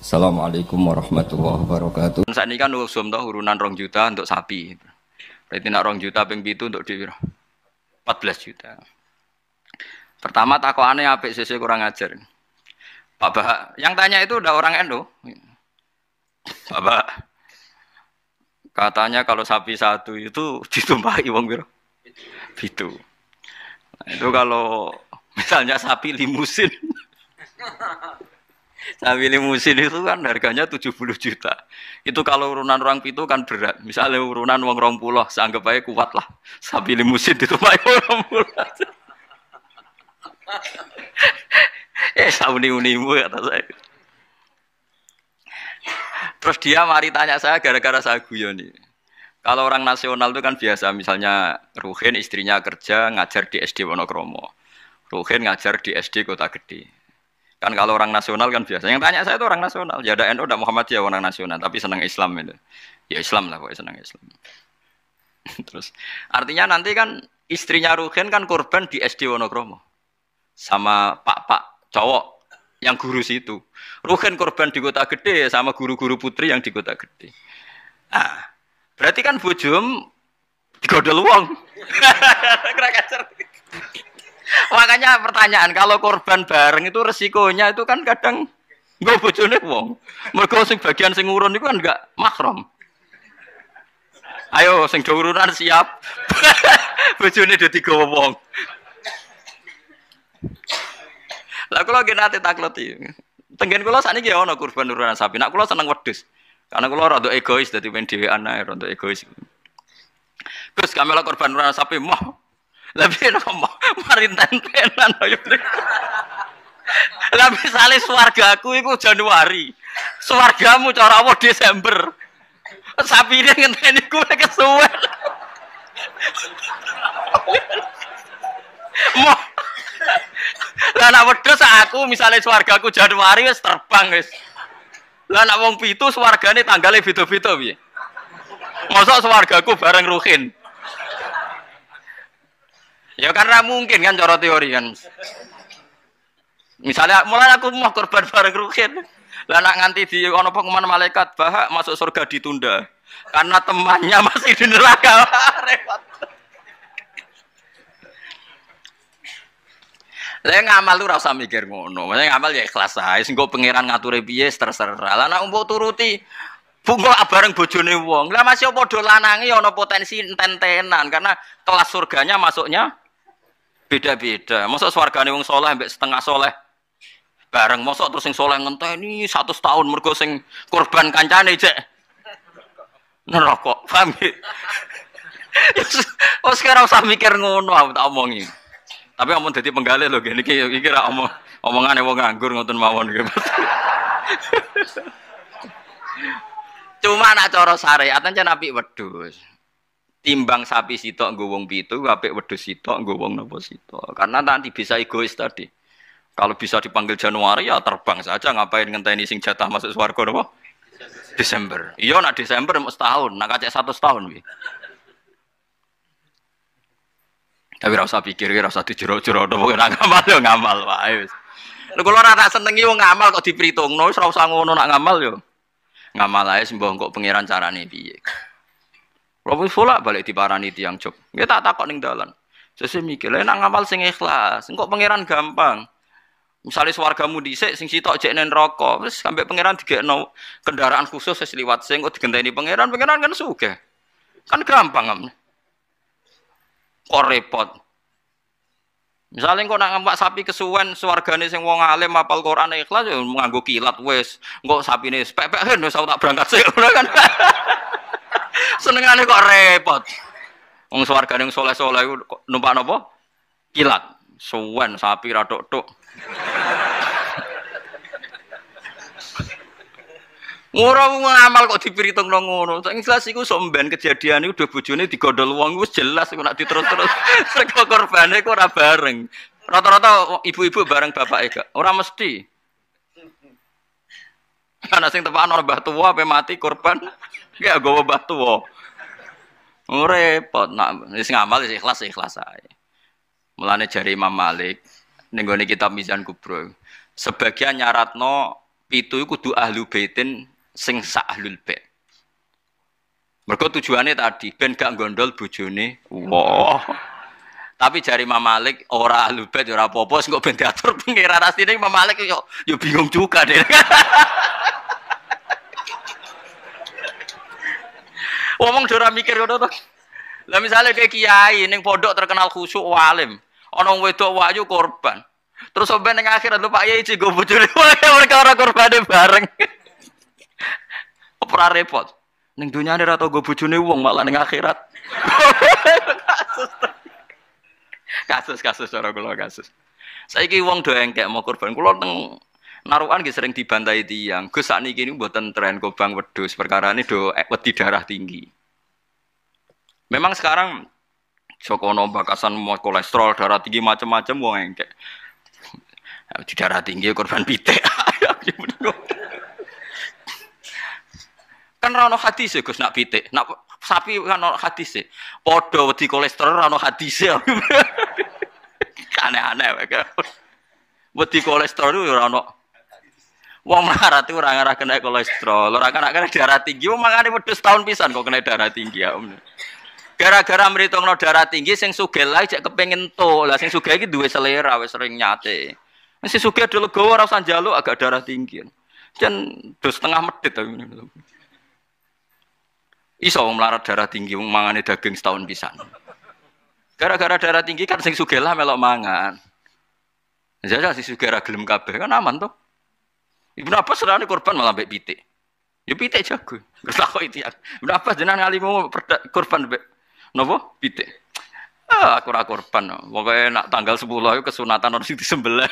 Assalamualaikum warahmatullahi wabarakatuh. Saat ini kan usum toh urunan 2 juta untuk sapi. Berarti nak 2 juta ping pitu untuk di 14 juta. Pertama takoane apik sisi kurang ajar. Pak Bah, yang tanya itu udah orang NU. Pak Bah, katanya kalau sapi satu itu ditumpahi wong piro? Pitu. Nah, itu kalau misalnya sapi limusin. Sapi limusin itu kan harganya 70 juta. Itu kalau urunan orang pitu kan berat. Misalnya urunan wong 20, seanggap aja kuat lah. Sapi limusin ditumpahi wong 20. Sauni-unimu kata saya. Terus dia mari tanya saya gara-gara saya guyon nih. Kalau orang nasional itu kan biasa, misalnya Ruhin istrinya kerja ngajar di SD Wonokromo. Ruhin ngajar di SD Kota Gede. Kan kalau orang nasional kan biasa. Yang tanya saya itu orang nasional. Ya ada NU, ada Muhammadiyah orang nasional, tapi senang Islam itu. Ya Islam lah, pokoknya senang Islam. Terus artinya nanti kan istrinya Ruhin kan korban di SD Wonokromo. Sama pak-pak cowok yang guru situ. Ruhin korban di Kota Gede sama guru-guru putri yang di Kota Gede. Ah, berarti kan bojom digodol wong. Makanya pertanyaan, kalau korban bareng itu resikonya itu kan kadang nggak bojone wong. Mergo sing bagian sing ngurun itu kan enggak mahram. Ayo sing do urunan siap. Bojone do digawa wong. Lah kula nggih nate takleti. Tenggen kula sakniki ya ana kurban urunan sapi. Nak kula seneng wedhus. Karena kula rada egois dadi men dhewean ae rada egois. Terus kamela korban urunan sapi mah. Lah piye nopo mari tentenan yo. Lah misale swargaku iku Januari. Swargamu cara apa Desember. Sapi ini ngenteni kuwi kesuwen. Mo lah nak wedhus aku misalnya swargaku Januari wis terbang wis. Lah nak wong pitu swargane tanggale beda-beda piye? Mosok swargaku bareng Ruhin. Ya karena mungkin kan cara teori kan. Misalnya mulai aku mau korban bareng Ruhin. Lah nak nganti di ana pengumuman malaikat bahak masuk surga ditunda. Karena temannya masih di neraka. Repot. Lah ngamal lu ora usah mikir ngono. Maksudnya ngamal ya ikhlas ae. Sing kok pangeran ngature piye terserah. Lah nek mbok turuti bungo bareng bojone wong. Lah masih padha lanange ya ana potensi enten-tenan karena kelas surganya masuknya beda-beda. Mosok swargane wong saleh mbek setengah saleh bareng mosok terus sing saleh ngenteni 100 tahun mergo sing korban kancane cek neraka. Paham ya? Oh sekarang usah mikir ngono aku tak omongi. Tapi omong dadi penggalih lho ngene iki ra omongane wong nganggur ngoten mawon iki. Cuma nak cara syariat ancen apik wedhus. Timbang sapi sitok nggo wong pitu, apik wedhus sitok nggo wong napa sitok. Karena nanti bisa egois tadi. Kalau bisa dipanggil Januari ya terbang saja, ngapain ngenteni sing jatah masuk swarga napa? Desember. Iya nak Desember mesti setahun, nak kacek 100 tahun kuwi. Tapi ora usah pikir, ora usah dijero-jero pokoke nak ngamal yo ngamal wae wis. Lha kula ora tak senengi wong ngamal kok diperhitungno, wis ora usah ngono nak ngamal yo. Ngamal ae sembah kok pangeran carane piye. Kalau bolak balik diparani tiang job, dia tak takut ning dalan. Sesuk mikir, nak ngamal sing ikhlas, engko pangeran gampang. Misalnya swargamu dhisik sing sitok jek nen neraka, wis sampe pangeran digekno kendaraan khusus wis liwat sing kok digenteni pangeran kan sugih. Kan gampang am. Kok repot. Misalnya kok nak ngampak sapi kesuwen swargane sing wong alim hafal Quran ikhlas ya nganggo kilat wis. Engko sapine pepek wis tak berangkat sik kan. Senengane kok repot. Wong swargane wong saleh-saleh iku numpak napa? Kilat. Suwen sapi ra tok-tok. Ora ngamal kok dipiritungno ngono. Sing jelas iku sok mben kejadian iku udah bojone digodol wong wis jelas iku nek diterus-terus sego korbane iku ora bareng. Rata-rata ibu-ibu bareng bapake gak. Ora mesti. Ana sing tepakan ora mbah tuwa ape mati korban. Gak gowo mbah tuwa. Repot nak wis ngamal wis ikhlas ae. Mulane jari Imam Malik ning gone kitab Mizan Kubro. Sebagian nyaratno pitu iku kudu ahlu baitin sing sak ahlul bait. Mergo tujuannya tadi ben gak gondol bojone. Wah. Tapi jari Imam Malik ora ahlul bait ora apa-apa sing kok ben diatur pangeran asline Imam Malik yo bingung juga deh. Ngomong ora mikir ngono to. Lah misale kayak kiai ning pondok terkenal khusyuk alim, ana wedok wayu korban. Terus sampe ning akhirat lho Pak Yai go bojone mereka ora korbane bareng. Ora repot. Ning dunyane ora tau go bojone wong malah ning akhirat. Kasus cara kula kasus. Saiki wong do engkek mau korban. Kula teng narukan nggih sering dibantai tiyang. Gus sakniki niku mboten tren kobang wedhus, perkarane do wedi darah tinggi. Memang sekarang Jokono bakasan mau kolesterol, darah tinggi macam-macam wong engkek. Di darah tinggi korban pitik. Kan ra ono hadis e Gus nak pitik, nak sapi kan ono hadis e. Padha wedi kolesterol ra ono hadis e. Aneh-aneh wae. Wedi kolesterol ora ono. Wong melarat itu ora ngarah kena kolesterol, ora kena darah tinggi, wong mangane wedhus tahun pisan kok kena darah tinggi ya. Gara-gara mritungno darah tinggi sing sugih lae cek kepengin to. Lah sing sugih iki duwe selera wis sering nyate. Sing sugih do legowo ora usah njaluk agak darah tinggi. Jan dos setengah medhit ta ngene. Iso wong melarat darah tinggi wong mangane daging setahun pisan. Gara-gara darah tinggi kan sing sugih lah melok mangan. Jajal sing sugih ra gelem kabeh kan aman to. Ibnu Abbas serane korban malah mbek pitik. Ya pitik jago. Terus takok itu ya. Ibnu Abbas jenengan ngalimu korban mbek napa? Pitik. Aku ora korban. Pokoke nak tanggal 10 iku kesunatan ono sing disembelih.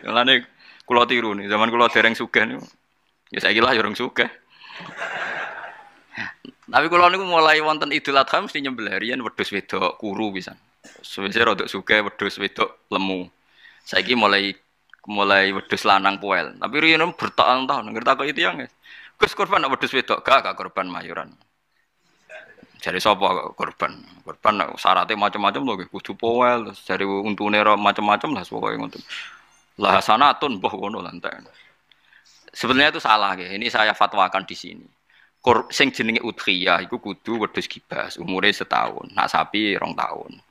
Mulane kula tiru nih. Zaman kula dereng sugih niku. Ya saiki lah ya urung sugih. Tapi kula niku mulai wonten Idul Adha mesti nyembelih riyen wedhus wedok kuru pisan. Suwe-suwe rodok sugih wedhus wedok lemu. Saiki mulai wedhus lanang poel. Tapi riyen bertahun-tahun ngerti kok itu yang. Gus korban nak wedhus wedok gak korban mayuran. Jare sapa korban? Korban syaratnya macam-macam lho kudu poel terus jare untune macam-macam lah pokoke ngoten. Lah hasanatun mbah ngono lantai. Sebenarnya itu salah nggih. Ini saya fatwakan di sini. Sing jenenge udhiyah iku kudu wedhus kibas, umure setahun. Nak sapi 2 tahun.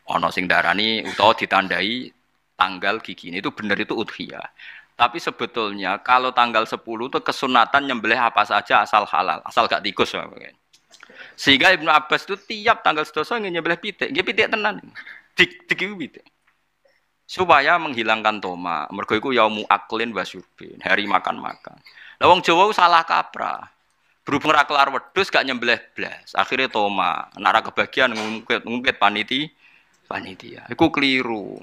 Ana sing darani utawa ditandai tanggal gigine itu benar itu udhiyah. Tapi sebetulnya kalau tanggal 10 itu kesunatan nyembelih apa saja asal halal, asal gak tikus. Sehingga Ibnu Abbas itu tiap tanggal 11 nyembelih pitik, nggih pitik tenan. Dik pitik. Supaya menghilangkan toma. Mergo iku yaumu aklin wa syurbin, hari makan-makan. Lah wong Jawa salah kaprah. Berhubung ra kelar wedhus gak nyembelih blas, akhirnya toma. Nek ra kebagian ngungkit panitia. Iku keliru.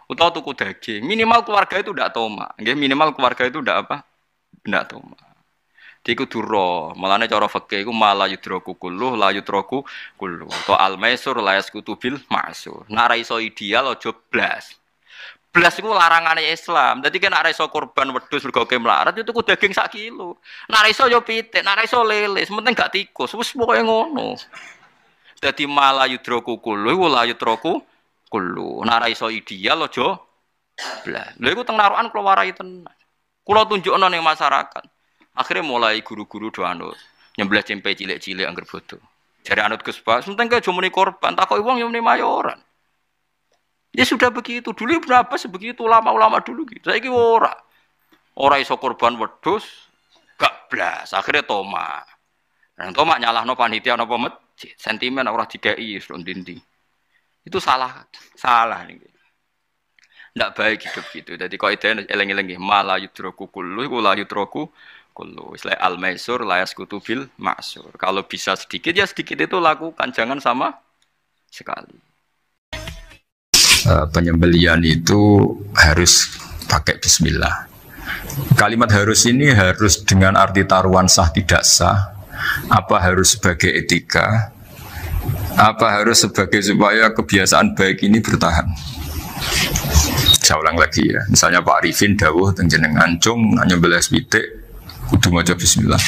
Utawa tuku daging, minimal keluarga itu ndak toma. Nggih, minimal keluarga itu ndak apa? Ndak toma. Iku duro, malane cara fikih iku mala yudraku kulluh la yudraku kulluh. To al-maisur la yaskutu bil ma'sur. Nek ra iso ideal aja blas. Blas iku larangane Islam. Dadi kan nek ra iso korban wedhus mergo melarat itu tuku daging 1 kilo. Nek ra iso yo pitik, nek ra iso lele, sementing gak tikus. Wis pokoke ngono. Dadi mala yudraku kulluh la yudraku kullu. Nek ra iso ideal aja blas. Lha iku teng narukan kula warai tenan. Kula tunjukno ning masyarakat. Akhirnya mulai guru-guru do anut nyembelih cempe cilik-cilik angger bodo. Jare anut Gus Bas, penting ke muni korban, takoki wong yo muni mayoran. Ya sudah begitu. Dulu berapa sebegitu ulama-ulama dulu gitu. Saiki ora. Ora iso korban wedhus gak blas. Akhirnya toma. Nang toma nyalahno panitia napa masjid. Sentimen ora dikeki wis ndi. Itu salah nih. Ndak baik hidup gitu. Jadi kaidah eleng-eleng nggih mala yudraku kullu iku la yudraku kullu. Isla al-maisur la yaskutu bil ma'sur. Kalau bisa sedikit ya sedikit itu lakukan, jangan sama sekali. Penyembelian itu harus pakai bismillah. Kalimat harus ini harus dengan arti taruhan sah tidak sah. Apa harus sebagai etika? Apa harus sebagai supaya kebiasaan baik ini bertahan? Saya ulang lagi ya. Misalnya Pak Arifin dawuh teng jenengan cung nyembelih pitik kudu maca bismillah.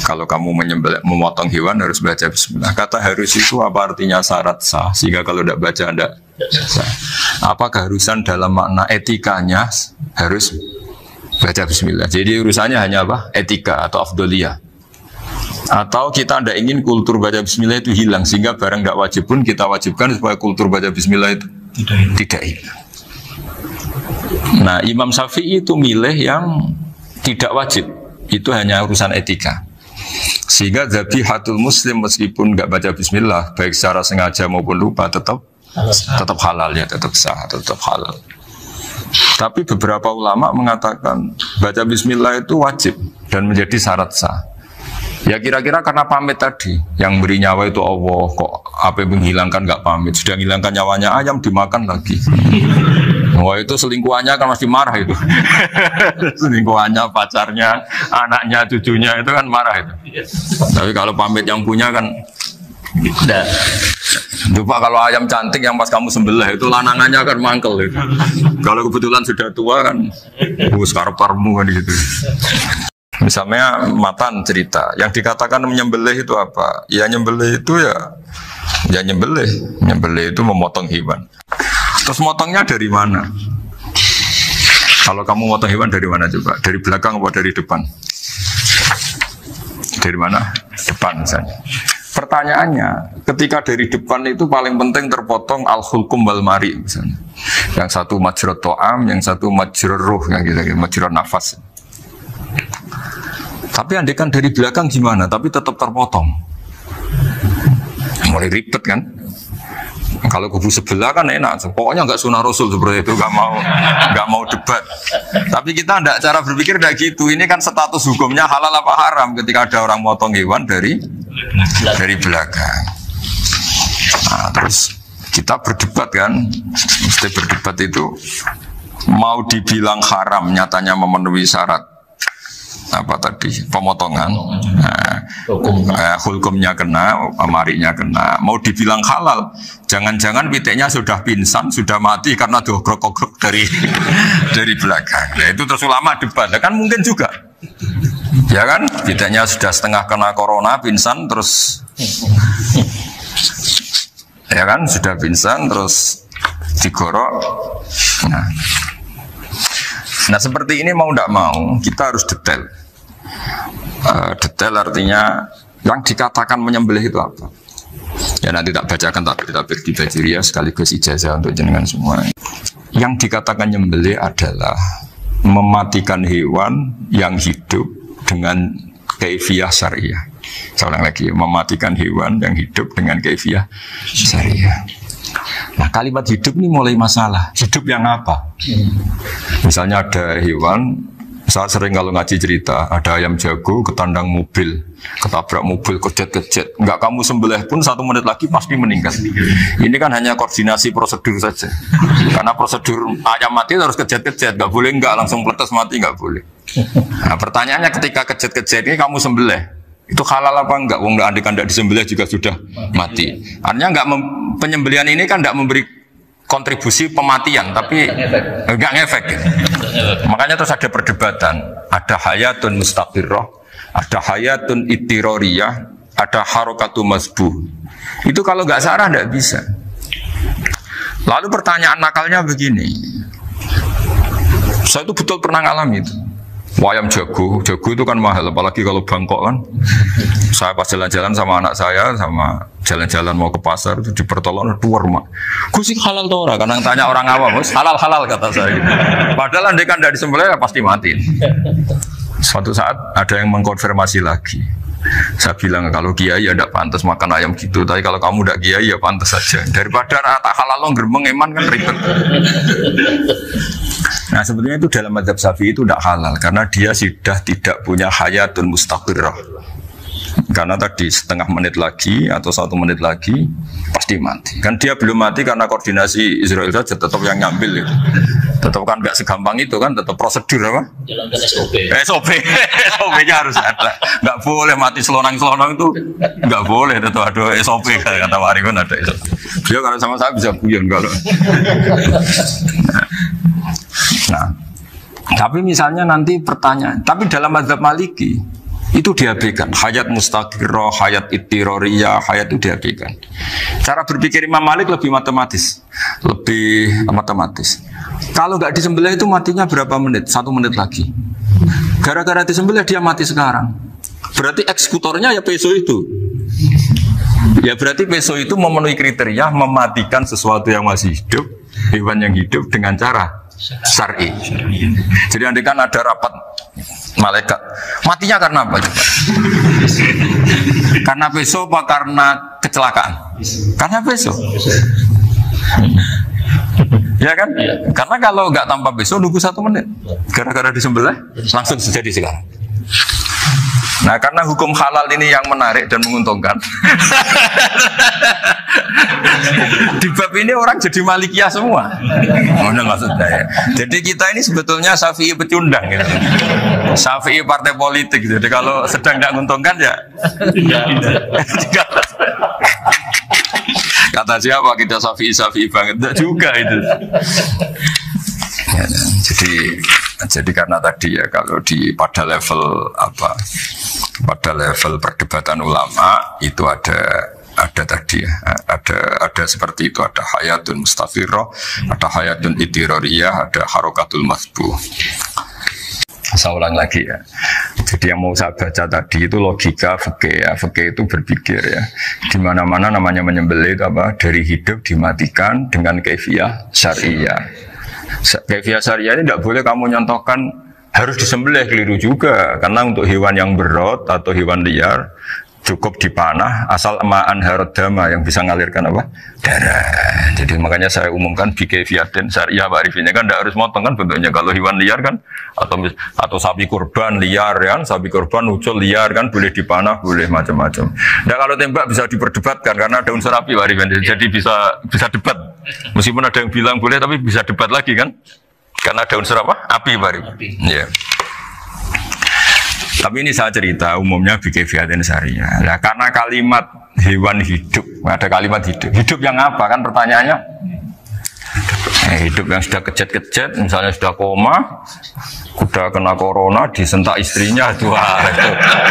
Kalau kamu memotong hewan harus baca bismillah. Kata harus itu apa artinya syarat sah? Sehingga kalau tidak baca tidak sah. Apa keharusan dalam makna etikanya harus baca bismillah. Jadi urusannya hanya apa? Etika atau afdoliyah. Atau kita tidak ingin kultur baca bismillah itu hilang, sehingga barang tidak wajib pun kita wajibkan supaya kultur baca bismillah itu tidak hilang. Nah, Imam Syafi'i itu milih yang tidak wajib, itu hanya urusan etika. Sehingga zabihatul muslim meskipun nggak baca bismillah, baik secara sengaja maupun lupa, tetap halal ya, tetap sah, tetap halal. Tapi beberapa ulama mengatakan baca bismillah itu wajib dan menjadi syarat sah. Ya kira-kira karena pamit tadi, yang beri nyawa itu Allah, kok apa yang menghilangkan nggak pamit, sudah menghilangkan nyawanya ayam dimakan lagi. Wah itu selingkuhannya kan masih marah itu. Selingkuhannya, pacarnya, anaknya, cucunya itu kan marah itu. Tapi kalau pamit yang punya kan tidak. Lupa kalau ayam cantik yang pas kamu sembelih itu lanangannya kan mangkel itu. Kalau kebetulan sudah tua kan, karep-karepmu kan gitu. Misalnya Matan cerita, yang dikatakan menyembelih itu apa? Ya nyembelih itu ya nyembelih itu memotong hewan. Terus motongnya dari mana? Kalau kamu motong hewan dari mana coba? Dari belakang atau dari depan? Dari mana? Depan misalnya. Pertanyaannya, ketika dari depan itu paling penting terpotong al-hulkum wal mari misalnya. Yang satu majrur to'am, yang satu majrur ruh, yang gitu, majrur nafas. Tapi andekan dari belakang gimana? Tapi tetap terpotong. Mulai ribet kan? Kalau kubu sebelah kan enak, pokoknya nggak sunnah Rasul seperti itu, nggak mau debat. Tapi kita tidak, cara berpikir tidak gitu. Ini kan status hukumnya halal apa haram ketika ada orang motong hewan dari belakang. Nah, terus kita berdebat kan, mesti berdebat itu mau dibilang haram, nyatanya memenuhi syarat apa tadi pemotongan, hukumnya kena, amarinya kena. Mau dibilang halal, jangan-jangan pitiknya sudah pingsan, sudah mati karena dogrok-dogrok dari belakang. Nah, itu terus ulama debat, kan mungkin juga, ya kan? Pitiknya sudah setengah kena corona, pingsan terus, ya kan? Sudah pingsan terus digorok. Nah seperti ini mau tidak mau kita harus detail. Detail artinya yang dikatakan menyembelih itu apa? Ya nanti tak bacakan tabir di Bajiriah sekaligus ijazah untuk jenengan semua. Yang dikatakan menyembelih adalah mematikan hewan yang hidup dengan kaifiyah syariah. Saya ulang lagi, mematikan hewan yang hidup dengan kaifiyah syariah. Nah kalimat hidup ini mulai masalah. Hidup yang apa? Misalnya ada hewan, saya sering kalau ngaji cerita, ada ayam jago ketandang mobil, ketabrak mobil, kejet-kejet. Enggak kamu sembelih pun 1 menit lagi pasti meninggal. Ini kan hanya koordinasi prosedur saja. Karena prosedur ayam mati harus kejet-kejet, nggak boleh enggak langsung peletes mati, nggak boleh. Nah pertanyaannya ketika kejet-kejet ini kamu sembelih, itu halal apa enggak? Wong andekan tidak disembelih juga sudah mati. Artinya enggak penyembelihan ini kan enggak memberi kontribusi pematian, tapi enggak ngefek. Makanya terus ada perdebatan. Ada hayatun mustaqirrah, ada hayatun ittiroriyah, ada harokatu masbuh. Itu kalau enggak syarah enggak bisa. Lalu pertanyaan nakalnya begini. Saya itu betul pernah ngalami itu. Ayam jago itu kan mahal, apalagi kalau Bangkok kan. Saya pas jalan-jalan sama anak saya, sama jalan-jalan mau ke pasar itu di pertolongan dua rumah. Gue sih halal tuh orang, karena tanya orang awam, halal kata saya. Padahal andai kan dari disembelih ya pasti mati. Suatu saat ada yang mengkonfirmasi lagi. Saya bilang kalau kiai ya tidak pantas makan ayam gitu, tapi kalau kamu tidak kiai ya pantas saja. Daripada tak halal lo gerbeng eman kan ribet. Nah sebetulnya itu dalam mazhab Syafi'i itu tidak halal karena dia sudah tidak punya hayatun mustaqirrah. Karena tadi setengah menit lagi atau 1 menit lagi pasti mati. Kan dia belum mati karena koordinasi Israel saja, tetap yang ngambil itu. Tetap kan nggak segampang itu kan, tetap prosedur apa? Jalankan SOP. SOP-nya harus ada. Nggak boleh mati selonang-selonang itu, nggak boleh. Tetap ada SOP kata Warikun ada SOP. Dia kalau sama saya bisa guyon kalau. Nah, tapi misalnya nanti pertanyaan, tapi dalam mazhab Maliki itu diabaikan, hayat mustaqirrah, hayat ittiroriyah, hayat itu diabaikan. Cara berpikir Imam Malik lebih matematis. Kalau nggak disembelih itu matinya berapa menit? 1 menit lagi. Gara-gara disembelih dia mati sekarang. Berarti eksekutornya ya peso itu. Ya berarti peso itu memenuhi kriteria mematikan sesuatu yang masih hidup, hewan yang hidup dengan cara syar'i. Jadi andai kan ada rapat malaikat, matinya karena apa coba? Karena peso apa karena kecelakaan? Karena peso. Ya kan? Karena kalau nggak tanpa peso nunggu 1 menit, gara-gara disembelih langsung terjadi sekarang. Nah, karena hukum halal ini yang menarik dan menguntungkan. Di bab ini orang jadi Malikiyah semua. Mana maksudnya ya? Jadi kita ini sebetulnya Syafi'i pecundang gitu. Syafi'i partai politik. Jadi kalau sedang tidak menguntungkan ya. Kata siapa kita Syafi'i banget? Tidak juga itu. Ya, jadi karena tadi ya kalau pada level pada level perdebatan ulama itu ada tadi ya, ada seperti itu, ada hayatun mustafirroh, ada hayatun itiroriyah, ada harokatul masbuh. Saya ulang lagi ya. Jadi yang mau saya baca tadi itu logika fikih ya. Fikih itu berpikir ya. Di mana-mana namanya menyembelih itu apa? Dari hidup dimatikan dengan kaifiyah syariah. Kaifiyah syariah ini tidak boleh kamu nyontohkan harus disembelih, keliru juga. Karena untuk hewan yang berot atau hewan liar cukup dipanah asal ma'an harodama yang bisa mengalirkan apa? Darah. Jadi makanya saya umumkan bikaifiyatin syariah Pak Arifin kan tidak harus motong kan bentuknya. Kalau hewan liar kan atau sapi kurban liar kan, sapi kurban ucul liar kan boleh dipanah, boleh macam-macam. Nah kalau tembak bisa diperdebatkan karena ada unsur api Pak Arifin. Jadi bisa debat. Meskipun ada yang bilang boleh tapi bisa debat lagi kan? Karena ada unsur apa? Api Pak Arifin. Iya. Tapi ini saya cerita umumnya bikaifiyatin syariah. Nah, karena kalimat hewan hidup, ada kalimat hidup. Hidup yang apa kan pertanyaannya? Hidup yang sudah kejet-kejet, misalnya sudah koma, sudah kena corona, disentak istrinya, itu.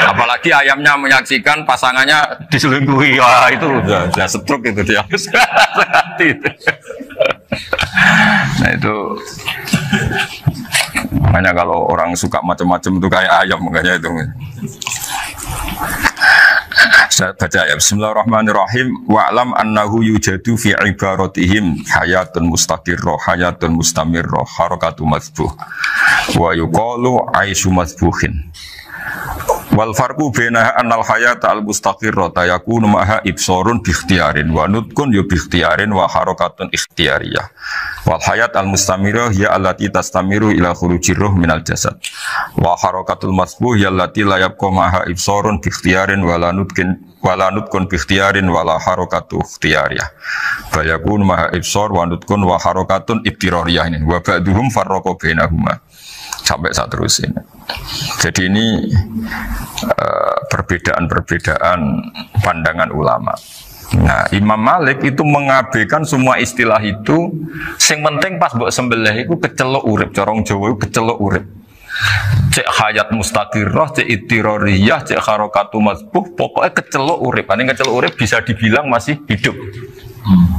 Apalagi ayamnya menyaksikan pasangannya diselingkuhi, wah itu sudah stroke itu dia. Nah itu. Makanya kalau orang suka macam-macam itu kayak ayam makanya itu. Saya baca ya. Bismillahirrahmanirrahim. Wa'lam annahu yujadu fi ibaratihim hayatun mustaqirrah, hayatun mustamirrah, harakatu masbuh. Wa yuqalu aisyu masbuhin. Wal farqu baina annal hayata al mustaqirrata yakunu maha ibsarun bi ikhtiyarin wa nutqun yu bi ikhtiyarin wa harakatun ikhtiyariyah. Wal hayat al mustamirah ya allati tastamiru ila khurujir ruh minal jasad. Wa harakatul masbuh ya allati la yabqa maha ibsarun bi ikhtiyarin wa la nutqun bi ikhtiyarin wa la harakatu ikhtiyariyah. Fa yakunu maha ibsar wa nutqun wa harakatun ibtirariyah ini. Wa ba'duhum farraqa bainahuma. Sampai saat terus ini. Jadi ini perbedaan-perbedaan pandangan ulama. Nah, Imam Malik itu mengabaikan semua istilah itu. Sing penting pas mbok sembelih itu kecelok urip, corong Jawa itu kecelok urip. Cek hayat mustaqirrah, cek itiroriyah, cek harakatu masbuh, pokoknya kecelok urip. Ini kecelok urip bisa dibilang masih hidup.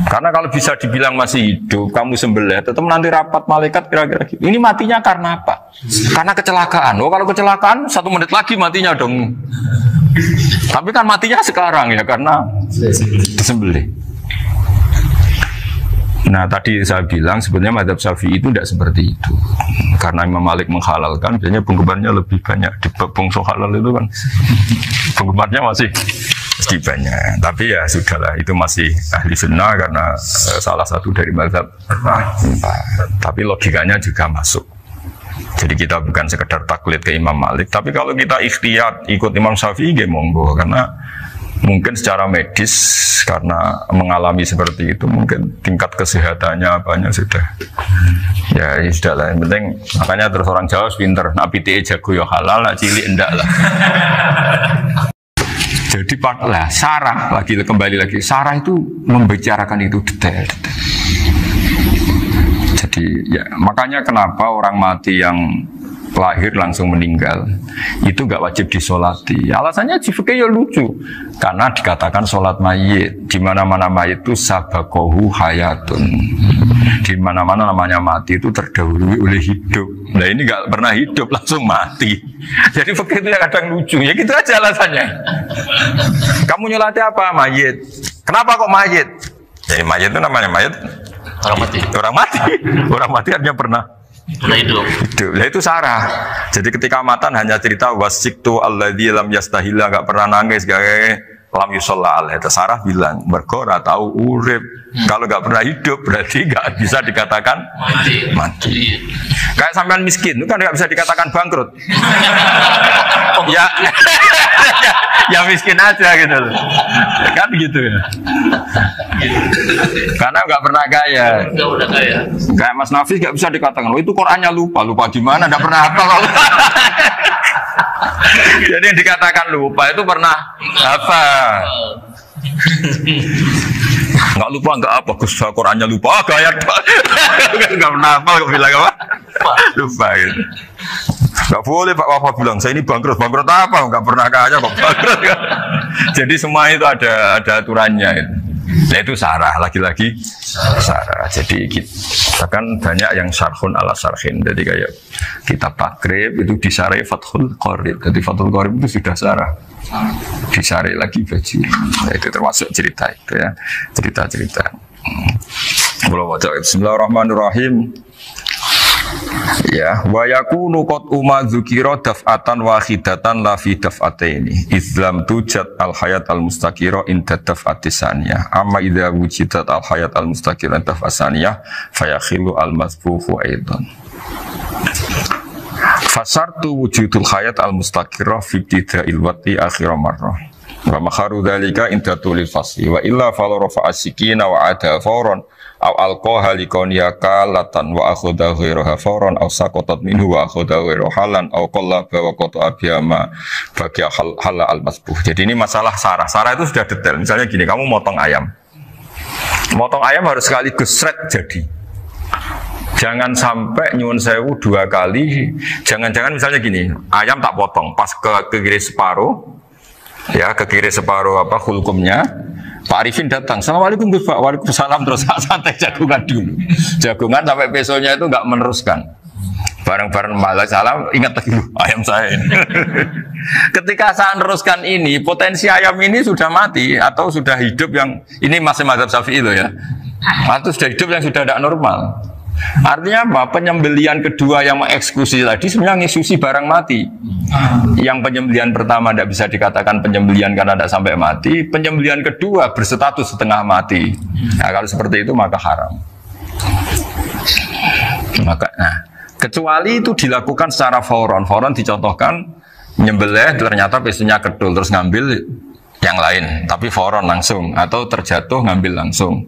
Karena kalau bisa dibilang masih hidup, kamu sembelih, tetap nanti rapat malaikat kira-kira gitu. Ini matinya karena apa? Karena kecelakaan. Oh, kalau kecelakaan 1 menit lagi matinya dong. Tapi kan matinya sekarang ya karena disembelih. Nah tadi saya bilang sebenarnya mazhab Syafi'i itu tidak seperti itu. Karena Imam Malik menghalalkan, biasanya penggemarnya lebih banyak. Di bangsa halal itu kan penggemarnya masih banyak. Tapi ya sudahlah, itu masih ahli sunnah karena salah satu dari mazhab. Tapi logikanya juga masuk. Jadi kita bukan sekedar taklid ke Imam Malik, tapi kalau kita ikhtiyat ikut Imam Syafi'i, ya monggo. Karena mungkin secara medis, karena mengalami seperti itu, mungkin tingkat kesehatannya apanya sudah. Ya sudah lah, yang penting makanya terus orang Jawa pinter, nak PTE jago ya halal, nak cilik enggak lah. Jadi lah Sarah kembali lagi Sarah itu membicarakan itu detail. Jadi ya makanya kenapa orang mati yang lahir langsung meninggal itu nggak wajib disolati. Alasannya fikih ya lucu karena dikatakan sholat mayit di mana-mana mayit itu sabakohu hayatun. Di mana-mana namanya mati itu terdahului oleh hidup. Nah ini nggak pernah hidup langsung mati. Jadi begitu ya kadang lucu. Ya gitu aja alasannya. Kamu nyolati apa? Mayit. Kenapa kok mayit? Jadi mayit itu namanya mayit. Orang mati. Orang mati. Orang mati artinya pernah hidup. Nah itu sarah. Jadi ketika matan hanya cerita wasiktu alladzi lam yastahila, nggak pernah nangis, gak lam yusolla alaih. Sarah bilang mergo ora tahu urip. Kalau nggak pernah hidup berarti nggak bisa dikatakan mati. Kayak sampean miskin itu kan nggak bisa dikatakan bangkrut. Ya, ya miskin aja gitu loh. Kan gitu ya. Karena nggak pernah kaya. Nggak pernah kaya. Kayak Mas Nafis nggak bisa dikatakan, oh itu Qurannya lupa gimana? Nggak pernah hafal. Jadi yang dikatakan lupa itu pernah hafal. Nggak lupa nggak apa, Gus Qurannya lupa, gaya nggak pernah hafal, kok bilang apa? Lupa gitu. Nggak boleh Pak Wafa bilang saya ini bangkrut apa? Nggak pernah kaya kok bangkrut kan? Jadi semua itu ada aturannya. Gitu. Nah itu sarah, lagi-lagi sarah. Jadi kita kan banyak yang syarhun ala syarhin. Jadi kayak kitab takrib itu disarai Fathul Qorib. Jadi Fathul Qorib itu sudah sarah. Disarai lagi baju. Nah, itu termasuk cerita itu ya. Cerita-cerita. Bismillahirrahmanirrahim. Ya, wa yakunu qad umma dzukira daf'atan wahidatan la fi daf'ataini. Islam tujad al hayat al mustaqira inda daf'atis saniyah. Amma idza wujidat al hayat al mustaqira inda daf'as saniyah fayakhilu al masbuhu aidan. Fasartu wujudul hayat al mustaqira fi ibtida'il waqti akhir marrah. Wa makharu dzalika inda tulil fasli wa illa fala rafa'a sikina wa ada fawran aw alqaha liqaniya kalatan wa akhadha ghayraha fawran aw saqatat minhu wa akhadha ghayraha halan aw qallaba wa qata'a biyama bagi hal al masbuh. Jadi ini masalah sarah. Sarah itu sudah detail. Misalnya gini, kamu motong ayam. Motong ayam harus sekaligus sret jadi. Jangan sampai nyuwun sewu 2 kali. Jangan-jangan misalnya gini, ayam tak potong pas ke kiri separuh. Ya, ke kiri separuh apa hulkumnya. Pak Arifin datang, Assalamualaikum Gus Pak, waalaikumsalam, terus santai jagungan dulu. Jagungan sampai besoknya itu nggak meneruskan. Bareng-bareng malah salam, ingat lagi ayam saya ini. Ketika saya meneruskan ini, potensi ayam ini sudah mati atau sudah hidup yang ini masih mazhab Syafi'i loh ya. Atau sudah hidup yang sudah tidak normal. Artinya apa? Penyembelian kedua yang mengeksekusi tadi sebenarnya mengeksekusi barang mati. Yang penyembelian pertama tidak bisa dikatakan penyembelian karena tidak sampai mati. Penyembelian kedua berstatus setengah mati. Nah, kalau seperti itu maka haram. Kecuali itu dilakukan secara fauron. Fauron dicontohkan menyembelih ternyata pesunya kedul terus ngambil yang lain, tapi fauron langsung atau terjatuh ngambil langsung.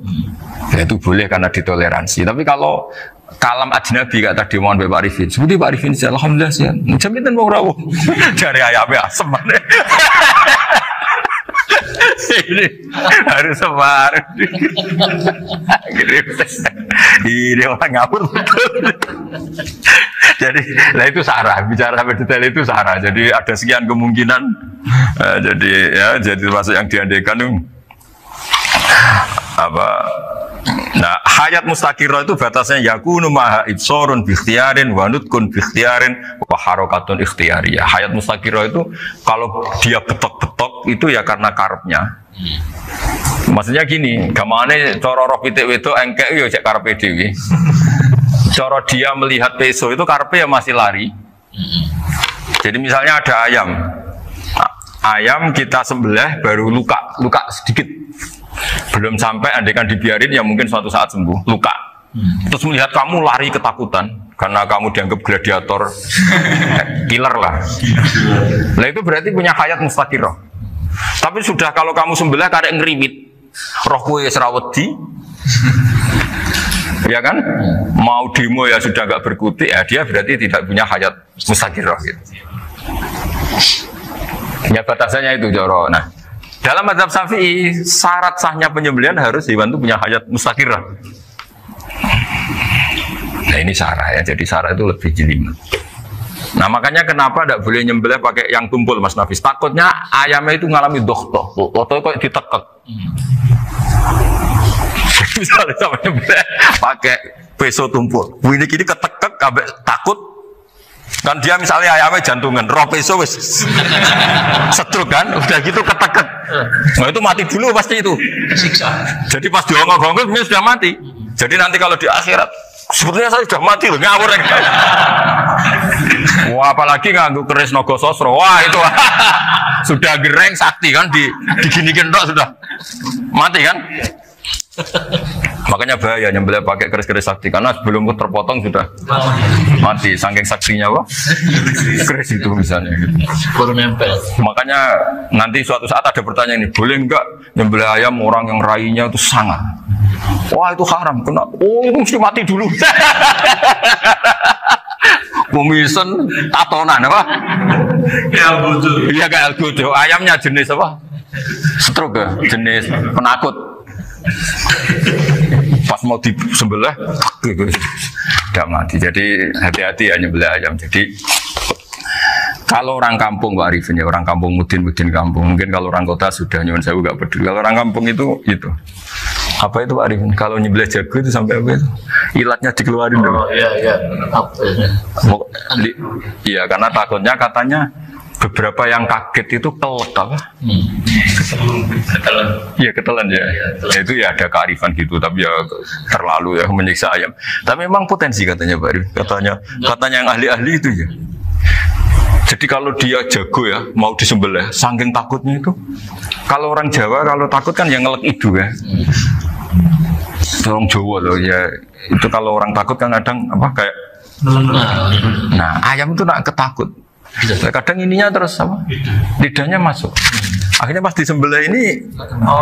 Ya, itu boleh karena ditoleransi. Tapi kalau kalam ajnabi kata tadi mohon Pak Arifin, seperti Pak Arifin sih, alhamdulillah sih. Jaminan mau rawuh dari ayamnya asem. Ini harus sebar. Ini orang ngawur betul. Jadi, nah itu sarah. Bicara sampai detail itu sarah. Jadi ada sekian kemungkinan. Jadi ya, jadi termasuk yang diandaikan apa? Nah, hayat mustaqirah itu batasnya yakunu maha ibsorun bikhtiarin wa nutkun bikhtiarin wa harokatun ikhtiyariyah. Hayat mustaqirah itu kalau dia betok-betok itu ya karena karepnya. Maksudnya gini, gamane cara roh pitik wedok engkek yo cek karepe dhewe. Cara dia melihat peso itu karepe ya masih lari. Jadi misalnya ada ayam. Ayam kita sembelih baru luka sedikit. Belum sampai andaikan dibiarin ya mungkin suatu saat sembuh, luka. Terus melihat kamu lari ketakutan karena kamu dianggap gladiator, killer lah. Nah itu berarti punya hayat mustaqirah. Tapi sudah kalau kamu sembelih karek ngerimit, roh kue serawedi, ya kan? Mau demo ya sudah nggak berkutik, ya dia berarti tidak punya hayat mustaqirah gitu. Ya batasannya itu Joro. Nah, dalam mazhab Syafi'i syarat sahnya penyembelihan harus hewan itu punya hayat mustaqirah. Nah ini sarah ya, jadi sarah itu lebih jelimet. Nah makanya kenapa tidak boleh nyembelih pakai yang tumpul Mas Nafis? Takutnya ayamnya itu ngalami dohtoh, dohtoh kok ditekek. Jadi Misalnya sama nyembelih pakai peso tumpul. Ini kini ketekek ambek takut. Kan dia misalnya ayamnya jantungan, roh peso wis setruk kan, udah gitu ketekek. Nah itu mati dulu pasti itu. Siksa. Jadi pas diongok-ongok dia sudah mati. Jadi nanti kalau di akhirat sebetulnya saya sudah mati loh, ngawur. Wah apalagi nganggu keris nogo sosro, wah itu sudah gereng sakti kan diginikin dok sudah mati kan. Makanya bahaya nyembelih pakai keris-keris sakti karena sebelum terpotong sudah mati saking saksinya wah keris itu misalnya gitu. Baru nempel. Makanya nanti suatu saat ada pertanyaan ini, boleh enggak nyembelih ayam orang yang rainya itu sangat? Wah itu haram, kena. Oh itu mesti mati dulu. Pemisen tatonan apa? Ya betul. Iya kayak algojo. Ayamnya jenis apa? Stroke ya? Jenis penakut. Pas mau disembelih, udah mati. Jadi hati-hati ya nyembelih ayam. Jadi kalau orang kampung Pak Arifin ya, orang kampung mudin kampung. Mungkin kalau orang kota sudah nyuwun sewu gak peduli. Kalau orang kampung itu apa itu Pak Arifin? Kalau nyembelih jago itu sampai apa itu? Ilatnya dikeluarin dong. Oh iya. Apa ya? Iya karena takutnya katanya beberapa yang kaget itu kelek apa? Ketelan. Iya ketelan ya. Itu ya ada kearifan gitu, tapi ya terlalu ya menyiksa ayam. Tapi memang potensi katanya Pak Arif. Katanya yang ahli-ahli itu ya. Jadi kalau dia jago ya mau disembelih, saking takutnya itu. Kalau orang Jawa kalau takut kan yang ngelek idu ya. Orang Jawa loh ya. Itu kalau orang takut kan kadang apa kayak. Nah ayam itu nak ketakut. Kadang ininya terus apa? Lidahnya masuk. Akhirnya pas disembelih ini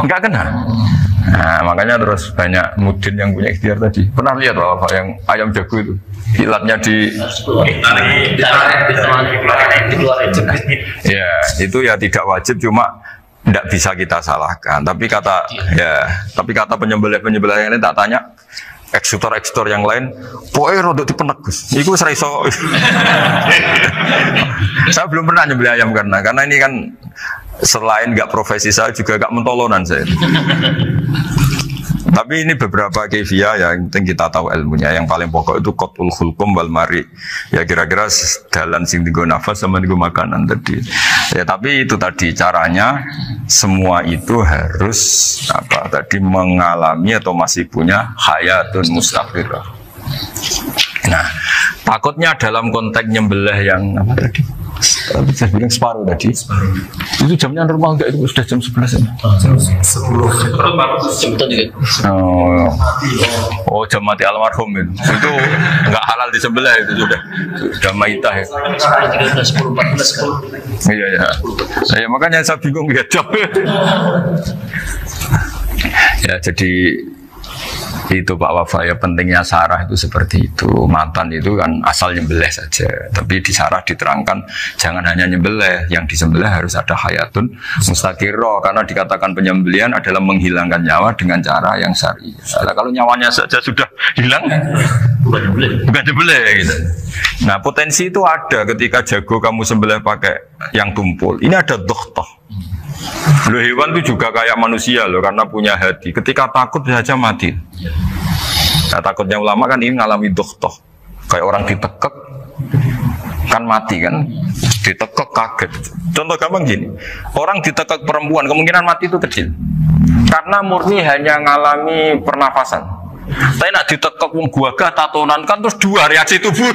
enggak kena. Nah, makanya terus banyak mudin yang punya ikhtiar tadi. Pernah lihat apa yang ayam jago itu? Ilatnya ya, itu ya tidak wajib cuma tidak bisa kita salahkan. Tapi kata penyembelih yang ini tak tanya eksekutor yang lain, pokoknya rodok dipenek Gus. Iku wis ra iso. Saya belum pernah nyembelih ayam karena ini kan selain nggak profesi saya juga nggak mentolonan saya. Tapi ini beberapa kefiah yang penting kita tahu ilmunya. Yang paling pokok itu qatul khulqum wal mari. Ya kira-kira dalan sing digo nafas sama digo makanan tadi. Ya tapi itu tadi caranya semua itu harus mengalami atau masih punya hayatun mustaqirah. Nah, takutnya dalam konteks nyembelih yang apa tadi? Saya bilang separuh tadi. Itu jamnya normal enggak? Itu sudah jam 11 ya? Jam 10. Oh, jam mati almarhum itu enggak halal disembelih itu sudah maitah ya. 13, 10, 14, 10. Iya. Ya makanya saya bingung lihat jam. Ya jadi itu Pak Wafa ya pentingnya sarah itu seperti itu. Matan itu kan asal nyembelih saja, tapi di sarah diterangkan jangan hanya nyembelih, yang disembelih harus ada hayatun mustaqirah karena dikatakan penyembelihan adalah menghilangkan nyawa dengan cara yang syar'i. Nah, kalau nyawanya saja sudah hilang bukan nyembelih gitu. Nah potensi itu ada ketika jago kamu sembelih pakai yang tumpul. Ini ada dohtoh. Loh, hewan itu juga kayak manusia loh karena punya hati. Ketika takut saja mati. Nah, takutnya ulama kan ini ngalami dohtoh. Kayak orang ditekek kan mati kan. Ditekek kaget. Contoh gampang gini. Orang ditekek perempuan kemungkinan mati itu kecil. Karena murni hanya ngalami pernafasan. Tapi nak ditekek gua tatonan kan terus dua reaksi tubuh.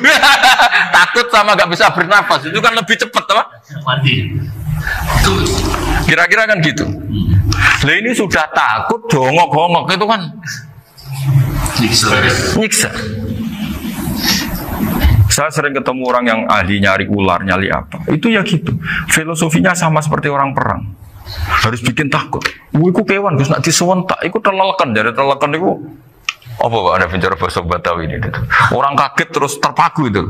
Takut sama gak bisa bernafas. Itu kan lebih cepat apa? Mati. Kira-kira kan gitu. Lah ini sudah takut dongok-dongok itu kan nyiksa. Saya sering ketemu orang yang ahli nyari ular, nyari apa. Itu ya gitu. Filosofinya sama seperti orang perang. Harus bikin takut. Iku kewan Gus nak disewentak, iku telelekan dari telelekan iku. Apa Pak Anda bicara bahasa Batawi ini? Orang kaget terus terpaku itu.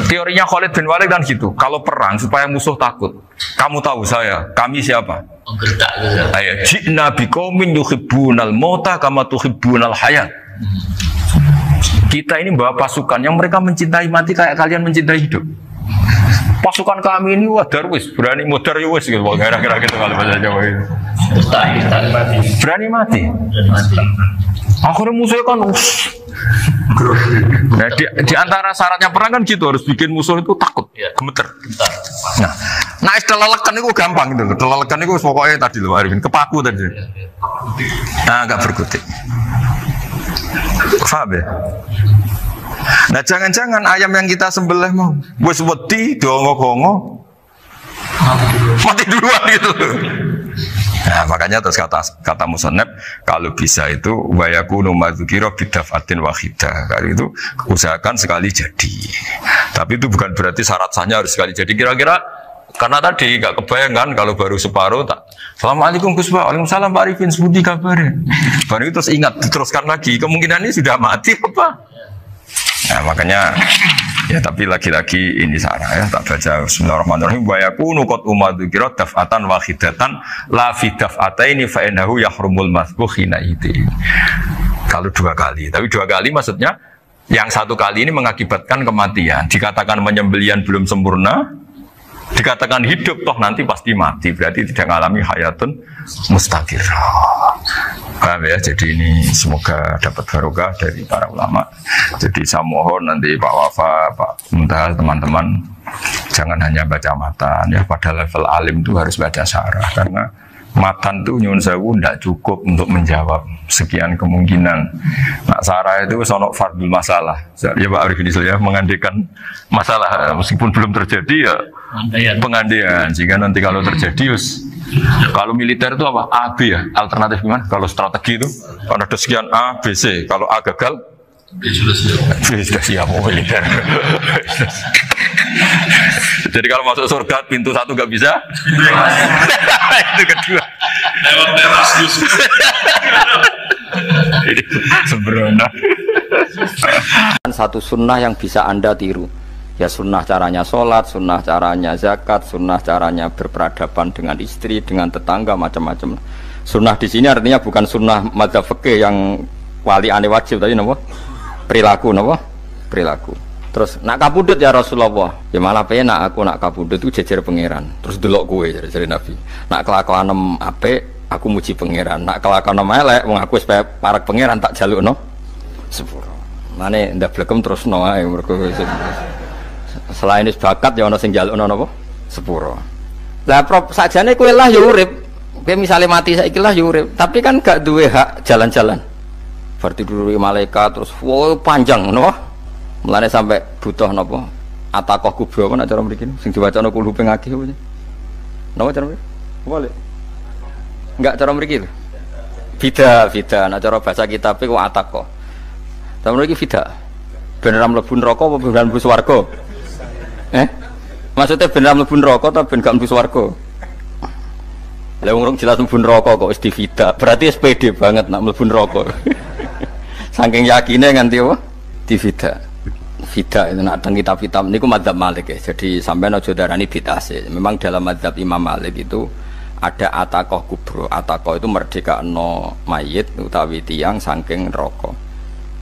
Teorinya Khalid bin Walid kan gitu. Kalau perang supaya musuh takut. Kamu tahu kami siapa? Ayat jina biqaumin yuhibbunal mauta kama tuhibbunal hayat. Kita ini bawa pasukan yang mereka mencintai mati kayak kalian mencintai hidup. Pasukan kami ini wah darwis, berani modar ya wis gitu, kira-kira gitu kalau bahasa Jawa itu. Berani mati. Akhirnya musuhnya kan nah, di antara syaratnya perang kan gitu, harus bikin musuh itu takut, gemeter. Nah istilah lelekan itu gampang gitu, lelekan itu pokoknya tadi loh Arifin, kepaku tadi. Nah nggak berkutik. Paham ya? Nah jangan-jangan ayam yang kita sembelih mau wes wedi dongo-dongo mati duluan gitu. Nah makanya terus kata musannaf kalau bisa itu wayakunu madzukira bidafatin wahidah. Kalau itu usahakan sekali jadi. Tapi itu bukan berarti syarat sahnya harus sekali jadi. Kira-kira karena tadi nggak kebayang kan kalau baru separuh tak. Assalamualaikum Gus Pak. Waalaikumsalam Pak Arifin. Sebuti kabarnya. Baru itu terus ingat diteruskan lagi. Kemungkinan ini sudah mati apa? Nah makanya ya tapi lagi-lagi ini sarah ya tak baca Bismillahirrahmanirrahim wa yakunu qad umadzukira daf'atan wahidatan la fi daf'ataini fa innahu yahrumul mazku khina itu. Kalau dua kali, tapi dua kali maksudnya yang satu kali ini mengakibatkan kematian. Dikatakan penyembelian belum sempurna, dikatakan hidup toh nanti pasti mati, berarti tidak mengalami hayatun mustaqirah. Paham ya? Jadi ini semoga dapat barokah dari para ulama. Jadi saya mohon nanti Pak Wafa, Pak Muntaha, teman-teman jangan hanya baca matan ya, pada level alim itu harus baca syarah karena matan itu nyun sewu tidak cukup untuk menjawab sekian kemungkinan. Nah syarah itu sono fardul masalah. Ya Pak Arifin ya mengandikan masalah meskipun belum terjadi ya pengandaian. Jika nanti kalau terjadi kalau militer itu apa? A, B ya? Alternatif gimana? Kalau strategi itu kalau ada sekian A, B, C. Kalau A gagal B sudah siap militer. Jadi kalau masuk surga pintu satu nggak bisa itu kedua lewat teras sembrono. Satu sunnah yang bisa Anda tiru. Ya sunnah caranya sholat, sunnah caranya zakat, sunnah caranya berperadaban dengan istri, dengan tetangga, macam-macam. Sunnah di sini artinya bukan sunnah madzhab fikih yang wali ane wajib tadi, nopo perilaku, nopo perilaku. Terus nak kabudut ya Rasulullah, ya malah penak aku nak kabudut itu jejer pangeran. Terus delok gue jadi Nabi. Nak kelakuan apik, aku muji pangeran. Nak kelakuan elek, wong aku supaya parak pangeran tak jaluk no sepuro. Mane ndak blekem terus no ae mergo selain is bakat ya ono sing jalukno napa sepuro. Lah prop sajane kowe lah ya urip. Kowe misale mati saiki lah ya urip, tapi kan gak duwe hak jalan-jalan. Berarti dulu malaikat terus panjang napa? Mulane sampai butuh napa? Atakoh kubro apa cara mriki sing diwacana kulo ping akeh apa. Napa cara mriki? Boleh. Enggak cara mriki lho. Bida, nah cara bahasa kitab iku atakoh. Cara mriki bida. Ben ora mlebu neraka apa ben mlebu swarga? Maksudnya benar mlebu neraka atau ben gak mlebu swarga? Lah wong jelas mlebu neraka kok wis divida. Berarti SPD banget nak mlebu neraka. Saking yakine nganti apa? Divida. Vida itu nak teng kitab-kitab niku madzhab Malik ya. Jadi sampean aja darani bid'ah sih. Memang dalam madzhab Imam Malik itu ada atakoh kubro. Atakoh itu merdekakno mayit utawi tiyang saking neraka.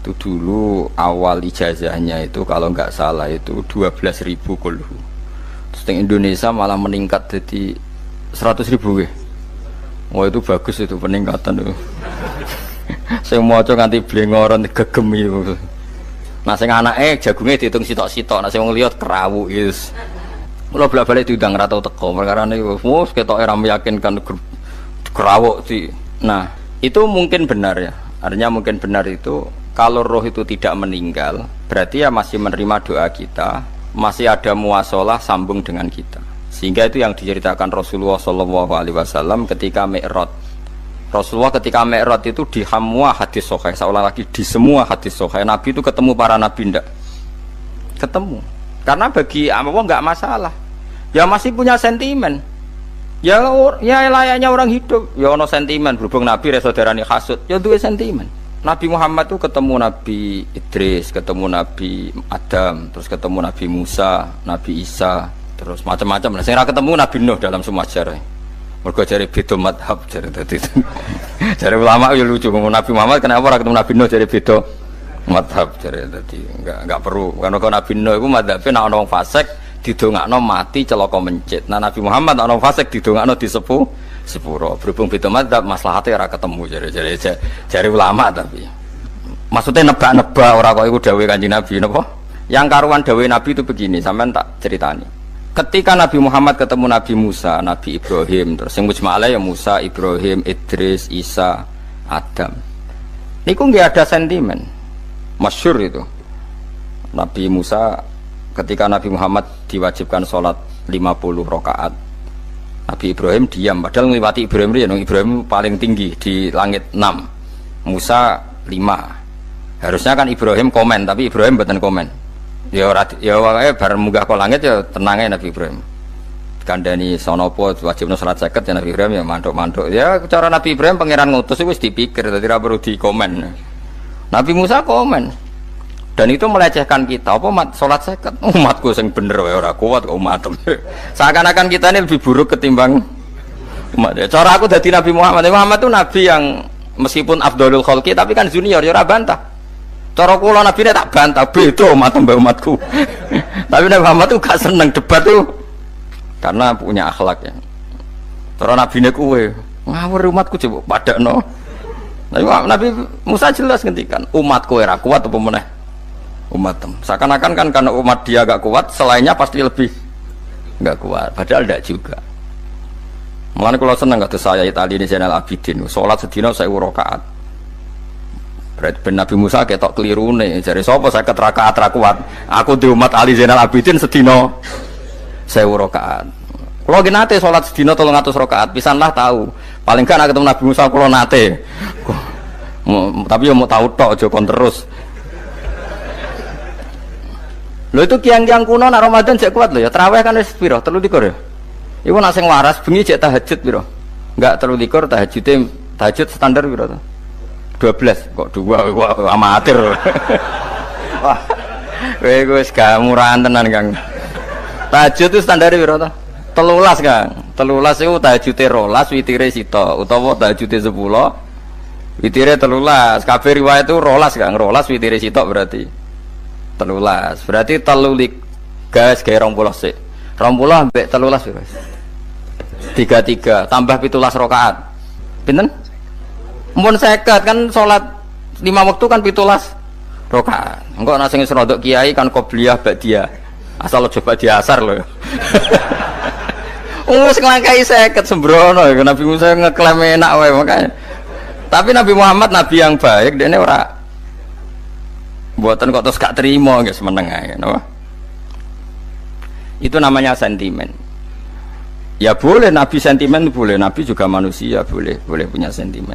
Itu dulu awal ijazahnya itu kalau nggak salah itu 12.000 kulhu. Terus di Indonesia malah meningkat jadi 100.000 ya. Wah itu bagus itu peningkatan itu. Saya mau coba nganti blengoran gegem itu. Nah sing anake jagunge diitung sitok-sitok, nah sing wong liya kerawuk is. Kula bolak-balik diundang ra tau teko, perkarane wis ketoke ra meyakinkan kerawuk sih. Nah, itu mungkin benar ya. Artinya mungkin benar itu kalau roh itu tidak meninggal, berarti ya masih menerima doa kita, masih ada muasalah sambung dengan kita. Sehingga itu yang diceritakan Rasulullah SAW ketika Mi'raj. Rasulullah ketika Mi'raj itu di semua hadis sahih, seolah lagi di semua hadis sahih Nabi itu ketemu para nabi ndak? Ketemu. Karena bagi Allah nggak masalah. Ya masih punya sentimen. Ya layaknya orang hidup. Ya ono sentimen berhubung Nabi saudarane hasud. Ya duwe sentimen. Nabi Muhammad itu ketemu Nabi Idris, ketemu Nabi Adam, terus ketemu Nabi Musa, Nabi Isa, terus macam-macam lah. Saya ketemu Nabi Nuh dalam semua sejarah. Mergo jare beda madhab jare dadi. Jare ulama ya lucu ngomong Nabi Muhammad kenapa ora ketemu Nabi Nuh jare beda madhab jare dadi enggak perlu. Karena Nabi Nuh iku madhabe nek ana wong fasik didongakno mati celaka mencit. Nah Nabi Muhammad ana fasik didongakno sepuro. Berhubung beda madzhab maslahate ora ketemu jare ulama tapi. Maksudnya nebak-nebak ora kok iku dawuhe Kanjeng Nabi napa? Yang karuan dawuhe Nabi itu begini, sampean tak ceritani. Ketika Nabi Muhammad ketemu Nabi Musa, Nabi Ibrahim, terus yang mujma'ala ya Musa, Ibrahim, Idris, Isa, Adam. Niku nggak ada sentimen, masyhur itu. Nabi Musa ketika Nabi Muhammad diwajibkan sholat 50 rakaat, Nabi Ibrahim diam. Padahal ngliwati Ibrahim paling tinggi di langit 6, Musa 5. Harusnya kan Ibrahim komen, tapi Ibrahim mboten komen. Ya wae bar munggah ke langit ya tenange Nabi Ibrahim. Kandhani sanapa wajibna salat 50 ya Nabi Ibrahim ya mantuk-mantuk. Ya cara Nabi Ibrahim pangeran ngutus wis dipikir dadi ora perlu dikomen. Nabi Musa komen. Dan itu melecehkan kita. Apa salat 50? Umatku sing bener wae ora kuat kok umatem. Seakan-akan kita ini lebih buruk ketimbang umat. Cara aku dadi Nabi Muhammad. Muhammad itu nabi yang meskipun afdhalul khalqi tapi kan junior ya ora bantah. Cara kula Nabi ini tak bantah, beda umat mbak umatku. Tapi Nabi Muhammad itu gak seneng debat tuh, karena punya akhlak ya. Cara Nabi ini kue ngawur umatku coba pada no. Nabi Musa jelas ngendikan umatku era kuat apa meneh umat tem. Seakan-akan kan karena umat dia gak kuat, selainnya pasti lebih gak kuat. Padahal tidak juga. Mulane kula seneng kados saya Itali ini Zainal Abidin, salat sedina 1000 rakaat. Berarti Nabi Musa ketok keliru nih. Jadi sopo saya keterakaat kuat. Aku di umat Ali Zainal Abidin sedino 1000 rakaat. Kalau gini nate sholat sedino 300 rakaat, pisanlah tahu. Paling kan ketemu Nabi Musa kalau nate. Tapi mau tahu tok jokon terus. Lo itu kiang-kiang kuno nak Ramadan cek kuat lo ya. Terawih kan wis piro? 3 ya. Iku nak sing waras bengi cek tahajud piro? Enggak 3 tahajud standar piro to? 12 kok 2 amatir. Wah. Kowe wis gak murahan tenan Kang. Tahajud itu standar piro to? 13 Kang. 13 iku tahajude 12 witire sita utawa tahajude 10 witire 13. Kabeh riwayat itu 12 Kang. 12 witire sita berarti 13. Berarti 3 gas gawe 20 sik. 20 ambek 13 piro? 33 tambah 17 rakaat. Pinten? Mun 50 kan sholat 5 waktu kan 17 rakaat. Engko ana sing rodok kiai kan qobliyah ba'diyah. Asal coba diasar lho. Wis nglangkai 50 sembrono ya Nabi Musa ngeklaim enak wae makanya. Tapi Nabi Muhammad nabi yang baik dene ora mboten kok terus gak trimo nggih semeneng ae napa. Itu namanya sentimen. Ya boleh Nabi sentimen boleh, Nabi juga manusia boleh punya sentimen.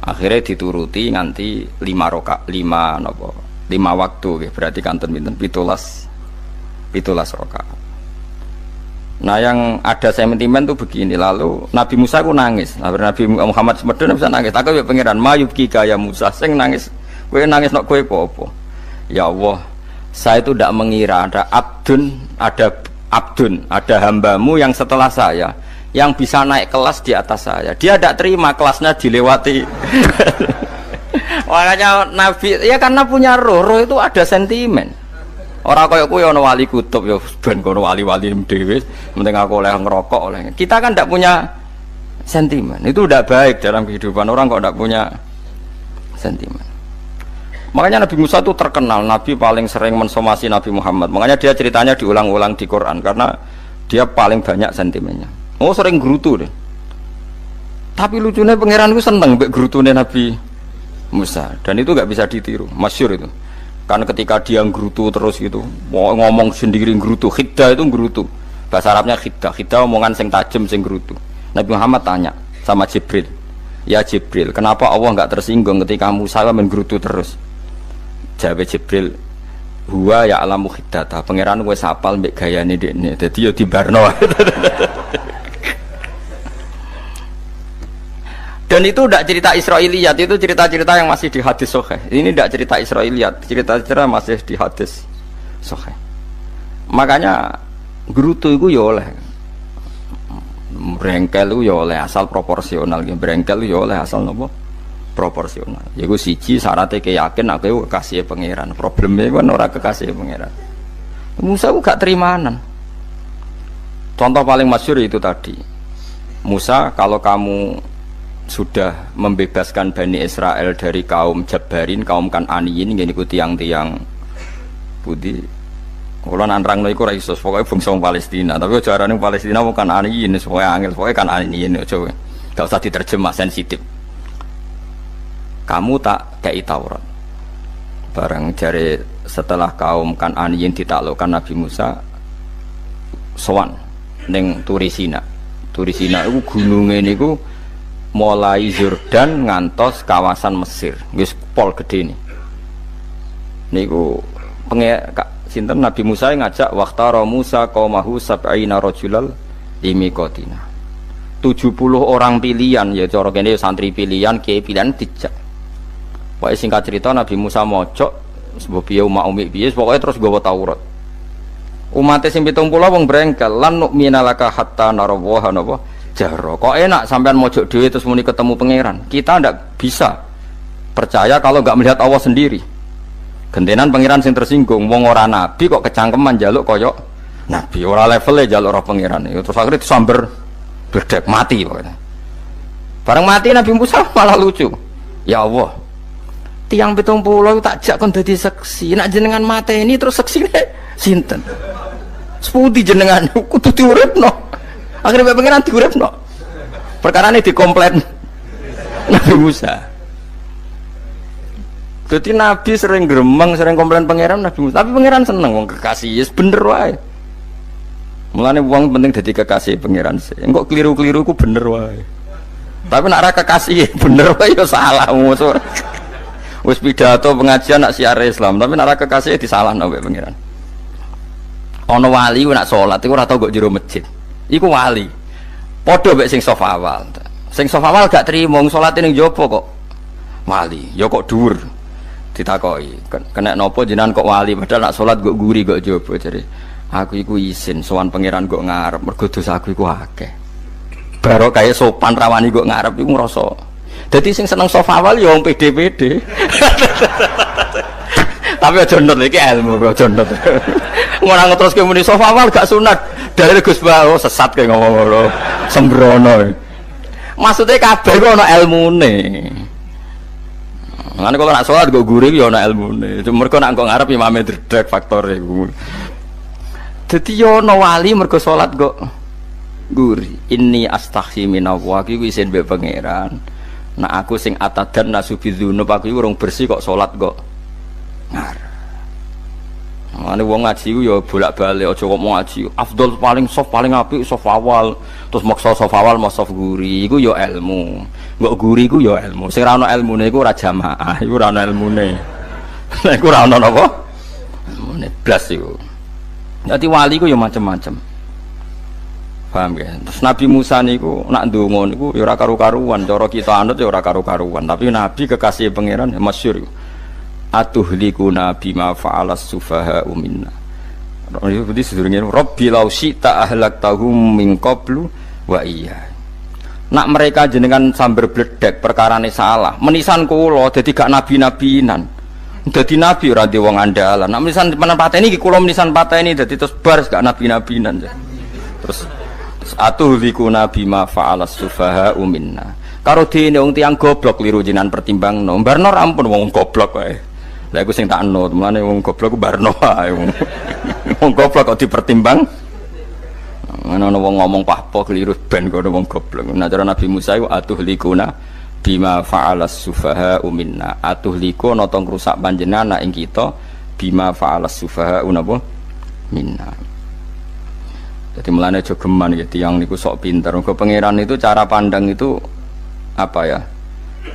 Akhirnya dituruti nganti 5 waktu berarti kanton pinten 17 rakaat. Nah yang ada sentimen tuh begini, lalu Nabi Musa ku nangis. Nabi Muhammad semedon bisa nangis. Aku ya pangeran mayubki kaya Musa sing nangis. Kowe nangis nok kowe apa? Ya Allah, saya itu tidak mengira ada hambamu yang setelah saya yang bisa naik kelas di atas saya. Dia tidak terima kelasnya dilewati. Makanya Nabi ya karena punya roh itu ada sentimen. Orang kaya kuwi ana wali kutub ya ben kono wali-wali dhewe, penting aku oleh ngerokok oleh. Kita kan tidak punya sentimen. Itu tidak baik dalam kehidupan orang kok tidak punya sentimen. Makanya Nabi Musa itu terkenal Nabi paling sering mensomasi Nabi Muhammad. Makanya dia ceritanya diulang-ulang di Quran karena dia paling banyak sentimennya. Oh sering gerutu deh. Tapi lucunya pangeran itu seneng mbek gerutune Nabi Musa dan itu nggak bisa ditiru, masyhur itu. Karena ketika dia gerutu terus gitu, ngomong sendiri gerutu, khiddah itu gerutu. Bahasa Arabnya khiddah omongan sing tajem sing gerutu. Nabi Muhammad tanya sama Jibril, ya Jibril, kenapa Allah nggak tersinggung ketika Musa menggerutu terus? Jawab Jibril, huwa ya alamu khiddata, pangeran wis hafal mbek gayane dekne. Dadi yo dibarno. Dan itu tidak cerita Israiliyat, itu cerita-cerita yang masih di hadis sahih. Ini tidak cerita Israiliyat, cerita-cerita masih di hadis sahih. Makanya gerutu itu ya oleh, brengkel itu ya oleh asal proporsional, brengkel itu ya oleh asal nopo proporsional. Yaiku siji syaratnya keyakin aku kekasih pangeran. Problemnya kan ora kekasih pangeran. Musa itu gak terimanan. Contoh paling masyhur itu tadi. Musa, kalau kamu sudah membebaskan Bani Israel dari kaum Jabbarin, kaum Kan'aniyin, ini ku tiang-tiang putih. Kalau nanrang iku ra iso, pokoke bangsa Palestina. Tapi ajarane Palestina bukan Kan'aniyin, pokoke angel, pokoke Kan'aniyin aja. Gak usah diterjemah, sensitif. Kamu tak kei Taurat. Barang jare setelah kaum Kan'aniyin ditaklukkan Nabi Musa sowan ning Turisina. Turisina itu gununge niku mulai Yordan ngantos kawasan Mesir. Wis pol gede nih. Niku sinten Nabi Musa ngajak waqtara Musa qaumahu sab'ina rajulal limiqatina. 70 orang pilihan ya cara kene santri pilihan, kiai pilihan dijak. Pokoke singkat cerita Nabi Musa mojok sebab piye umat umi piye pokoke terus gawa Taurat. Umat sing 70 wong brengkel lan nu'minalaka hatta narawaha napa jahra. Kok enak sampean mojok dhewe terus muni ketemu pangeran. Kita ndak bisa percaya kalau enggak melihat Allah sendiri. Gentenan pangeran sing tersinggung, wong ora nabi kok kecangkeman njaluk kaya nabi, ora levele njaluk roh pangeran. Terus akhirnya disamber bledek mati pokoknya. Bareng mati Nabi Musa malah lucu. Ya Allah, tiang 70 tak jak kon dadi seksi. Nak jenengan mateni terus seksine sinten? Sepundi jenengan kudu diuripno. Akhirnya pangeran diuripno. Perkarane dikomplain Nabi Musa. Jadi Nabi sering gremeng, sering komplain pangeran Nabi Musa. Tapi pangeran seneng wong kekasih, yes bener wae. Mulane wong penting dadi kekasih pangeran sih. Engko keliru-keliru ku bener wae. Tapi nek ora kekasih bener wae ya salah musuh. Wis pidato pengajian nak siar Islam, tapi nek ora kekasih disalahno mbek pangeran. Ana wali ku nak salat iku ora tau kok jero masjid. Iku wali. Padha mbek sing saf awal. Sing saf awal gak trimo salat ning jopo kok wali. Ya kok dhuwur. Ditakoki, kena nopo jenengan kok wali padahal nak salat kok guri kok jopo jare. Aku iku isin sowan pangeran kok ngarep mergo dosa aku iku akeh. Baro kaya sopan rawani kok ngarep iku ngrasa. Dadi sing seneng saf awal ya wong pede-pede. Tapi aja ndot iki ilmu aja ndot. Ora ngeteruske muni saf awal gak sunat. Dalil Gus Bawo sesat kaya ngomong ngono. Sembrono. Maksudnya kabeh ku ana ilmune. Ngene kalau nak sholat gue gurih ya ana ilmune. Mergo nak kok ngarep imame dredeg faktore iku. Dadi yo ana wali mergo sholat kok gurih. Inni astaghfi minallah iki isin mbek pangeran. Nak aku sing atadan nasubidzunub aku iku urung bersih kok sholat kok ngarep. Ngene wong ngaji ku ya bolak-balik aja kok mau ngaji. Afdol paling soft paling apik soft awal. Terus maksa soft awal mau soft guri iku ya ilmu. Mbok guri iku ya ilmu. Sing ora ana ilmune iku ora jamaah, iku ora ana ilmune. Nek iku ora ana napa? Ilmune blas iku. Dadi wali iku ya macam-macam. Paham ya? Terus Nabi Musa niku nak ndonga niku ya ora karu-karuan, cara kita anut ya ora karu-karuan, tapi Nabi kekasih pangeran masyhur. Atuhlikuna bima fa'alas sufaha minna. Itu berarti sedurunge Rabbi law syi'ta ahlaktahum min qablu wa iya. Nak mereka jenengan sambar bledek perkarane salah, menisan kula dadi gak nabi-nabinan. Dadi nabi ora di wong andalan. Nak menisan pateni iki kula menisan pateni dadi terus bar gak nabi-nabinan. Terus atuhlikuna bima fa'alas sufaha minna. Karo dene wong tiyang goblok liru jenengan pertimbangno. Barno ampun wong goblok wae. Lah iku sing tak anut, mulane wong goblok ku barno wae. Wong goblok kok dipertimbang. Ana wong ngomong pahpo keliru ben kok wong goblok. Nah cara Nabi Musa iku atuhlikuna bima fa'alas sufaha minna. Atuhliku ana tong rusak panjenengan ing kita bima fa'alas sufaha napa minna. Jadi mulane aja geman ya tiyang niku sok pinter. Mergo pangeran itu cara pandang itu apa ya?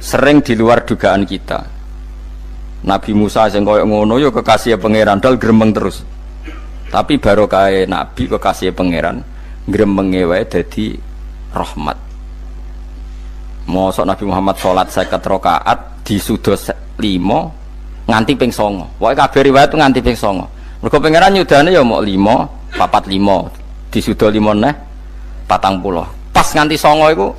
Sering di luar dugaan kita. Nabi Musa sing koyo ngono ya kekasih pangeran dal gremeng terus. Tapi barokah Nabi kekasih pangeran gremenge wae dadi rahmat. Mosok Nabi Muhammad salat 50 rakaat disuda 5 nganti ping 9. Pokoke kabeh riwayat nganti ping 9. Mergo pangeran nyudane ya mok 5, 4-5 disuda 5 neh 40. Pas nganti 9 iku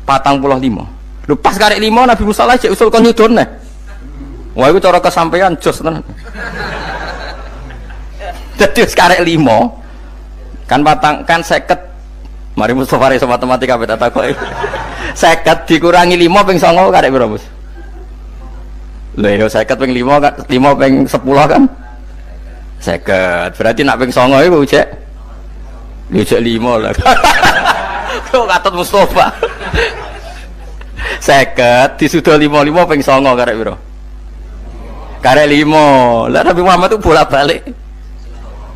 45. Lho pas karek 5 Nabi Musa lagi usul kon nyudon neh. Wah itu cara kesampaian jos tenan. Dadi wis karek 5. Kan patang kan 50. Mari Mustofa iso matematika beta takoki. 50 dikurangi 5 ping 9 karek piro, Mus? Lha yo 50 ping 5 ping 10 kan? 50. Berarti nak ping 9 iku cek. Yo cek 5 lah. Kok katut Mustofa. 50 disudo 55 ping 9 karek piro? Karek 5. Lah Nabi Muhammad itu bolak-balik.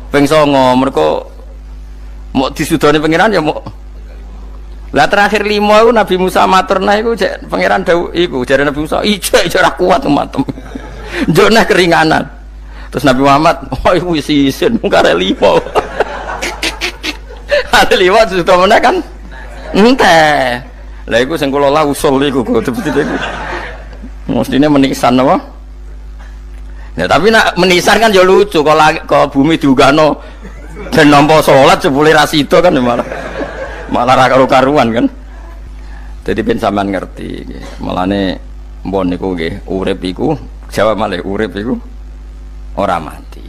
Ping 9 mergo mau disudoni pangeran ya mau. Lah terakhir 5 itu Nabi Musa maturna iku cek pangeran dawuh iku jare Nabi Musa ijo ora kuat umatem. Njuk neh keringanan. Terus Nabi Muhammad oh iku wis isin karek 5. Ada 5 sudah meneh kan enteh. Lah iku sing kula lah usul iku betul-betul iku. Mestine menisan apa? Ya tapi nak menisan kan ya lucu kalau bumi diugano dan nampa salat jebule ra sida kan malah ra karu-karuan kan. Jadi ben sampean ngerti nggih. Mulane mbon niku nggih urip iku jawab malih urip iku ora mati.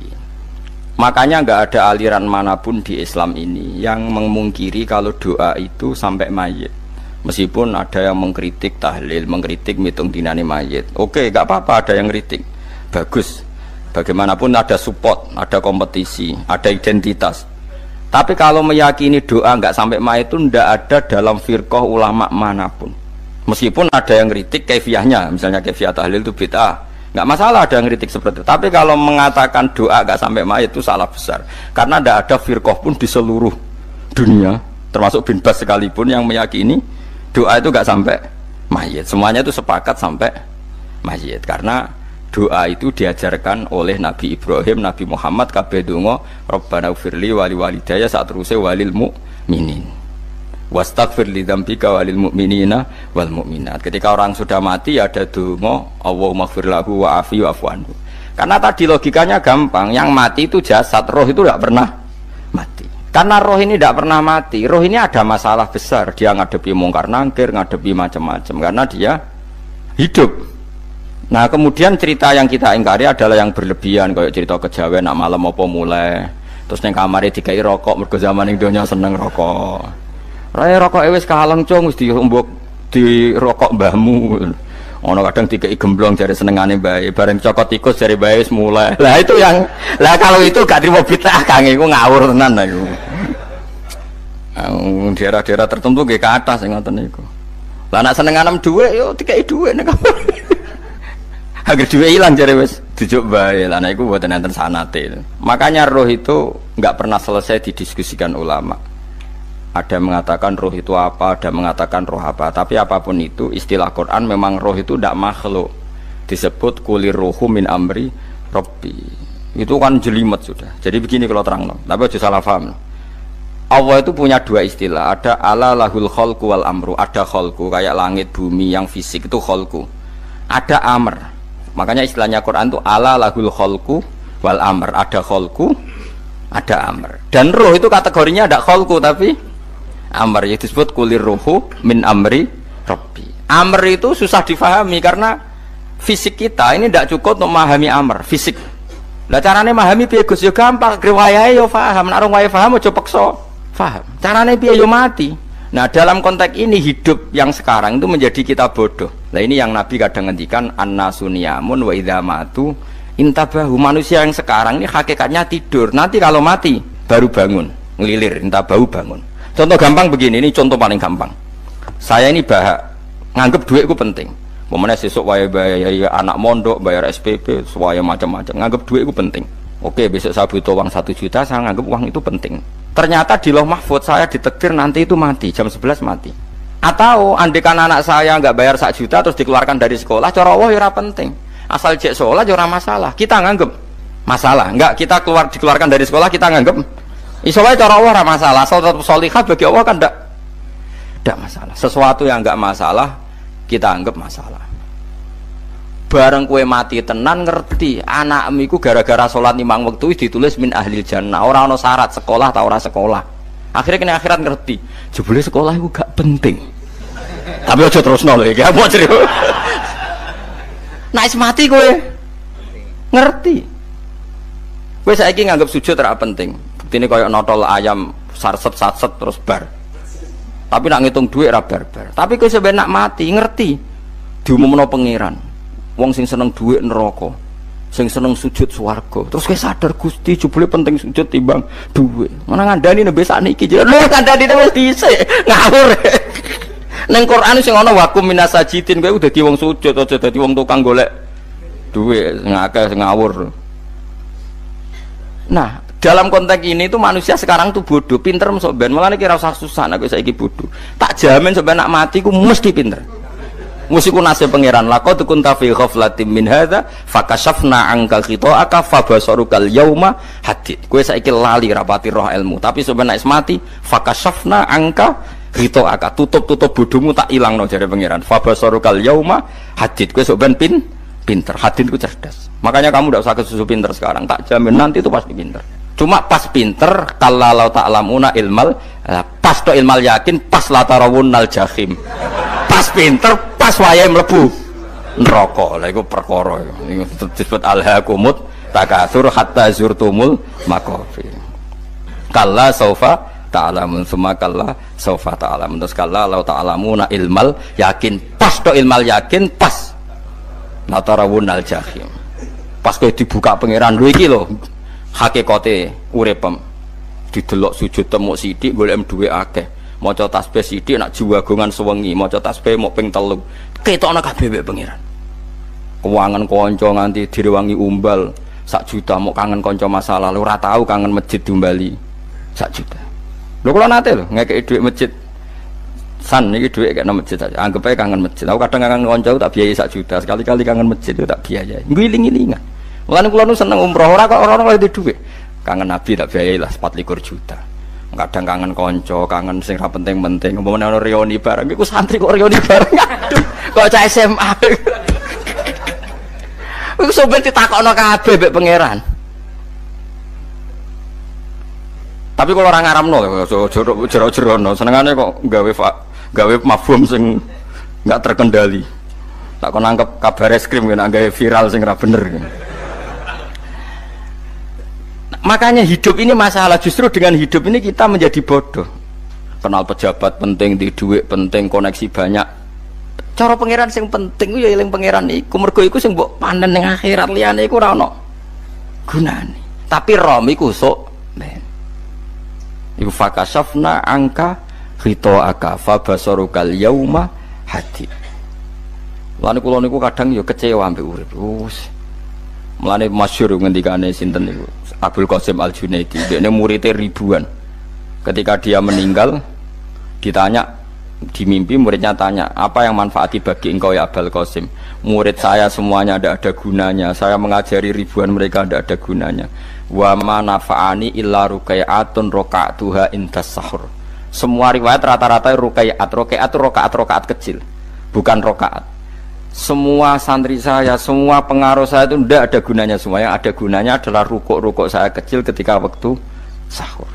Makanya enggak ada aliran manapun di Islam ini yang memungkiri kalau doa itu sampai mayit. Meskipun ada yang mengkritik tahlil, mengkritik mitung dinane mayit. Oke, enggak apa-apa ada yang kritik. Bagus. Bagaimanapun ada support, ada kompetisi, ada identitas. Tapi kalau meyakini doa enggak sampai mayit itu enggak ada dalam firqah ulama manapun. Meskipun ada yang kritik kaifiahnya, misalnya kaifiah tahlil itu bid'ah. Enggak masalah ada yang kritik seperti itu. Tapi kalau mengatakan doa enggak sampai mayit itu salah besar. Karena enggak ada firqah pun di seluruh dunia, termasuk bin Bas sekalipun yang meyakini doa itu enggak sampai mayit. Semuanya itu sepakat sampai mayit. Karena doa itu diajarkan oleh Nabi Ibrahim, Nabi Muhammad kabeh donga Rabbana ighfirli wa li walidayya saat teruse walil mukminin. Wastaghfir li dzambika walil mu'minina wal mu'minat. Ketika orang sudah mati ada donga Allahumma ighfir lahu wa afi wa'fu anhu. Karena tadi logikanya gampang, yang mati itu jasad, roh itu tidak pernah mati. Karena roh ini tidak pernah mati, roh ini ada masalah besar, dia ngadepi mungkar nangkir, ngadepi macam-macam karena dia hidup. Nah kemudian cerita yang kita ingkari adalah yang berlebihan, kayak cerita kejawen nak malam apa mulai terus neng kamar dikai rokok mergo zaman ning donya seneng rokok. Raya rokok wis kaleng cung wis diombok di rokok mbahmu. Ono kadang dikai gemblong jare senengane bae, bareng cokot tikus jare bae wis mulai. Lah itu yang lah kalau itu gak trimo bid'ah Kang iku ngawur tenan iku. Daerah-daerah tertentu nggih ke atas sing ngoten niku. Lah nek senenganem dhuwit yo dikai dhuwit nek agar duwe ilang jare wis dijuk bae lah niku mboten enten sanate. Makanya roh itu enggak pernah selesai didiskusikan ulama. Ada mengatakan roh itu apa, ada mengatakan roh apa. Tapi apapun itu istilah Quran memang roh itu ndak makhluk. Disebut kulir ruhu min amri rabbi. Itu kan jelimet sudah. Jadi begini kalau terang, tapi aja salah paham. Allah itu punya dua istilah. Ada ala lahul khalqu wal amru. Ada khalqu kayak langit bumi yang fisik itu khalqu. Ada amr. Makanya istilahnya Quran itu ala lahul khalqu wal amr. Ada khalqu, ada amr. Dan roh itu kategorinya ada khalqu tapi amr, itu disebut kulir ruhu min amri rabbi. Amr itu susah difahami karena fisik kita ini tidak cukup untuk memahami amr fisik. Lah carane memahami piye Gus ya gampang, riwayahe yo paham, nek ora paham aja paksa paham. Carane piye yo mati. Nah dalam konteks ini hidup yang sekarang itu menjadi kita bodoh. Nah ini yang Nabi kadang ngendikan annasu niyamun wa idza matu intabahu. Manusia yang sekarang ini hakikatnya tidur. Nanti kalau mati baru bangun, ngelilir intabahu bangun. Contoh gampang begini, ini contoh paling gampang. Saya ini nganggep duit itu penting. Momennya sesuk bayar anak mondok, bayar SPP, semuanya macam-macam. Nganggep duit itu penting. Oke, besok saya butuh uang 1 juta, saya nganggep uang itu penting. Ternyata di Lauh Mahfud saya ditakdir nanti itu mati, jam 11 mati. Atau andekan anak saya nggak bayar 1 juta terus dikeluarkan dari sekolah, cara Allah ya penting. Asal cek sholat ya masalah. Kita nganggep masalah, nggak kita dikeluarkan dari sekolah kita nganggep isolah cara Allah ora masalah. Asal tetap sholihah bagi Allah kan tidak masalah. Sesuatu yang nggak masalah kita anggap masalah. Bareng kue mati tenan ngerti anakmu iku gara-gara sholat 5 waktu ditulis min ahlil jannah. Ora ono syarat sekolah atau ora sekolah. Akhirnya kena akhirat ngerti. Jebule sekolah itu gak penting. Tapi aja terusno lho iki. Apa cerita? Nek mati kowe ngerti. Kowe saiki nganggep sujud ora penting. Buktine koyo notol ayam sarset-sarset terus bar. Tapi nak ngitung dhuwit ora bar-bar. Tapi kowe sampe nak mati ngerti diumumno pangeran. Wong sing seneng dhuwit neraka, sing seneng sujud swarga. Terus kowe sadar Gusti jebule penting sujud timbang dhuwit. Mana ngandani nembe sakniki jare lho kandhani wis dhisik. Ngawur. Ning Quran sing ana wakum minasajidin kowe dadi wong sujud aja dadi wong tukang golek dhuwit ngakeh sing ngawur. Nah, dalam konteks ini tuh manusia sekarang tuh bodoh, pinter masuk ben. Mulane kira usah susah nek saiki bodoh. Tak jamin sampai nak mati ku mesti pinter. Mesti ku nasib pangeran. Laqad kunta fi ghaflatin min hadza fakashafna anka khita'aka fabasarukal yauma hadid. Kowe saiki lali rapati roh ilmu, tapi sampai nek mati fakashafna anka khita'aka. Tutup bodohmu tak ilangno jare pangeran. Fabasarukal yauma hadid. Kowe sok ben pinter. Hadid ku cerdas. Makanya kamu tidak usah kesusu pinter sekarang, tak jamin nanti itu pasti pinter. Cuma pas pinter, kalau ta'lamuna ilmal, pas to ilmal yakin, pas latarawunnal jahim. Pas pinter, pas wayahe mlebu neraka. Lha iku perkara iku disebut alhaakumut takatsur hatta zurtumul maqabir. Kalla saufa ta'lamun, summa kalla saufa ta'lamun. Terus kalla law ta'lamuna ilmal yakin, pas to ilmal yakin, pas latarawunnal jahim. Pas kowe dibuka pangeran lho iki lho hakikate uripem didelok sujud temuk sithik golek dhuwit akeh maca tasbih sithik nak jiwagongan sewengi maca tasbih mok ping 3 ketokno kabeh mbek pangeran keuangan kanca nganti direwangi umbal 1 juta mok kangen kanca masa lalu ora tau kangen masjid diumbali 1 juta lho kula nate lho ngekeki dhuwit masjid san iki dhuwit kena masjid saja anggap ae kangen masjid aku kadang kangen kanca tak biayai 1 juta sekali-kali kangen masjid tak biayai ngiling-ngilingan. Mulane kula nu seneng umroh ora kok ora oleh duwe. Kangen Nabi tak biayai lah 24 juta. Kadang kangen kanca, kangen sing ra penting-penting. Umpamane ana reuni bareng iku santri kok reuni bareng. Aduh, kok cah SMA. Iku sampe ditakokno kabeh mbek pangeran. Tapi kalau orang ngaramno jero-jerono senengane kok gawe mafhum sing enggak terkendali. Tak kon nangkep kabar eskrim kena gawe viral sing ra bener. Makanya hidup ini masalah, justru dengan hidup ini kita menjadi bodoh. Kenal pejabat penting, di duit penting, koneksi banyak. Cara pangeran sing penting ya eling pangeran iku, mergo iku sing mbok panen ning akhirat, liyane iku ora ono gunane. Tapi rom iku sok men. Iku fakasafna angka khita'aka fabasarukal yauma hadid. Lan kula niku kadang ya kecewa ambek urip. Mulane masyhur ngendikane sinten niku Abdul Qasim Al-Junaidi, dia muridnya ribuan. Ketika dia meninggal, ditanya di mimpi, muridnya tanya, apa yang manfaati bagi engkau ya Abdul Qasim? Murid saya semuanya ada gunanya, saya mengajari ribuan mereka ada gunanya. Wa ma nafa'ani illa rukai'atun roka'atuha indas sahur. Semua riwayat rata-rata rukai'at itu rokaat kecil, bukan rokaat. Semua santri saya, semua pengaruh saya itu tidak ada gunanya semua. Yang ada gunanya adalah rukuk-rukuk saya kecil ketika waktu sahur.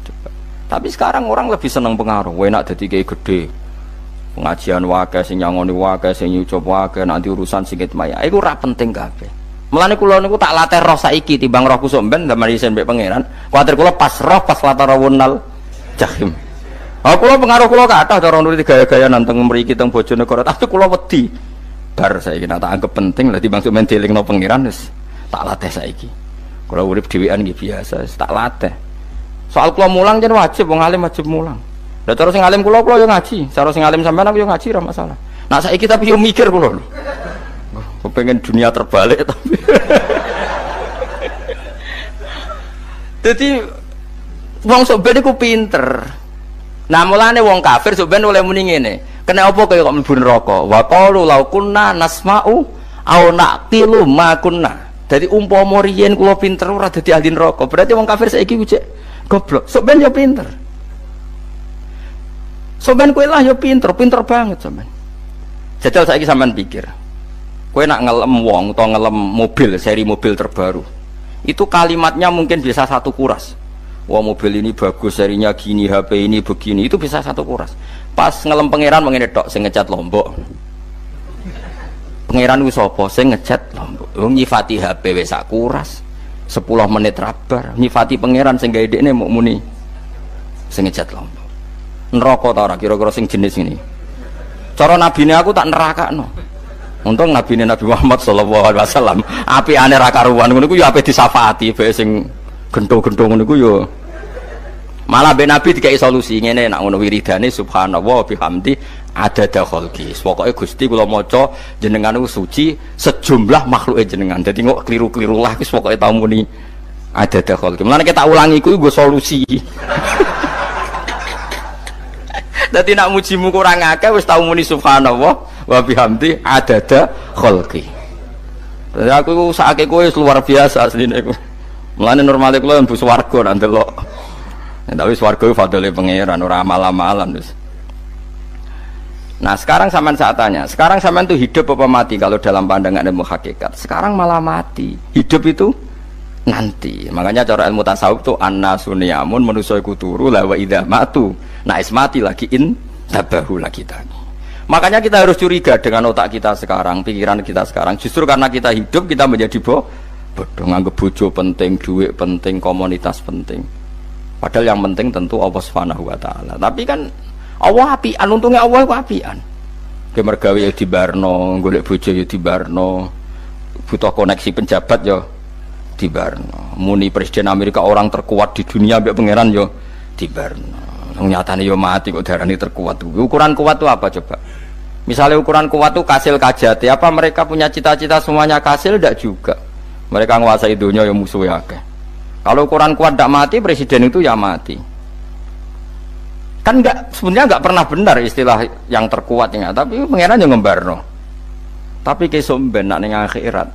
Coba. Tapi sekarang orang lebih senang pengaruh. Enak jadi kayak gede. Pengajian wakai, sing nyangoni wakai, sing nyucup wakai, nanti urusan sikit maya. Itu ora penting kabeh. Mulane kula niku tak latih roh saiki timbang roh kusuk ben damel isen mbek pangeran. Kuwatir kula pas roh pas latarawunal jahim. Oh, kula pengaruh kula kathah cara nuruti gaya-gaya nanteng mriki teng Bojonegoro, tapi kula wedi. Bar saiki nek tak anggap penting lah dimaksud men dielingno pangeran wis tak latih saiki. Kula urip dhewean nggih biasa, tak latih. Soal kula mulang jen wajib, wong alim wajib mulang. Lah cara sing alim kula yo ngaji, cara sing alim sampean aku yo ngaji ora masalah. Nah saiki tapi yo mikir kula lho. Kepengen dunia terbalik tapi. Jadi wong sok ben iku pinter. Nah mulane wong kafir sebenarnya oleh muni ngene. Kena apa kaya kok mlebu neraka? Wa qalu law kunna nasma'u aw naqilu ma kunna. Dadi umpama riyen kula pinter ora dadi ahli neraka. Berarti wong kafir saiki ku cek goblok. Sok ben yo pinter. Sok ben kowe lah yo pinter banget sampean. Jajal saiki sampean pikir. Kowe nak ngelem wong utawa ngelem mobil, seri mobil terbaru. Itu kalimatnya mungkin bisa 1 kuras. Wah mobil ini bagus, serinya gini, HP ini begini, itu bisa 1 kuras. Pas ngelem pangeran mengene tok sing ngecat Lombok. Pangeran ku sapa sing ngecat Lombok? Wong nyifati HP wis sak kuras. 10 menit rabar nyifati pangeran sing gawe dekne muk muni sing ngejat lombok. Neraka ta ora kira-kira sing jenis ini. Cara nabine aku tak nerakakno. Untung nabine Nabi Muhammad sallallahu alaihi wasallam apikane ra karuan ngono iku ya ape disafaati bae sing gento-gento ngono iku ya. Malah ben Nabi dikai solusi ngene nek ngono wiridane subhanallah bihamdi adada khalqi. Pokoke Gusti kula maca jenengan niku suci sejumlah makhluke jenengan. Dadi kok kliru-kliru lah wis pokoke tau muni adada khalqi. Mulane kita ulangi iku nggo solusi. Dadi nak mujimu kurang akeh wis tau muni subhanallah wa bihamdi adada khalqi. Dadi aku sakake kowe luar biasa asline iku. Mulane normale kula mlebu swarga nak ndelok. Tapi swarga itu fadhole pangeran ora amal-amalan wis. Nah, sekarang sampean saya tanya, sekarang sampean itu hidup apa mati kalau dalam pandangan ilmu hakikat? Sekarang malah mati. Hidup itu nanti. Makanya cara ilmu tasawuf itu annasunyamun manusa iku turu la wa idza matu. Nah, mati lagi tabahu lagi tadi. Makanya kita harus curiga dengan otak kita sekarang, pikiran kita sekarang. Justru karena kita hidup kita menjadi bodoh, nganggep bojo penting, duit penting, komunitas penting. Padahal yang penting tentu Allah Subhanahu wa taala. Tapi kan Allah apian, untungnya Allah ku apian. Ge mergawe ya dibarno, golek bojo ya dibarno. Butuh koneksi penjabat ya dibarno. Muni presiden Amerika orang terkuat di dunia mbek pangeran ya dibarno. Nyatane ya mati kok darani terkuat. Ukuran kuat itu apa coba? Misalnya ukuran kuat itu kasil kajati, apa mereka punya cita-cita semuanya kasil? Tidak juga. Mereka menguasai dunia yang musuhnya akeh. Kalau ukuran kuat tidak mati, presiden itu ya mati. Kan sebenarnya nggak pernah benar istilah yang terkuatnya, tapi pangeran yang ngembarno. Tapi kesomben nak ning akhirat,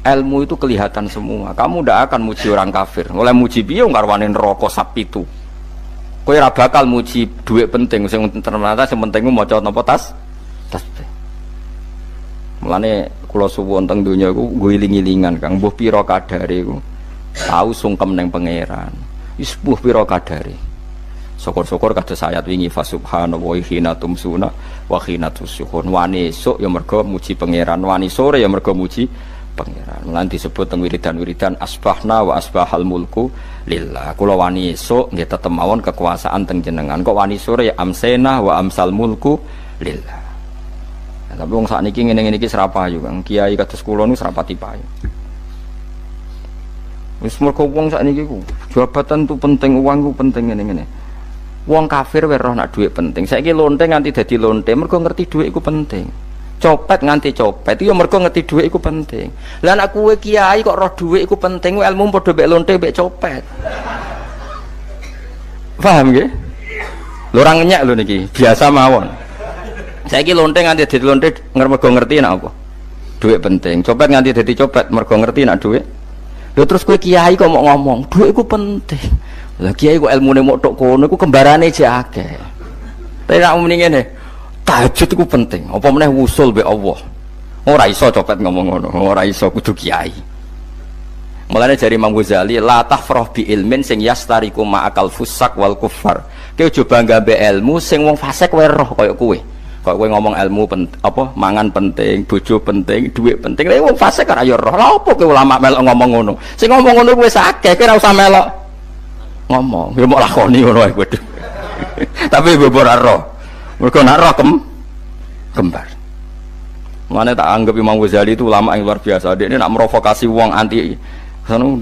ilmu itu kelihatan semua. Kamu tidak akan muji orang kafir. Oleh muji piye ngarwane neraka sapi itu. Kowe ora bakal muji duit penting, sing ternyata sing penting maca napa tasbih. Mulane kula suwun teng donya iku ngiling-ilingan Kang, mbuh pira kadare iku. Tahu sungkem neng pangeran. Wis mbuh pira kadare. Syukur-syukur kados ayat wingi fa subhanallahi hina tumsuna wa hina tusyuhun. Wani esuk ya mergo muji pangeran, wani sore ya mergo muji pangeran. Lan disebut teng wiridan-wiridan asbahna wa asbahal mulku lillah. Kula wani esuk nggih tetep mawon kekuasaan teng jenengan. Kok wani sore ya amsena wa amsal mulku lillah. Nah, tapi wong sakniki ngene-ngene iki serapayu Kang. Kiai kados kula niku serapati payu. Wis mergo wong sakniki ku jabatan tu penting, uang ku penting ngene-ngene. Wong kafir wae roh nak dhuwit penting. Saiki lonte nganti dadi lonte mergo ngerti dhuwit iku penting. Copet nganti copet itu ya mergo ngerti dhuwit iku penting. Lah nek kowe kiai kok roh dhuwit iku penting, ilmu padha mek lonte mek copet. Paham nggih? Lho ora ngenyak lho niki, biasa mawon. Saiki lonte nganti dadi lonte mergo ngerti nek apa? Dhuwit penting. Copet nganti dadi copet mergo ngerti nek dhuwit. Lho terus kowe kiai kok mau ngomong, dhuwit iku penting. Lah kiai kok ilmune mok tok kono iku kembarane jek akeh. Tapi nek muni ngene, tahajud iku penting. Apa meneh wusul mbek Allah. Ora iso copet ngomong ngono, ora iso kudu kiai. Mulane jari Imam Ghazali, la tahfrah bi ilmin sing yastariku ma'akal fusak wal kufar. Kowe aja bangga mbek ilmu sing wong fasik wae roh kaya kowe. Kok kowe ngomong ilmu apa mangan penting, bojo penting, duit penting. Lah wong fasik ora ya roh. Lah opo kowe ulama melok ngomong ngono? Sing ngomong ngono kowe sakeh, kowe ora usah melok ngomong. Ya mok lakoni ngono wae kowe. Tapi ora roh. Mergo nak roh kembar. Mane tak anggap Imam Ghazali itu ulama yang luar biasa. Dia ini nak merovokasi wong anti sono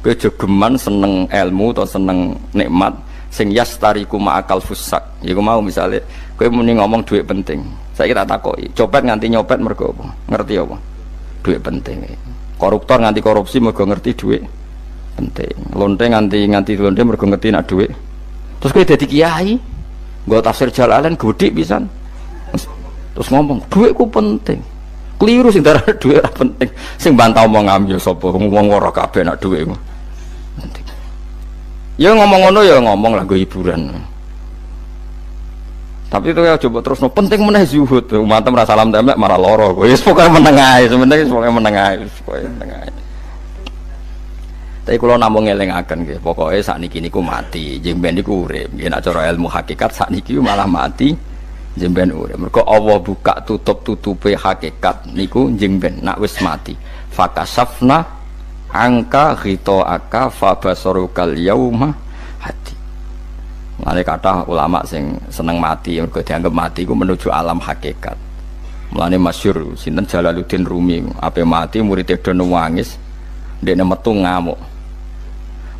kowe jogeman seneng ilmu atau seneng nikmat sing yastariku ma'akal fusak. Iku mau misale kowe muni ngomong duit penting. Saiki tak takoki, copet nganti nyopet mergo apa? Ngerti apa? Duit penting. Koruptor nganti korupsi mergo ngerti duit penting. Lonte nganti lonte mergo ngerti nak duit. Terus kowe dadi kiai, nggo tafsir Jalalain gedhe pisan. Terus ngomong, duitku penting. Keliru sing darah duit ora penting. Sing bantah omong ya sapa? Wong ora kabeh nak duitmu. Penting. Ya ngomong ngono ya ngomong lah nggo hiburan. Tapi itu ya coba terus penting meneh zuhud. Umatem ra salam templek marah lara. Wis pokoke meneng ae, sementing pokoke meneng ae, pokoke meneng ae. Tapi kula namung ngelingaken nggih, pokoke sakniki niku mati, jemben niku urip. Nggih nek cara ilmu hakikat sakniki malah mati, jemben urip. Mergo Allah buka tutup-tutupe hakikat niku jemben nak wis mati. Fakasafna angka aka fabasarukal yauma hadi. Mulane kathah ulama sing seneng mati mergo dianggap mati iku menuju alam hakikat. Mulane masyhur sinten Jalaluddin Rumi ape mati murid do nangis ndekne metu ngamuk.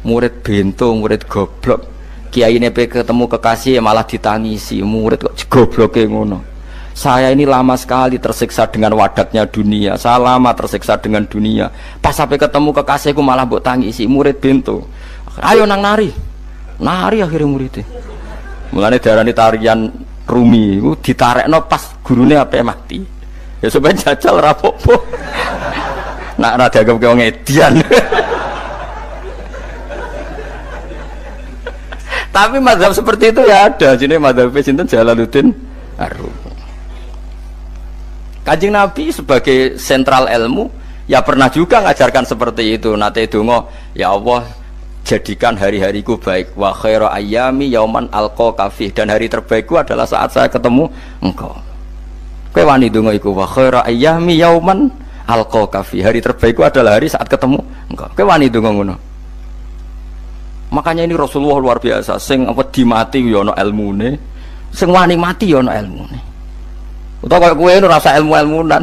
Murid bento, murid goblok. Kiyaine pe ketemu kekasih malah ditangisi, murid kok gobloke ngono. Saya ini lama sekali tersiksa dengan wadatnya dunia. Saya lama tersiksa dengan dunia. Pas sampai ketemu kekasihku malah mbok tangisi, murid bento. Ayo nang nari. Nari akhirnya muridnya. Mulane diarani tarian Rumi iku ditarekno pas gurune ape mati. Ya supaya jajal ra apa-apa. Nak ra dianggap wong edian. Tapi mazhab seperti itu ya ada. Jenenge mazhab sinten Jalaluddin Ar-Rumi. Kanjeng Nabi sebagai sentral ilmu ya pernah juga ngajarkan seperti itu. Nate donga, ya Allah jadikan hari-hariku baik, wa khairu ayyami yauman alqa fi, dan hari terbaikku adalah saat saya ketemu engkau. Kowe wani donga iku, wa khairu ayyami yauman alqa fi, hari terbaikku adalah hari saat ketemu engkau. Kowe wani donga ngono. Makanya ini Rasulullah luar biasa, sing apa dimati ya ana ilmune, sing wani mati ya ana ilmune. Utawa kaya kowe rasa ilmu-ilmunan.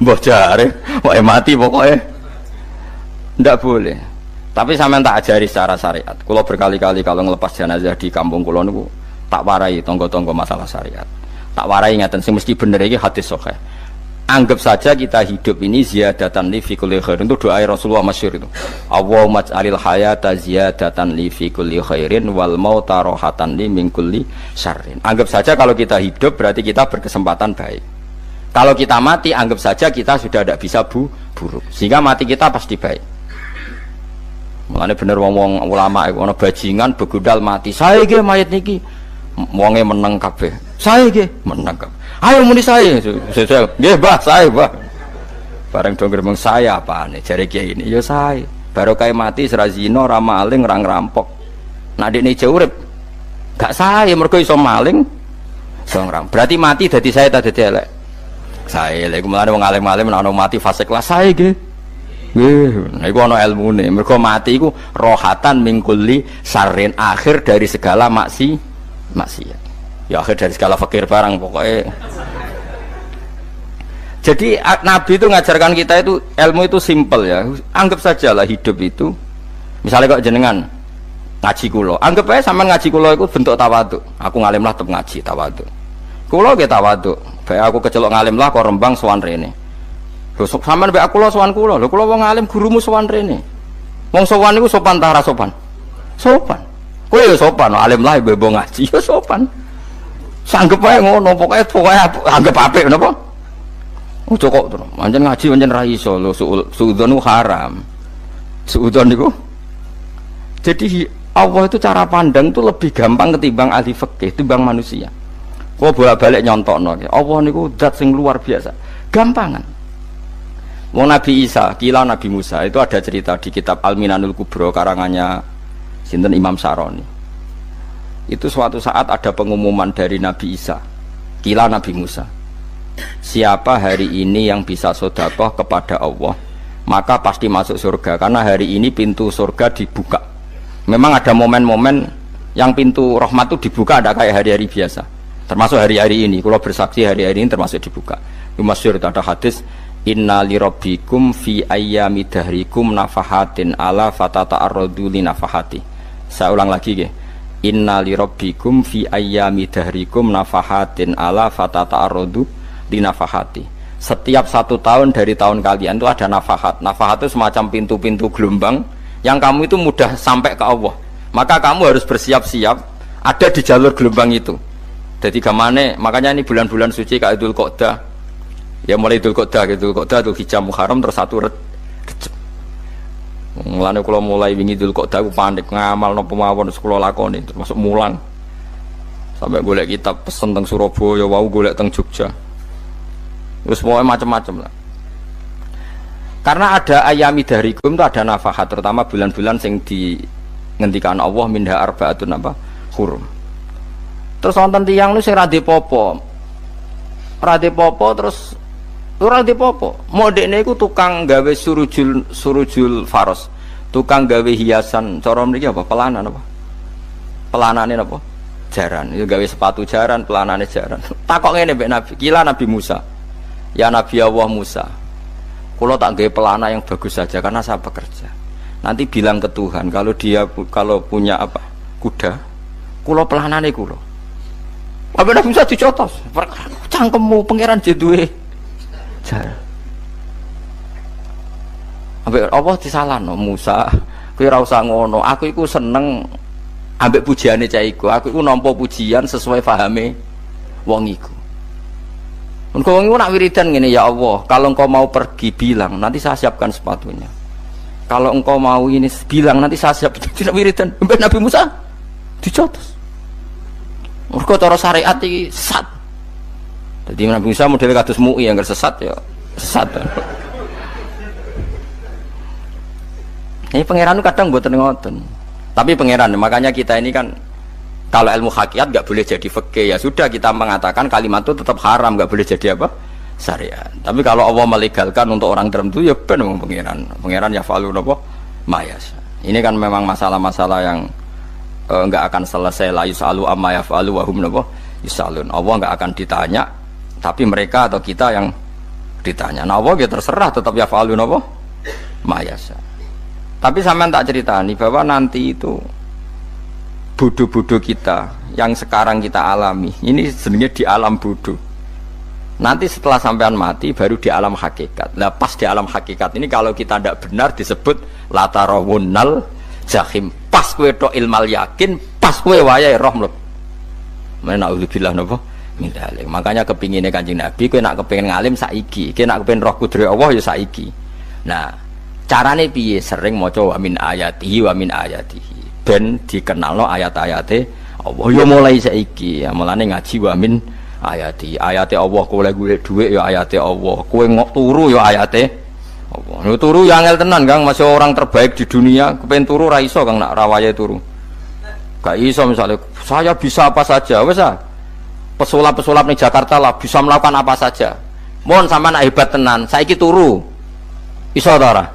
Mbah jare, wae mati pokoknya. Ndak boleh. Tapi sampean tak ajari secara syariat. Kula berkali-kali kalau ngelepas jenazah di kampung kula niku tak warai tangga-tangga masalah syariat. Tak warai ngaten sing mesti bener iki hadis sahih. Anggap saja kita hidup ini ziyadatan li fi kulli khairin, itu doa Rasulullah masyhur itu. Allahumma ij'alil hayata ziyadatan li fi kulli khairin wal mauta rahatan li min kulli syarrin. Anggap saja kalau kita hidup berarti kita berkesempatan baik. Kalau kita mati anggap saja kita sudah tidak bisa buruk. Sehingga mati kita pasti baik. Mulane bener wong-wong ulama iku ana bajingan begudal mati. Saya nggih mayit niki. Wonge meneng kabeh. Saya nggih meneng kabeh. Ayo muni saya. Nggih, Mbah, saya, Mbah. Bareng dong gremeng saya apane jare kiai ini. Ya saya. Baru kae mati sira zina, ora maling, ora ngerampok. Nek dekne jauh urip gak saya mergo iso maling, iso ngerampok. Berarti mati dadi saya ta dadi elek. Saya lek mulane wong alim-alim nek ana mati fase kelas saya nggih. Nggih, niku ana ilmune. Mergo mati iku rohatan mingkuli sarin, akhir dari segala maksiat. Ya akhir dari segala fakir barang pokoknya. Jadi Nabi itu ngajarkan kita itu ilmu itu simpel ya. Anggap saja lah hidup itu. Misalnya kok jenengan ngaji kulo, anggap aja sampean ngaji kulo itu bentuk tawaduk. Aku ngalim lah tetep ngaji tawaduk. Kulo ge tawaduk. Bae aku kecelok ngalim lah kok Rembang sowan rene. Lho sampean mbek aku lo sowan kulo. Lho kulo wong ngalim gurumu sowan rene. Wong sowan niku sopan ta ora sopan? Sopan. Kowe ya sopan, alim lah mbok ngaji ya sopan. Sanggep ae ngono, pokoke anggap apik napa? Ojo kok terus. Pancen ngaji pancen ra iso lho, suudzon haram. Suudzon niku. Jadi Allah itu cara pandang itu lebih gampang ketimbang ahli fikih, timbang manusia. Kok bolak-balik nyontokno. Allah niku zat sing luar biasa. Gampangan. Wong Nabi Isa, kila Nabi Musa itu ada cerita di kitab Al-Minanul Kubra karangannya sinten Imam Saroni. Itu suatu saat ada pengumuman dari Nabi Isa, kila Nabi Musa, siapa hari ini yang bisa sedekah kepada Allah maka pasti masuk surga, karena hari ini pintu surga dibuka. Memang ada momen-momen yang pintu rahmat itu dibuka, ada kayak hari-hari biasa, termasuk hari-hari ini. Kalau bersaksi hari-hari ini termasuk dibuka. Itu masyhur, ada hadis, inna lirabbikum fi ayyami dahrikum nafahatin ala fatata'arradu li nafahati. Saya ulang lagi ya. Inna lirabbikum fi ayyami dahrikum nafahatin ala fatata'arradu li nafahati. Setiap 1 tahun dari tahun kalian itu ada nafahat. Nafahat itu semacam pintu-pintu gelombang yang kamu itu mudah sampai ke Allah. Maka kamu harus bersiap-siap ada di jalur gelombang itu. Jadi gamane, makanya ini bulan-bulan suci kayak Dzul Qa'dah. Ya mulai Dzul Qa'dah gitu, Dzul Hijjah Muharram terus 1 Rejab. Mulane kula mulai wingi Dzul Qa'dah aku panik ngamal napa mawon kula lakoni termasuk mulang. Sampai golek kitab pesen teng Surabaya, wau golek teng Jogja. Terus semuanya macam-macam lah. Karena ada ayami dahrikum itu ada nafahat, terutama bulan-bulan sing dingendikan Allah minha arbaatun apa? Hurum. Terus wonten tiyang niku sing rade popo. Rade popo terus Ora dipopo. Modekne iku tukang gawe surujul faros. Tukang gawe hiasan, cara mriki apa? Pelanan apa? Pelanane apa? Jaran. Itu gawe sepatu jaran, pelanane jaran. Takok ngene mbek Nabi, kila Nabi Musa. Ya Nabi Allah Musa. Kula tak gawe pelana yang bagus saja karena saya bekerja. Nanti bilang ke Tuhan kalau punya apa? Kuda. Kula pelanane kula. Apa Nabi Musa dicotos? Cangkemmu pangeran duwe jaran. Ambek apa disalahno Musa, kowe ora usah ngono. Aku iku seneng ambek pujiane cah iku. Aku iku nampa pujian sesuai pahame wong iku. Engko wong iku nak wiridan ngene, ya Allah, kalau engkau mau pergi bilang, nanti saya siapkan sepatunya. Kalau engkau mau ini bilang, nanti saya siap. Tidak wiridan. Ambek Nabi Musa dicotos. Mergo cara syariat iki sesat. Jadi Nabi Musa model kados MUI yang sesat ya sesat. Ini pangeran itu kadang buat ngoten. Tapi pangeran, makanya kita ini kan kalau ilmu hakikat nggak boleh jadi fikih, ya sudah kita mengatakan kalimat itu tetap haram, nggak boleh jadi apa? Syariat. Tapi kalau Allah melegalkan untuk orang tertentu ya benar pangeran. Pangeran ya falu apa? Mayas. Ini kan memang masalah-masalah yang nggak akan selesai. La yusalu amma yafalu wa hum napa yusalun. Allah nggak akan ditanya, tapi mereka atau kita yang ditanya. Nah Allah ya terserah tetap ya falu napa mayas. Tapi sampean tak ceritani bahwa nanti itu bodoh-bodoh kita yang sekarang kita alami ini sebenarnya di alam bodoh. Nanti setelah sampean mati baru di alam hakikat. Nah pas di alam hakikat ini kalau kita tidak benar disebut latarawunnal jahim. Pas kowe tok ilmal yakin, pas kowe wayahe roh mlebu. Menauzubillah napa min dzalik. Makanya kepingine Kanjeng Nabi kowe nak kepengin ngalim saiki, kowe nak kepengin roh kudrat Allah ya saiki. Nah carane piye? Sering maca wa min ayatihi wa min ayatihi ben dikenalno ayat-ayate Allah ya mulai saiki ya mulane ngaji wa min ayati ayate Allah kowe golek dhuwit ya ayate Allah kowe turu ya ayate Allah no, turu ya angel tenan Kang masih orang terbaik di dunia kepen turu ra iso Kang nak rawaye turu gak iso misalnya saya bisa apa saja wis ah pesulap-pesulap ning Jakarta lah bisa melakukan apa saja mohon sampean hebat tenan saiki turu iso ta ora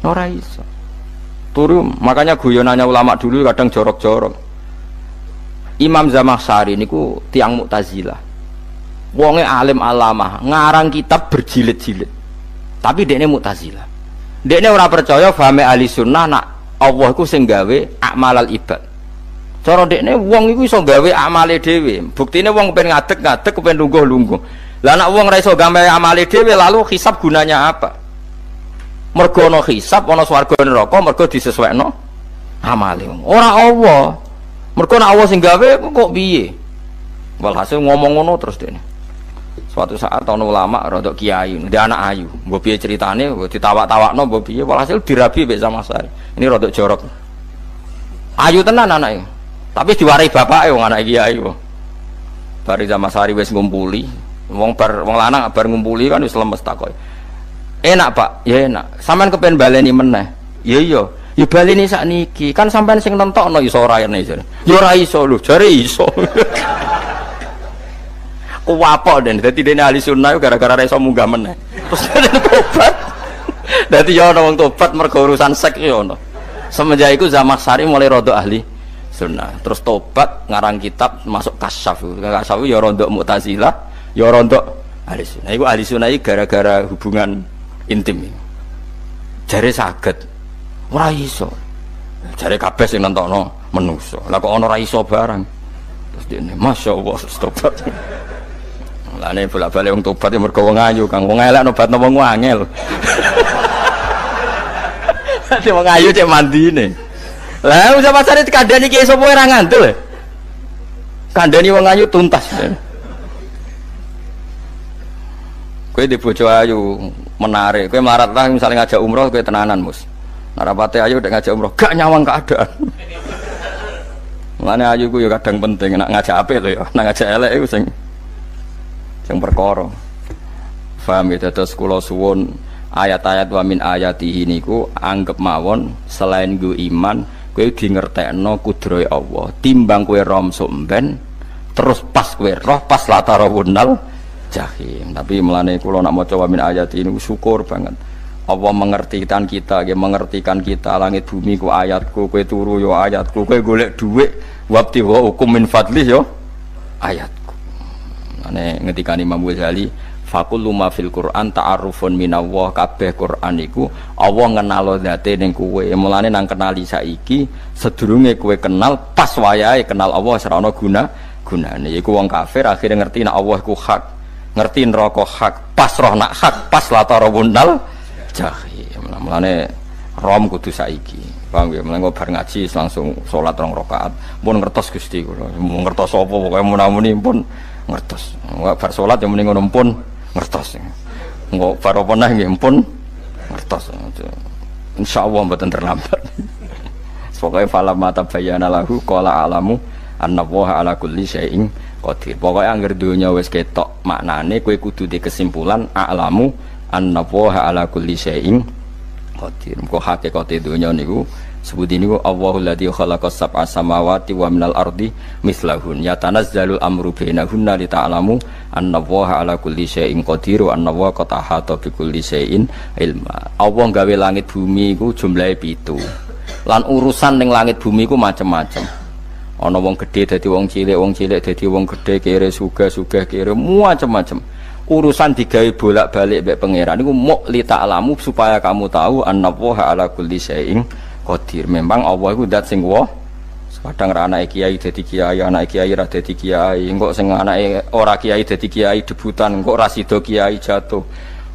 ora iso turu. Makanya guyonannya ulama dulu kadang jorok-jorok. Imam Zamakhsyari niku tiang Mu'tazilah wonge alim alamah ngarang kitab berjilid-jilid tapi dekne Mu'tazilah dekne ora percaya fahame ahli sunnah nak Allah iku sing gawe amalal ibad cara dekne wong iku iso gawe amale dhewe buktine wong pengen ngadeg-ngadeg pengen lungguh-lungguh lah nak wong ora iso gawe amale dhewe lalu hisab gunanya apa? Mergo ana hisab ana swarga neraka mergo disesuaikno amale ora Allah mergo nek Allah sing gawe kok piye walhasil ngomong ngono terus dene suatu saat ana ulama rodok kiai ndek anak ayu mbok piye ceritane ditawak-tawakno mbok piye walhasil dirabi mek Zamakhsyari ini rodok jorok ayu tenan anake tapi diwarai bapake wong anak kiai kok bari Zamakhsyari wis ngumpuli wong lanang bar ngumpuli kan wis lemes takoki enak Pak, ya enak. Sampean kepen baleni meneh. Ya iya, ya baleni sakniki. Kan sampean sing nentokno iso ora rene. Ya ora iso lho, jare iso. Kuwapok den. Dadi dene ahli sunnah gara-gara ora iso munggah meneh. Terus tobat. Dadi ya ana wong tobat mergo urusan seks ya ana. Semenjak iku Zamakhsyari mulai rodok ahli sunnah. Terus tobat ngarang kitab masuk kasyaf. Kasyaf ya rodok Mu'tazilah, ya rodok ahli sunnah. Iku ahli sunnah iki gara-gara hubungan intim jare saged ora iso jare kabeh sing nentokno menungso lah kok ana ora iso barang terus dene masyaallah tobat lane bolak-balik wong tobat ya mergo wong ayu Kang wong elek nobatno wong angel dadi wong ayu cek mandine lah usah pasare kandhani ki sapa ora ngandel kandhani wong ayu tuntas kowe di bojo ayu menarik, kowe melarat lah misalnya ngajak umroh kowe tenanan mus narapate ayu udah ngajak umroh gak nyawang keadaan mulane ayu ku ya kadang penting nak ngajak apik lho ya nak ngajak elek iku sing perkara paham ya terus kula suwun ayat-ayat wa min ayatihi niku anggap mawon selain go iman kowe di ngertekno kudrohe Allah timbang kowe rom somben terus pas kowe roh pas latarawunnal jahim. Tapi melane kula nak maca wa min ayati ini syukur banget. Allah mengertikan kita, mengertikan kita langit bumi ku ayatku, kowe turu yo ayatku, kowe golek dhuwit wabti wa hukum min fadlih yo ayatku. Ane ngendikane Imam Ghazali, faqullu ma fil Qur'an ta'arufun minallah, kabeh Qur'an iku Allah ngenalo zate ning kowe. Mulane nang kenali saiki sedurunge kowe kenal pas wayahe kenal Allah ora ana gunane. Iku wong kafir akhire ngerti nek Allah iku hak, ngerti neraka hak, pas roh nak hak, pas latarawunal jahim. Mulane rom kudu saiki. Paham ya? Mulane bar ngaji langsung salat 2 rakaat. Mun ngertos Gusti kula. Mun ngertos apa pokoke munamuni pun ngertos. Bar salat ya muni ngono pun ngertos. Engko bar apa neh nggih pun ngertos. Insyaallah mboten terlambat. Pokoke fala mata bayana lahu qala alamu annallaha ala kulli syai'in qadir. Pokoke anggere donya wis ketok maknane kowe kudu di kesimpulan alamu annallaha ala kulli syai'in qadir. Muga hakikate donya niku sebuti niku Allahul ladzi khalaqas sab'a samawati wa minal ardi mislahun yatanazzalul amru bainahunna lita'lamu annallaha ala kulli syai'in qadir wa annallaha qad ahata bi kulli syai'in ilma. Allah gawe langit bumi iku jumlahe 7. Lan urusan ning langit bumi iku macam-macam. Ana wong gedhe dadi wong cilik dadi wong gedhe, kere sugih kere macam-macam. Urusan digawe bolak-balik mbek pangeran niku muk li ta'lamu supaya kamu tahu annallaha ala kulli syai'in qadir. Memang Allah iku zat sing wa. Kadang ra anake kiai dadi kiai, anake kiai ra dadi kiai, engko sing anake ora kiai dadi kiai debutan, engko ra sida kiai jatuh.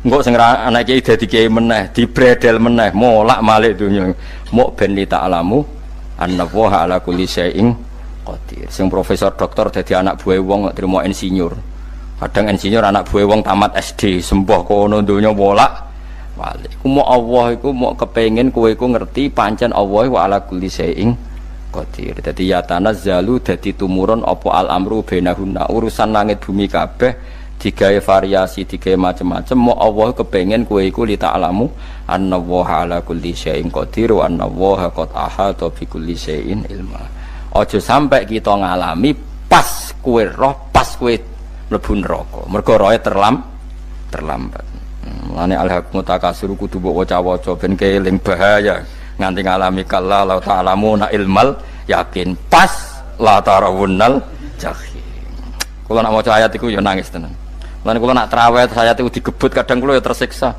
Engko sing anake kiai dadi kiai meneh, dibredel meneh, molak-malik donya. Muk ben li ta'lamu annallaha ala kulli syai'in qadir. Sing profesor doktor dadi anak buah wong trimo insinyur. Kadang insinyur anak buah wong tamat SD, sembah kono donya bolak-balik. Ku mau Allah iku mau kepengin kowe iku ngerti pancen Allah wa ala kulli syai'in qadir. Dadi ya tanazzalu dadi tumurun apa al amru bainahunna. Urusan langit bumi kabeh digawe variasi, digawe macam-macam. Mau Allah kepengin kowe iku li ta'lamu annallaha ala kulli syai'in qadir wa annallaha qad ahata bi kulli syai'in ilma. Aja sampai kita ngalami pas kowe roh, pas kowe mlebu neraka. Mergo roe terlambat. Mulane al-haqmu takasur kudu mbok waca-waca ben keling bahaya nganti ngalami kala la ta'lamuna ilmal yakin pas la tarawunnal jahim. Kula nak maca ayat iku ya nangis tenan. Mulane kula nak traweh ayat iku digebut kadang kula ya tersiksa.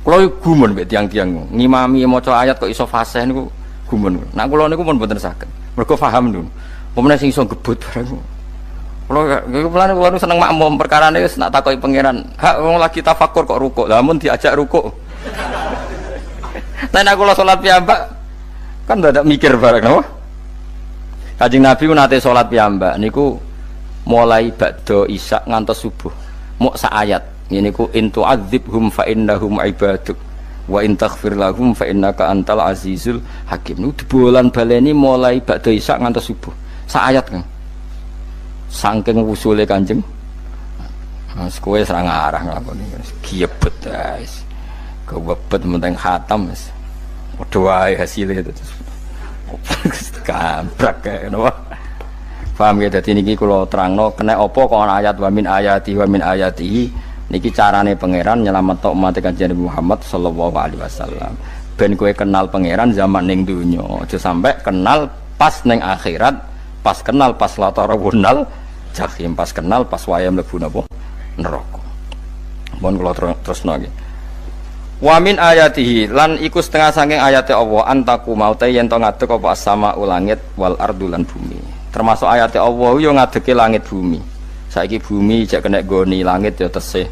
Kula gumun mbek tiang-tiang ngimami maca ayat kok iso fasih niku gumun. Nak kula niku pun mboten saged. Mergo paham lho. Pemene sing iso gebut bareng. Kalau seneng makmum perkara ini nak takoki pangeran, hak wong lagi tafakur kok rukuk, namun diajak rukuk. Tapi aku sholat piyambak kan tidak mikir bareng, no? Kanjeng Nabi nate sholat piyambak, niku mulai ba'da isya ngantos subuh, mau saayat. Ini ku intu adzibhum fa innahum ibaduk, wa in taghfir lahum fa innaka antal azizul hakim. Niku dibolan baleni mulai ba'da isya ngantos subuh, saayat kan. Saking wusule Kanjeng mas kowe serang arah nglakoni giebet guys kewebet menteng khatam wis padha wae hasile terus kabrak kae napa paham ya. Dadi niki kula terangno kena apa kok ana ayat wa min ayatihi niki carane pangeran nyelametno umat Kanjeng Muhammad sallallahu alaihi wasallam ben kowe kenal pangeran zaman ning donya aja sampai kenal pas ning akhirat, pas kenal pas latarawunal jahim, pas kenal pas wayam mlebu napa neraka. Mohon kula terusno nggih. Wa min ayatihi lan iku setengah saking ayate Allah antaku maute yen to ngadeg apa sama langit wal ardu lan bumi. Termasuk ayate Allah yo ngadege langit bumi. Saiki bumi jek kena goni langit ya tesih.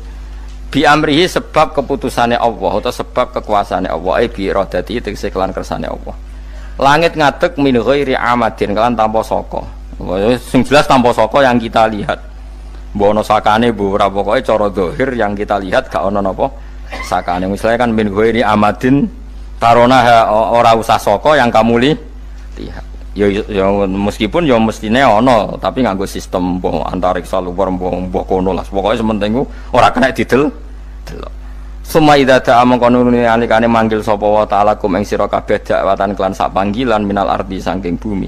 Bi amrihi sebab keputusane Allah atau sebab kekuasaane Allah bi iradati tegese kelan kersane Allah. Langit ngadeg min ghairi amadin kelan tanpa saka. Sing jelas tanpa saka yang kita lihat. Mbok ana sakane mbok ora pokoke cara zahir yang kita lihat gak ana napa sakane. Misalnya kan min ghairi amadin tarona ora usah saka yang kamu lihat. Ya meskipun ya mestine ana tapi nganggo sistem mbok antariksa luar mbok kono lah. Pokoke sementing ora kena didel. Suma idza ta'a mangkono alikane manggil sapa wa ta'ala kum ing sira kabeh dakwatan kelan sak panggilan minal ardi saking bumi.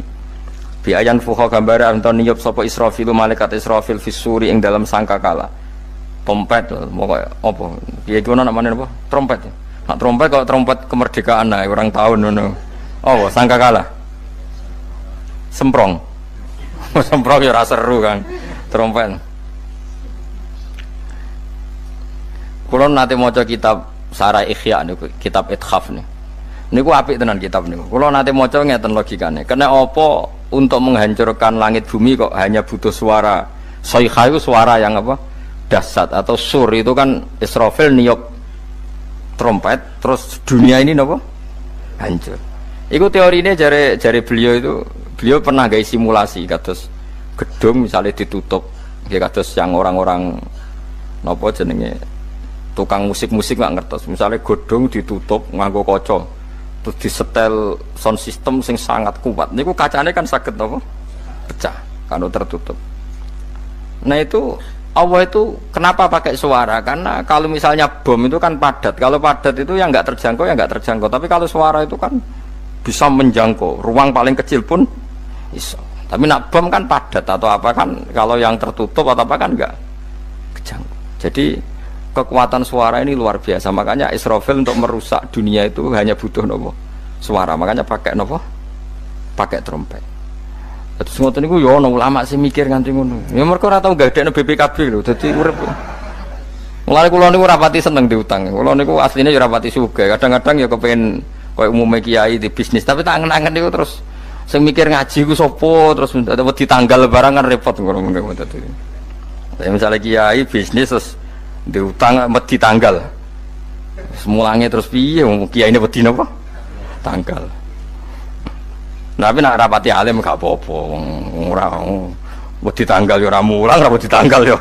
Bi ayan fuha gambare anton niyup sapa Israfil malaikat Israfil fisuri ing dalam sangkakala. Trompet pokoke apa? Piye iku namane apa? Trompet. Nak trompet kok trompet kemerdekaan ae orang tahun ngono. Oh, sangkakala. Semprong. Semprong ya ora seru kan. Trompet. Kulo nate maca kitab Sarah Ikhya niku, kitab Ithaf niku. Niku apik tenan kitab niku. Kulo nate maca ngeten logikane. Kena apa untuk menghancurkan langit bumi kok hanya butuh suara. Sayha itu suara yang apa? Dahsyat atau sur itu kan Israfil niup trompet terus dunia ini napa? Hancur. Iku teorinya jare beliau itu, beliau pernah gawe simulasi kados gedung misalnya ditutup, ya kados yang orang-orang napa jenenge tukang musik-musik nggak ngertos, misalnya gedung ditutup nganggo kaca terus disetel sound system sing sangat kuat niku kacane kan saged napa pecah kalau tertutup. Nah itu Allah itu kenapa pakai suara, karena kalau misalnya bom itu kan padat, kalau padat itu yang nggak terjangkau ya nggak terjangkau, tapi kalau suara itu kan bisa menjangkau ruang paling kecil pun bisa. Tapi nak bom kan padat atau apa kan, kalau yang tertutup atau apa kan nggak kejangkau. Jadi kekuatan suara ini luar biasa, makanya Israfil untuk merusak dunia itu hanya butuh nopo suara, makanya pakai nopo, pakai trompet. Terus ngoten niku yo ono ulama sing mikir nganti ngono. Ya mergo ora tau gagdekno BPKB lho, dadi urip. Mulane kula niku ora pati seneng diutang. Kula niku asline yo ora pati sugih. Kadang-kadang ya kepengin koyo umume kiai di bisnis, tapi tak angen-angen niku terus sing mikir ngaji ku sapa, terus wedi tanggal barang kan repot ngono dadi. Ya misalnya kiai bisnis terus diutang wedi tanggal. Semulange terus piye wong kiai ini wedi napa? Tanggal. Tapi nak rapati alim gak apa-apa, ora wedi tanggal yo ora mulang, ora wedi tanggal yo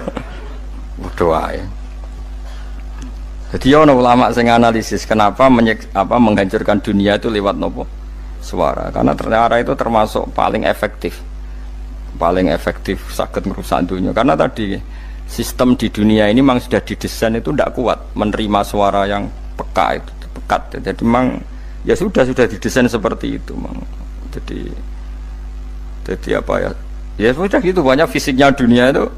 padha wae. Jadi ono ulama sing analisis kenapa menghancurkan dunia itu lewat nopo? Suara. Karena ternyata itu termasuk paling efektif sakit merusak dunia. Karena tadi sistem di dunia ini memang sudah didesain itu tidak kuat menerima suara yang pekat. Jadi memang ya sudah didesain seperti itu, memang. Jadi apa ya? Ya sudah gitu, banyak fisiknya dunia itu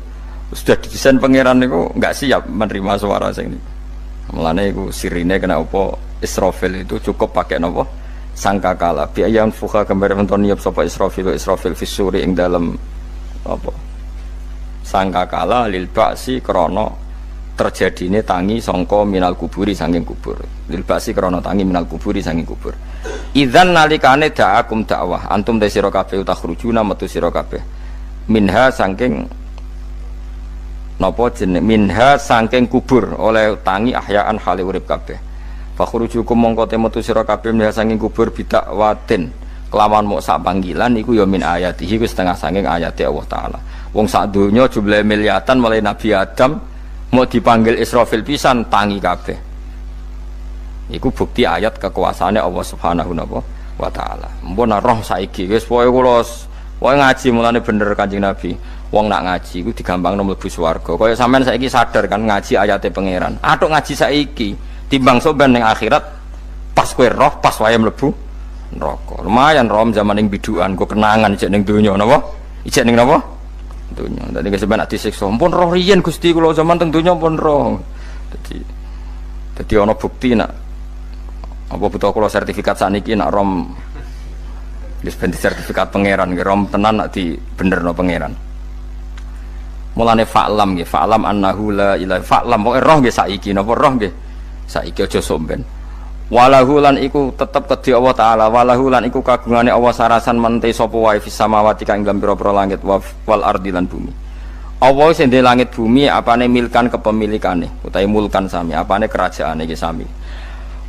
sudah didesain pangeran itu nggak siap menerima suara sing ini. Mulane iku sirine kena apa Israfil itu cukup pakai napa sangkakala. Bi ayam fuha gambar wonten niap sapa Israfil fisuri ing dalem apa sangkakala lil ba'si krana terjadine tangi sangka minal kuburi saking kubur. Lil ba'si krana tangi minal kuburi saking kubur. Idzan nalikane da'akum dakwah antum te sira kabeh takhrujuna metu sira kabeh minha saking napa jeneng minha saking kubur oleh tangi ahyaan hale urip kabeh. Fakhrujukum mongko te metu sira kabeh minha saking kubur bidak watin kelawan mok sak panggilan iku ya min ayatihi ku setengah saking ayate Allah taala. Wong sak donya jumlahe miliatan mulai Nabi Adam mau dipanggil Israfil pisan tangi kabeh. Iku bukti ayat kekuasaane Allah Subhanahu wa taala. Mpun roh saiki wis pokoke kula wae ngaji mulane bener Kanjeng Nabi. Wong nak ngaji iku digampangno mlebu swarga. Kaya sampean saiki sadar kan ngaji ayate pangeran. Atuk ngaji saiki timbang soben ning akhirat pas kowe roh pas wae mlebu neraka. Lumayan rom zaman ning bidukan kok kenangan ijek ning donya napa? Ijek ning napa? Donya. Dadi sampean nak disiksa. Mpun roh riyen Gusti kula zaman teng donya pun roh. Dadi ana bukti nak apa butuh kula sertifikat saniki nak rom wis ben sertifikat pangeran nggih rom tenan nak di benerno pangeran. Mulane fa'lam nggih, fa'lam annahu la ilaha fa'lam pokoke roh nggih saiki napa roh nggih saiki aja somben. Walahu lan iku tetep kedhi Allah taala, walahu lan iku kagungane Allah sarasan mente sapa wae fis samawati kang ing pira-pira langit wal ardi lan bumi. Allah sing ndek langit bumi apane milkan kepemilikane utawi mulkan sami, apane kerajaane iki sami.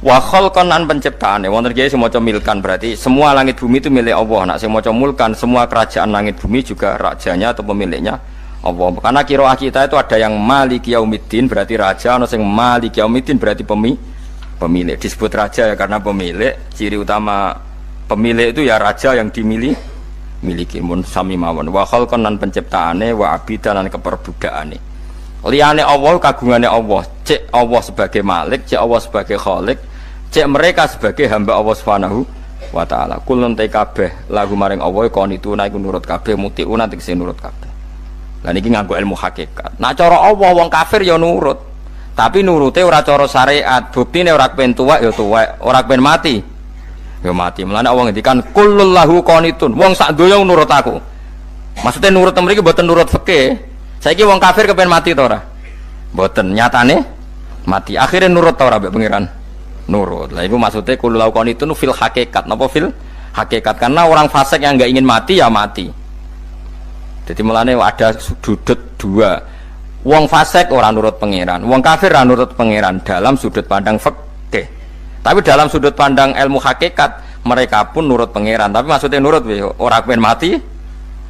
Wa khalqan an penciptaane wonten iki sing maca milkan berarti semua langit bumi itu milik Allah. Nek sing maca mulkan semua kerajaan langit bumi juga rajanya atau pemiliknya Allah. Karena qiraah kita itu ada yang Maliki Yaumiddin berarti raja, ana sing Maliki Yaumiddin berarti pemilik. Disebut raja ya karena pemilik. Ciri utama pemilik itu ya raja yang dimiliki mun sami mawon. Wa khalqan lan penciptaane wa abidan lan keperbudakane. Liyane Allah kagungane Allah, cek Allah sebagai malik, cek Allah sebagai khalik, cek mereka sebagai hamba Allah Subhanahu wa ta'ala. Kulun te kabeh lagu maring Allah qanituna iku nurut kabeh mutiuna tegese nurut kabeh. Lah niki nganggo ilmu hakikat. Nah cara Allah wong kafir ya nurut. Tapi nurute ora cara syariat. Buktine ora kepen tuwek ya tuwek, ora kepen mati ya mati. Mulane Allah ngendikan kullul lahu qanitun. Wong sak donya nurut aku. Maksudnya nurut mriki mboten nurut fikih. Saiki wong kafir kepen mati ta ora? Mboten, nyatane mati. Akhirnya nurut ta ora mbek pangeran? Nurut. Lah itu maksudnya kullul lahu qanitun fil hakikat. Napa fil hakikat? Karena orang fasik yang enggak ingin mati ya mati. Jadi mulane ada sudut dua. Wong fasik ora nurut pangeran, wong kafir ora nurut pangeran dalam sudut pandang fikih. Tapi dalam sudut pandang ilmu hakikat mereka pun nurut pangeran. Tapi maksudnya nurut ora kepen mati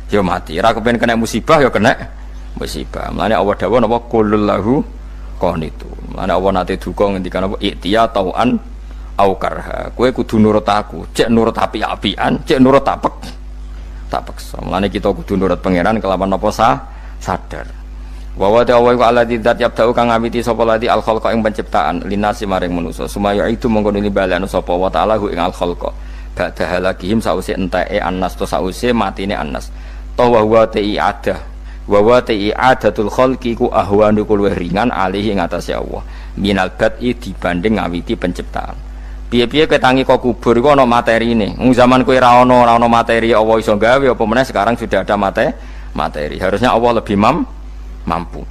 ya mati, ora kepen kena musibah ya kena musibah. Mulane Allah dawuh napa kullul lahu qanitun. Mulane Allah nate duka ngendikan apa iktiya tauan au karha. Kowe kudu nurut aku, cek nurut api-apian, cek nurut tak paksa. Mulane kita kudu nurut pangeran kelawan napa sadar. Wa wa ta'ala wa alladzi dzat yabda'u kang ngawiti sapa lati al khalqa ing penciptaan linasi maring manusa sumaya itu mongko nilibalen sapa wa ta'ala ing al khalqa ba'da halakihim sause enteke annas to sause matine annas to wa wa ta'iadah wa wa ta'iadatul khalqi ku ahwanu luwih ringan alih ing atase Allah minal bad'i dibanding ngawiti penciptaan. Piye-piye ketangi kok kubur iku ana materine. Wong zaman kowe ora ana materi Allah iso gawe apa meneh sekarang sudah ada materi. Harusnya Allah lebih mampu.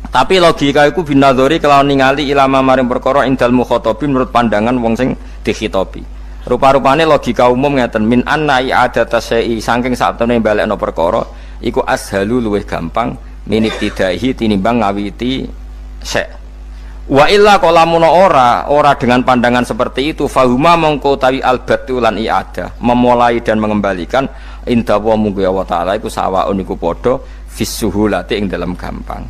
Tapi logika iku binadzori kelawan ningali ilama maring perkara indal mukhatabin menurut pandangan wong sing dikhitobi. Rupa-rupane logika umum ngeten min anna i'adata syai'i saking satune balekno perkara iku ashalu luwih gampang minit tidaihi tinimbang ngawiti syai'. Wa illa qalamun ora dengan pandangan seperti itu fahuma mongko tawi albatulan i'adah memulai dan mengembalikan inda wa munggu Allah taala iku sawaun iku padha fisuhulati ing dalam gampang.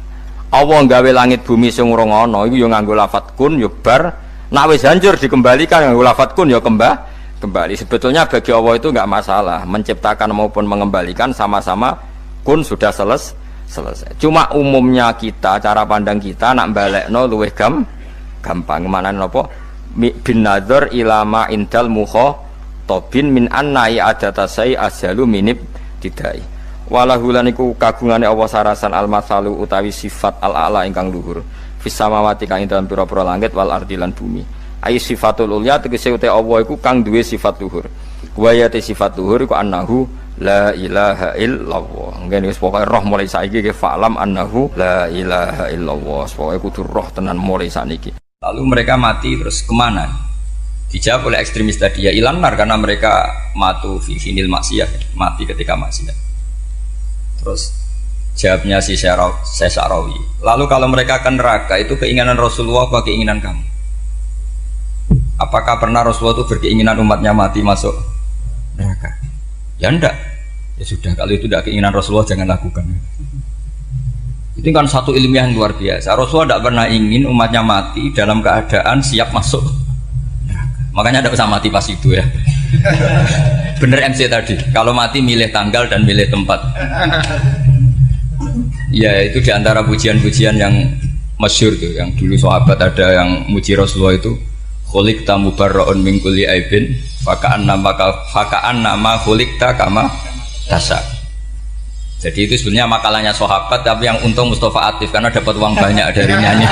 Allah nggawe langit bumi sing ora ana iku ya nganggo lafat kun ya bar, nek wis hancur dikembalikan nganggo lafat kun ya kembali. Sebetulnya bagi Allah itu enggak masalah, menciptakan maupun mengembalikan sama-sama kun sudah selesai. Cuma umumnya kita, cara pandang kita nak balekno luwih gampang. Manane napa? Bin nadzar ilama indal mukhatabin min anna i'adata sai asyalu minib tidai. Walahulan iku kagungane Allah sarasan al-masalu utawi sifat al-a'la ingkang luhur fis samawati kang ing dalem pira-pira langit wal ardi lan bumi. Ai sifatul ulya tegese uta Allah iku kang duwe sifat luhur. Wa ya sifat luhur iku annahu la ilaha illallah. Ngene wis pokoke roh mulai saiki ke fa'lam annahu la ilaha illallah. Pokoke kudu roh tenan mulai saniki. Lalu mereka mati terus kemana? Dijawab oleh ekstremis tadi ya ilanar karena mereka matu fi finil maksiyah, mati ketika maksiat. Terus jawabnya si Syarawi. Lalu kalau mereka akan neraka itu keinginan Rasulullah apa keinginan kamu? Apakah pernah Rasulullah itu berkeinginan umatnya mati masuk neraka? Ya enggak. Ya sudah, kalau itu tidak keinginan Rasulullah jangan lakukan. Itu kan satu ilmiah yang luar biasa. Rasulullah tidak pernah ingin umatnya mati dalam keadaan siap masuk neraka. Makanya tidak usah mati pas itu ya. Bener MC tadi, kalau mati milih tanggal dan milih tempat. Ya itu diantara pujian-pujian yang masyhur tuh, yang dulu sahabat ada yang muji Rasulullah itu khuliqta mubarra'un min kulli aibin faka'an nama khuliqta kama tasa. Jadi itu sebenarnya makalahnya sahabat, tapi yang untung Mustafa aktif karena dapat uang banyak dari nyanyi.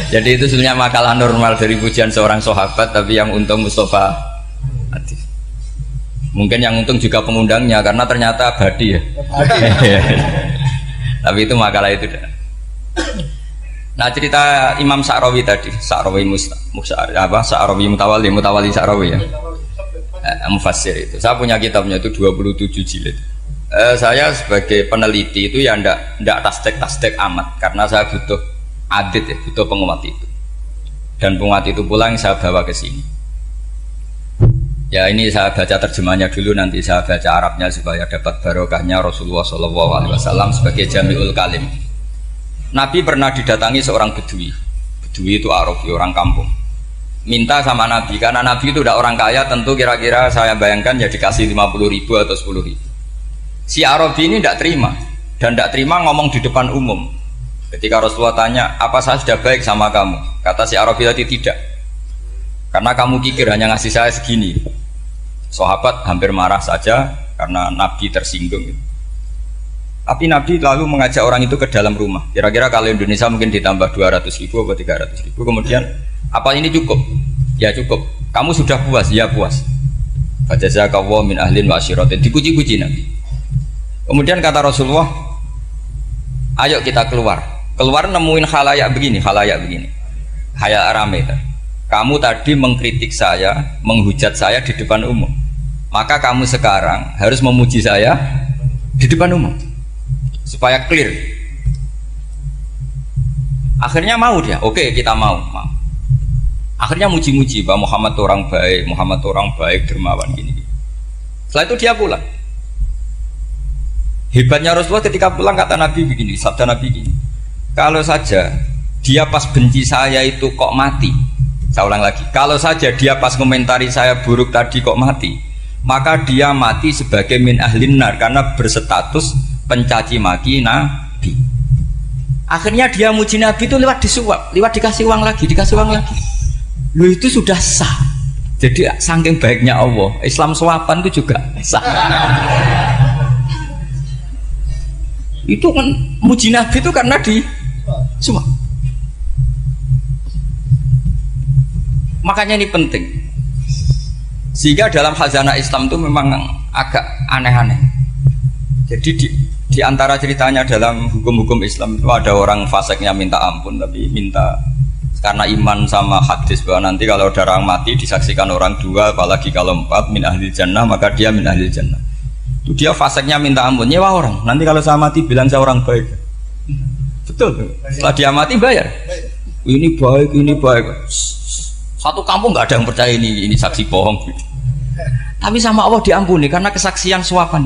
Jadi itu sebenarnya makalah normal dari pujian seorang sahabat, tapi yang untung Mustafa aktif. Mungkin yang untung juga pengundangnya karena ternyata abadi ya. Tapi itu makalah itu. Nah cerita Imam Syarawi tadi, Syarawi Syarawi Mutawali Syarawi ya. Mufassir itu. Saya punya kitabnya itu 27 jilid. Saya sebagai peneliti itu ya ndak tasdek amat karena saya butuh adit ya, butuh penguat itu. Dan penguat itu pula yang saya bawa ke sini. Ya ini saya baca terjemahnya dulu, nanti saya baca Arabnya supaya dapat barokahnya Rasulullah SAW sebagai Jami'ul Kalim. Nabi pernah didatangi seorang Bedui. Bedui itu Arabi, orang kampung. Minta sama Nabi, karena Nabi itu udah orang kaya, tentu kira-kira saya bayangkan ya dikasih 50.000 atau 10.000. Si Arabi ini tidak terima, dan tidak terima ngomong di depan umum. Ketika Rasulullah tanya, apa saya sudah baik sama kamu? Kata si Arabi tadi tidak. Karena kamu kikir hanya ngasih saya segini. Sahabat hampir marah saja karena Nabi tersinggung. Tapi Nabi lalu mengajak orang itu ke dalam rumah. Kira-kira kalau Indonesia mungkin ditambah 200.000 atau 300.000. Kemudian, apa ini cukup? Ya cukup. Kamu sudah puas? Ya puas. Fajazakallahu min ahlin wa asyiratin. Dipuji-puji Nabi. Kemudian kata Rasulullah, ayo kita keluar. Keluar nemuin khalayak begini. Khalayak rame. Kamu tadi mengkritik saya, menghujat saya di depan umum. Maka kamu sekarang harus memuji saya di depan umum supaya clear. Akhirnya mau dia, oke kita mau. Akhirnya muji-muji bahwa Muhammad orang baik, dermawan gini. Setelah itu dia pulang. Hebatnya Rasulullah ketika pulang kata Nabi begini, sabda Nabi begini. Kalau saja dia pas benci saya itu kok mati. Saya ulang lagi, kalau saja dia pas komentari saya buruk tadi kok mati, maka dia mati sebagai min ahlin nar karena berstatus pencaci maki Nabi. Akhirnya dia muji Nabi itu lewat disuap, lewat dikasih uang lagi. Lu itu sudah sah. Jadi saking baiknya Allah, Islam suapan itu juga sah. Itu kan muji Nabi itu karena disuap. Makanya ini penting. Sehingga dalam khazanah Islam itu memang agak aneh-aneh. Jadi di antara ceritanya dalam hukum-hukum Islam itu ada orang fasiknya minta ampun, tapi minta karena iman sama hadis bahwa nanti kalau ada orang mati disaksikan orang dua, apalagi kalau 4 min ahli jannah, maka dia min ahli jannah. Itu dia fasiknya minta ampun, nyewa orang. Nanti kalau saya mati bilang saya orang baik. Betul. Setelah dia mati bayar. Ini baik. Satu kampung nggak ada yang percaya ini saksi bohong gitu. Tapi sama Allah diampuni karena kesaksian suapan.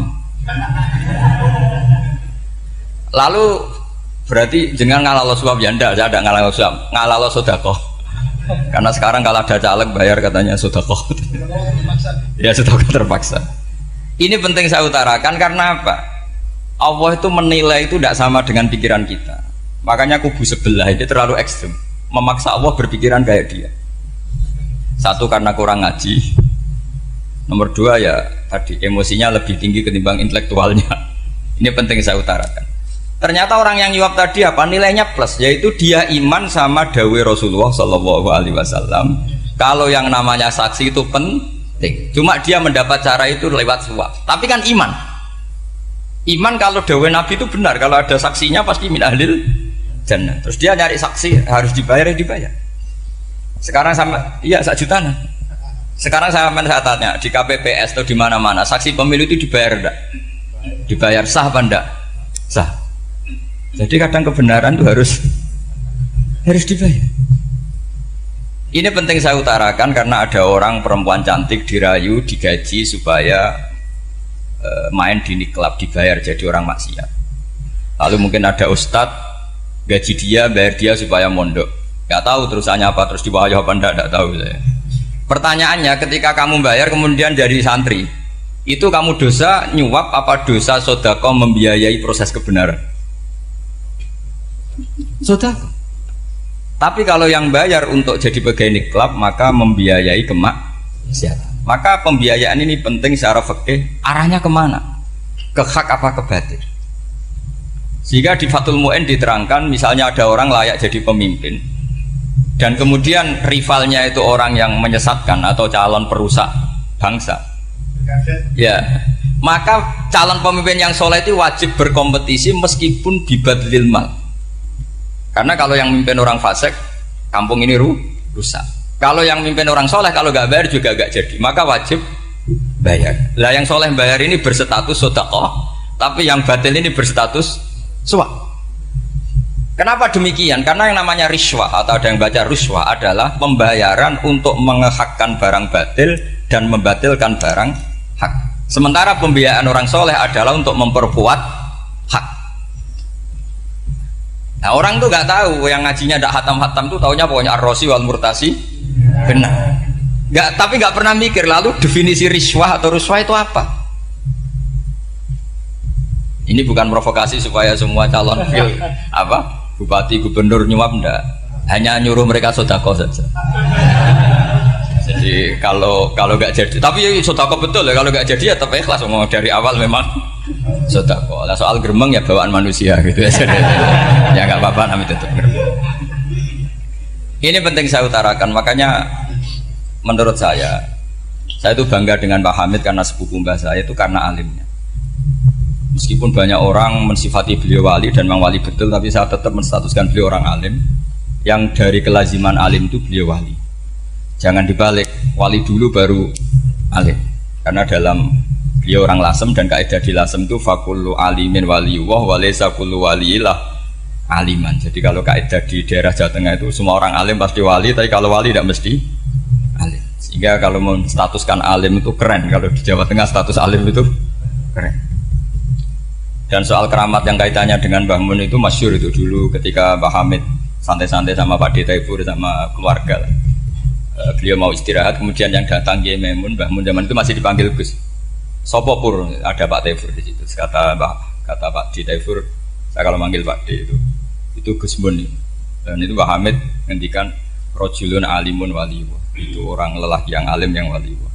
Lalu berarti jangan ngalalo suap ya ndak, saya ada ngalalo suap, ngalalo sedekah. Karena sekarang kalau ada caleg bayar katanya sedekah. Ya sedekah terpaksa. Ini penting saya utarakan karena apa? Allah itu menilai itu tidak sama dengan pikiran kita. Makanya kubu sebelah ini terlalu ekstrem, memaksa Allah berpikiran kayak dia. Satu karena kurang ngaji, nomor dua ya tadi emosinya lebih tinggi ketimbang intelektualnya. Ini penting saya utarakan. Ternyata orang yang nyuap tadi apa nilainya plus, yaitu dia iman sama dawai Rasulullah SAW. Kalau yang namanya saksi itu penting, cuma dia mendapat cara itu lewat suap. Tapi kan iman kalau dawai Nabi itu benar, kalau ada saksinya pasti min ahlil jannah. Terus dia nyari saksi harus dibayar. Sekarang sama, iya 1 juta. Sekarang saya tanya di KPPS atau di mana-mana, saksi pemilu itu dibayar enggak? Dibayar sah apa enggak? Sah. Jadi kadang kebenaran itu harus dibayar. Ini penting saya utarakan karena ada orang perempuan cantik dirayu, digaji supaya main di klub dibayar jadi orang maksiat. Lalu mungkin ada ustadz gaji dia, bayar dia supaya mondok. Gak tahu terusannya apa, terus diwayah apa enggak tahu saya. Pertanyaannya ketika kamu bayar kemudian jadi santri, itu kamu dosa nyuap apa dosa sodako membiayai proses kebenaran? Sodako. Tapi kalau yang bayar untuk jadi pegawai klub maka membiayai kemaksiatan. Maka pembiayaan ini penting secara fikih, arahnya kemana? Ke hak apa ke batil? Sehingga di Fathul Mu'in diterangkan misalnya ada orang layak jadi pemimpin dan kemudian rivalnya itu orang yang menyesatkan atau calon perusak bangsa, ya maka calon pemimpin yang soleh itu wajib berkompetisi meskipun bibadlil mal. Karena kalau yang memimpin orang fasik, kampung ini rusak. Kalau yang memimpin orang soleh, kalau nggak bayar juga nggak jadi, maka wajib bayar. Lah yang soleh bayar ini berstatus sedekah, tapi yang batil ini berstatus suap. Kenapa demikian? Karena yang namanya riswah atau ada yang baca ruswah adalah pembayaran untuk mengehakkan barang batil dan membatilkan barang hak. Sementara pembiayaan orang soleh adalah untuk memperkuat hak. Nah orang tuh nggak tahu, yang ngajinya tidak hatam-hatam tuh taunya pokoknya ar-rosi wal murtasi benar. Tapi nggak pernah mikir lalu definisi riswah atau ruswah itu apa? Ini bukan provokasi supaya semua calon bupati, gubernur nyuap enggak, hanya nyuruh mereka sedekah saja. Jadi kalau nggak jadi, tapi sodako betul ya, kalau nggak jadi ya tetap ikhlas. Ngomong dari awal memang sodako. Nah, soal gremeng ya bawaan manusia gitu ya. Ya nggak apa-apa, namanya tetap gremeng. Ini penting saya utarakan, makanya menurut saya itu bangga dengan Pak Hamid karena sepupu mbah saya itu karena alimnya. Meskipun banyak orang mensifati beliau wali dan memang wali betul, tapi saya tetap menstatuskan beliau orang alim. Yang dari kelaziman alim itu beliau wali. Jangan dibalik, wali dulu baru alim. Karena dalam beliau orang Lasem dan kaidah di Lasem itu fakullu alimin waliyullah walaysa kullu waliillah aliman. Jadi kalau kaidah di daerah Jawa Tengah itu semua orang alim pasti wali, tapi kalau wali tidak mesti alim. Sehingga kalau menstatuskan alim itu keren. Kalau di Jawa Tengah status alim itu keren. Dan soal keramat yang kaitannya dengan Mbah Mun itu masyhur itu dulu ketika Mbah Hamid santai-santai sama Pak Taifur sama keluarga. Beliau mau istirahat, kemudian yang datang Kiai Maimun, Mbah Mun zaman itu masih dipanggil Gus. Sopo pur, ada Pak Taifur di situ. Kata Pak Taifur, saya kalau manggil Pak D itu Gus Mun. Dan itu Mbah Hamid ngendikan rojulun alimun waliwa. Itu orang lelaki yang alim yang waliwa.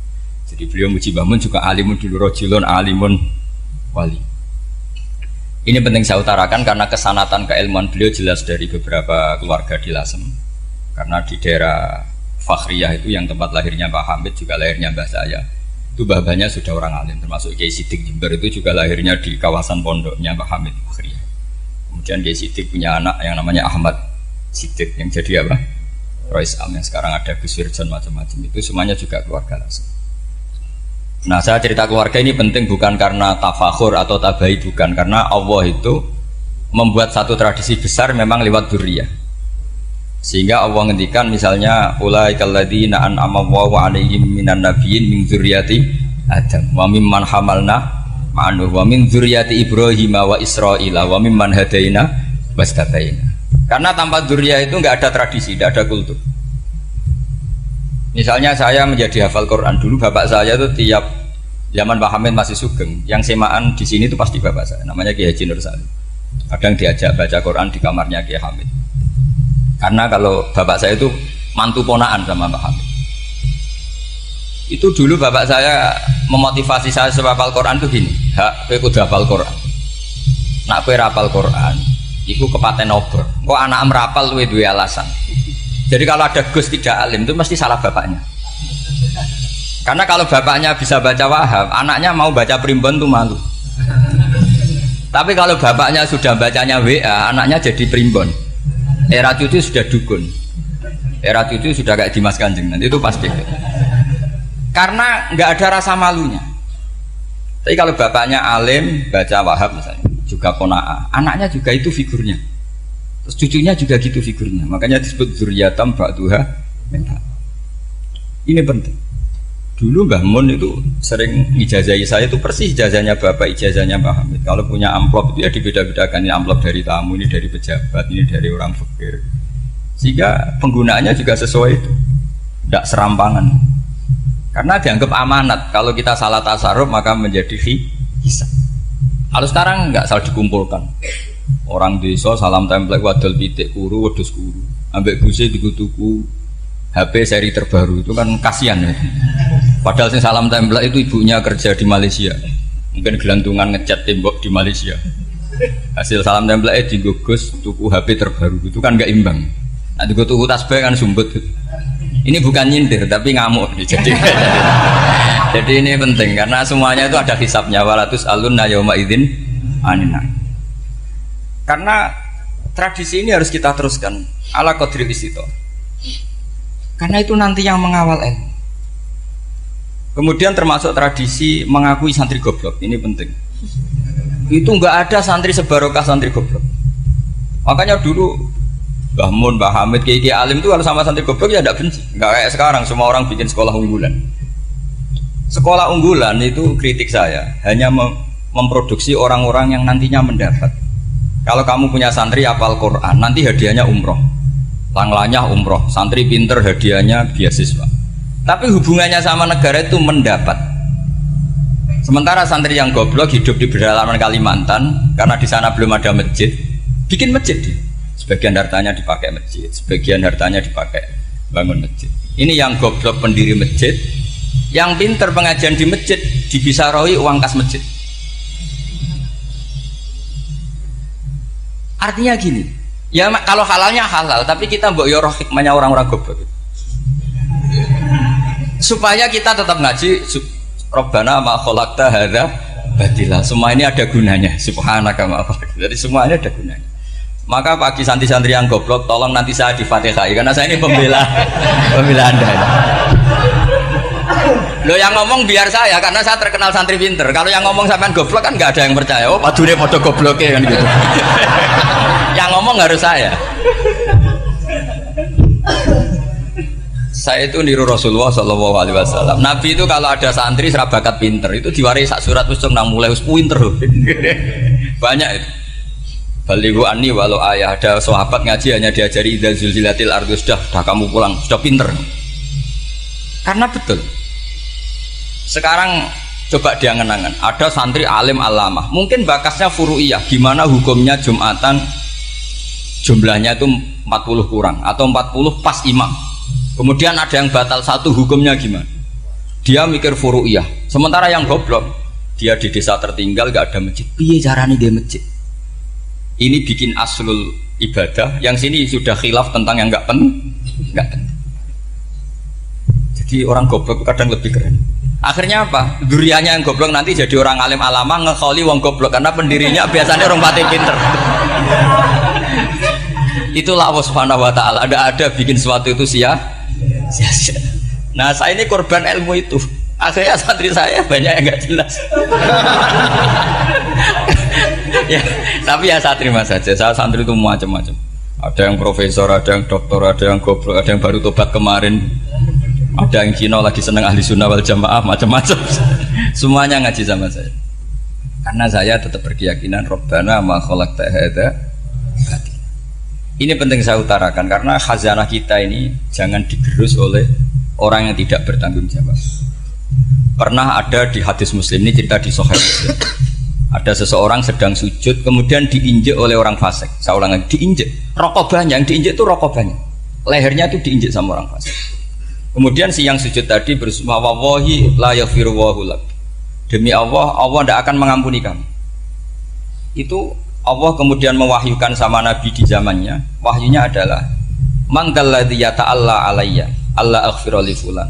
Jadi beliau muji Mbah Mun juga alimun dulu, rojulun alimun wali. Ini penting saya utarakan karena kesanatan keilmuan beliau jelas dari beberapa keluarga di Lasem. Karena di daerah Fakhriyah itu yang tempat lahirnya Pak Hamid juga lahirnya mbah saya. Itu mbah-mbahnya sudah orang alim, termasuk Kiai Sidik Jember itu juga lahirnya di kawasan pondoknya Pak Hamid Fakhriyah. Kemudian Kiai Sidik punya anak yang namanya Ahmad Sidik yang jadi apa? Rois Am yang sekarang ada Gus Wirjon macam-macam itu semuanya juga keluarga Lasem. Nah, saya cerita keluarga ini penting bukan karena tafakhur atau tabai, bukan, karena Allah itu membuat satu tradisi besar memang lewat dzurriyyah. Sehingga Allah ngendikan misalnya ulaikal ladzina an'ama Allahu 'alaihim minan nabiyyin min dzurriyyati Adam wa mimman hamalna ma'anu wa min dzurriyyati Ibrahim wa Israila wa mimman hadaina wastabaina. Karena tanpa dzurriyyah itu enggak ada tradisi, enggak ada kultur. Misalnya saya menjadi hafal Quran dulu, bapak saya itu tiap zaman Pak Hamid masih sugeng, yang semaan di sini itu pasti bapak saya, namanya Kiai Haji Nur Salim. Kadang diajak baca Quran di kamarnya Kiai Hamid. Karena kalau bapak saya itu mantu ponaan sama Pak Hamid. Itu dulu bapak saya memotivasi saya supaya hafal Quran itu gini, kowe kudu hafal Quran. Nak kowe hafal Quran, iku kepaten obor. Kok anak merapal luwe duwe alasan. Jadi kalau ada Gus tidak alim itu mesti salah bapaknya. Karena kalau bapaknya bisa baca Wahab, anaknya mau baca Primbon itu malu. Tapi kalau bapaknya sudah bacanya WA, anaknya jadi Primbon. Era cucu sudah dukun. Era cucu sudah kayak Dimas Kanjeng, nanti itu pasti. Karena nggak ada rasa malunya. Tapi kalau bapaknya alim, baca Wahab misalnya, juga Qanaah, anaknya juga itu figurnya. Terus cucunya juga gitu figurnya, makanya disebut dzurriyyatam ba'duha min ba'd. Ini penting. Dulu Mbah Mun itu sering ijazahi saya itu persis ijazahnya bapak, ijazahnya Mbah Hamid. Kalau punya amplop itu ya dibeda-bedakan, ini amplop dari tamu, ini dari pejabat, ini dari orang fakir. Sehingga penggunaannya juga sesuai itu, tidak serampangan. Karena dianggap amanat. Kalau kita salah tasarruf maka menjadi hisab. Kalau sekarang nggak salah dikumpulkan. Orang desa salam template wadol pitik kuru wedhus kuru ambek guse dikutuku HP seri terbaru itu kan kasihan ya. Padahal sing salam template itu ibunya kerja di Malaysia, mungkin gelantungan ngecat tembok di Malaysia. Hasil salam template di Gus tuku HP terbaru itu kan nggak imbang. Nah di tuku tasbih kan sumbut. Ini bukan nyindir tapi ngamuk jadi ini penting karena semuanya itu ada hisabnya. Walatus alunna yauma idzin anina. Karena tradisi ini harus kita teruskan ala qadril istithaq. Karena itu nanti yang mengawal ilmu. Kemudian termasuk tradisi mengakui santri goblok, ini penting. Itu enggak ada santri sebarokah santri goblok. Makanya dulu Mbah Mun, Mbah Hamid, Kiai alim itu kalau sama santri goblok ya tidak benci. Enggak kayak sekarang semua orang bikin sekolah unggulan. Sekolah unggulan itu kritik saya hanya memproduksi orang-orang yang nantinya mendapat. Kalau kamu punya santri hafal Quran, nanti hadiahnya umroh, langlanya umroh, santri pinter hadiahnya beasiswa. Tapi hubungannya sama negara itu mendapat. Sementara santri yang goblok hidup di pedalaman Kalimantan, karena di sana belum ada masjid, bikin masjid. Sebagian hartanya dipakai masjid, sebagian hartanya dipakai bangun masjid. Ini yang goblok pendiri masjid, yang pinter pengajian di masjid dibisaroi uang kas masjid. Artinya gini, ya kalau halalnya halal, tapi kita mbok yo roh hikmahnya orang-orang goblok. Supaya kita tetap ngaji, Rabbana ma khalaqta hadza batila. Semua ini ada gunanya. Subhanaka ma khalaqta. Jadi semua ini ada gunanya. Maka bagi santri-santri yang goblok, tolong nanti saya di Fatihah karena saya ini pembela Anda. Lo yang ngomong biar saya, karena saya terkenal santri pinter. Kalau yang ngomong sampean goblok kan nggak ada yang percaya. Oh, padune padha gobloknya kan gitu. Yang ngomong harus saya. Saya itu niru Rasulullah Shallallahu Alaihi Wasallam. Nabi itu kalau ada santri serabakat pinter itu diwaris sak surat usung nang mulai pinter. Banyak itu. Balighu anni walau ayah, ada sahabat ngaji hanya diajari idza zulzilatil ardu, sudah kamu pulang, sudah pinter. Karena betul. Sekarang coba diangen-angen, ada santri alim alamah, mungkin bakasnya furu'iyah, gimana hukumnya Jumatan jumlahnya itu 40 kurang atau 40 pas imam. Kemudian ada yang batal satu, hukumnya gimana? Dia mikir furu'iyah. Sementara yang goblok, dia di desa tertinggal gak ada masjid. Piye caranya dia masjid? Ini bikin aslul ibadah, yang sini sudah khilaf tentang yang nggak penting. Jadi orang goblok kadang lebih keren. Akhirnya apa? Duriannya yang goblok nanti jadi orang alim alama ngekholi wong goblok karena pendirinya biasanya orang pati pinter. Itulah Allah Subhanahu Wa Taala. Ada bikin sesuatu itu sia-sia. Nah saya ini korban ilmu itu. Akhirnya santri saya banyak yang nggak jelas. Ya, tapi ya saya terima saja. Saya santri itu macam-macam. Ada yang profesor, ada yang doktor, ada yang goblok, ada yang baru tobat kemarin, ada yang Cina lagi seneng ahli sunnah wal jamaah, macam-macam. Semuanya ngaji sama saya. Karena saya tetap berkeyakinan Rabbana ma khalaqta hadza batil. Ini penting saya utarakan karena khazanah kita ini jangan digerus oleh orang yang tidak bertanggung jawab. Pernah ada di hadis Muslim, ini cerita di Sahih Muslim. Ada seseorang sedang sujud, kemudian diinjek oleh orang fasik. Saya ulang lagi, diinjek. Rokobahnya, yang diinjek itu rokobahnya. Lehernya itu diinjek sama orang fasik. Kemudian si yang sujud tadi bersumpah, wallahi la yaghfiru wallahu lak. Demi Allah, Allah tidak akan mengampuni kamu. Itu Allah kemudian mewahyukan sama Nabi di zamannya. Wahyunya adalah, man dalladzi yata'alla alayya, alla aghfira li fulan.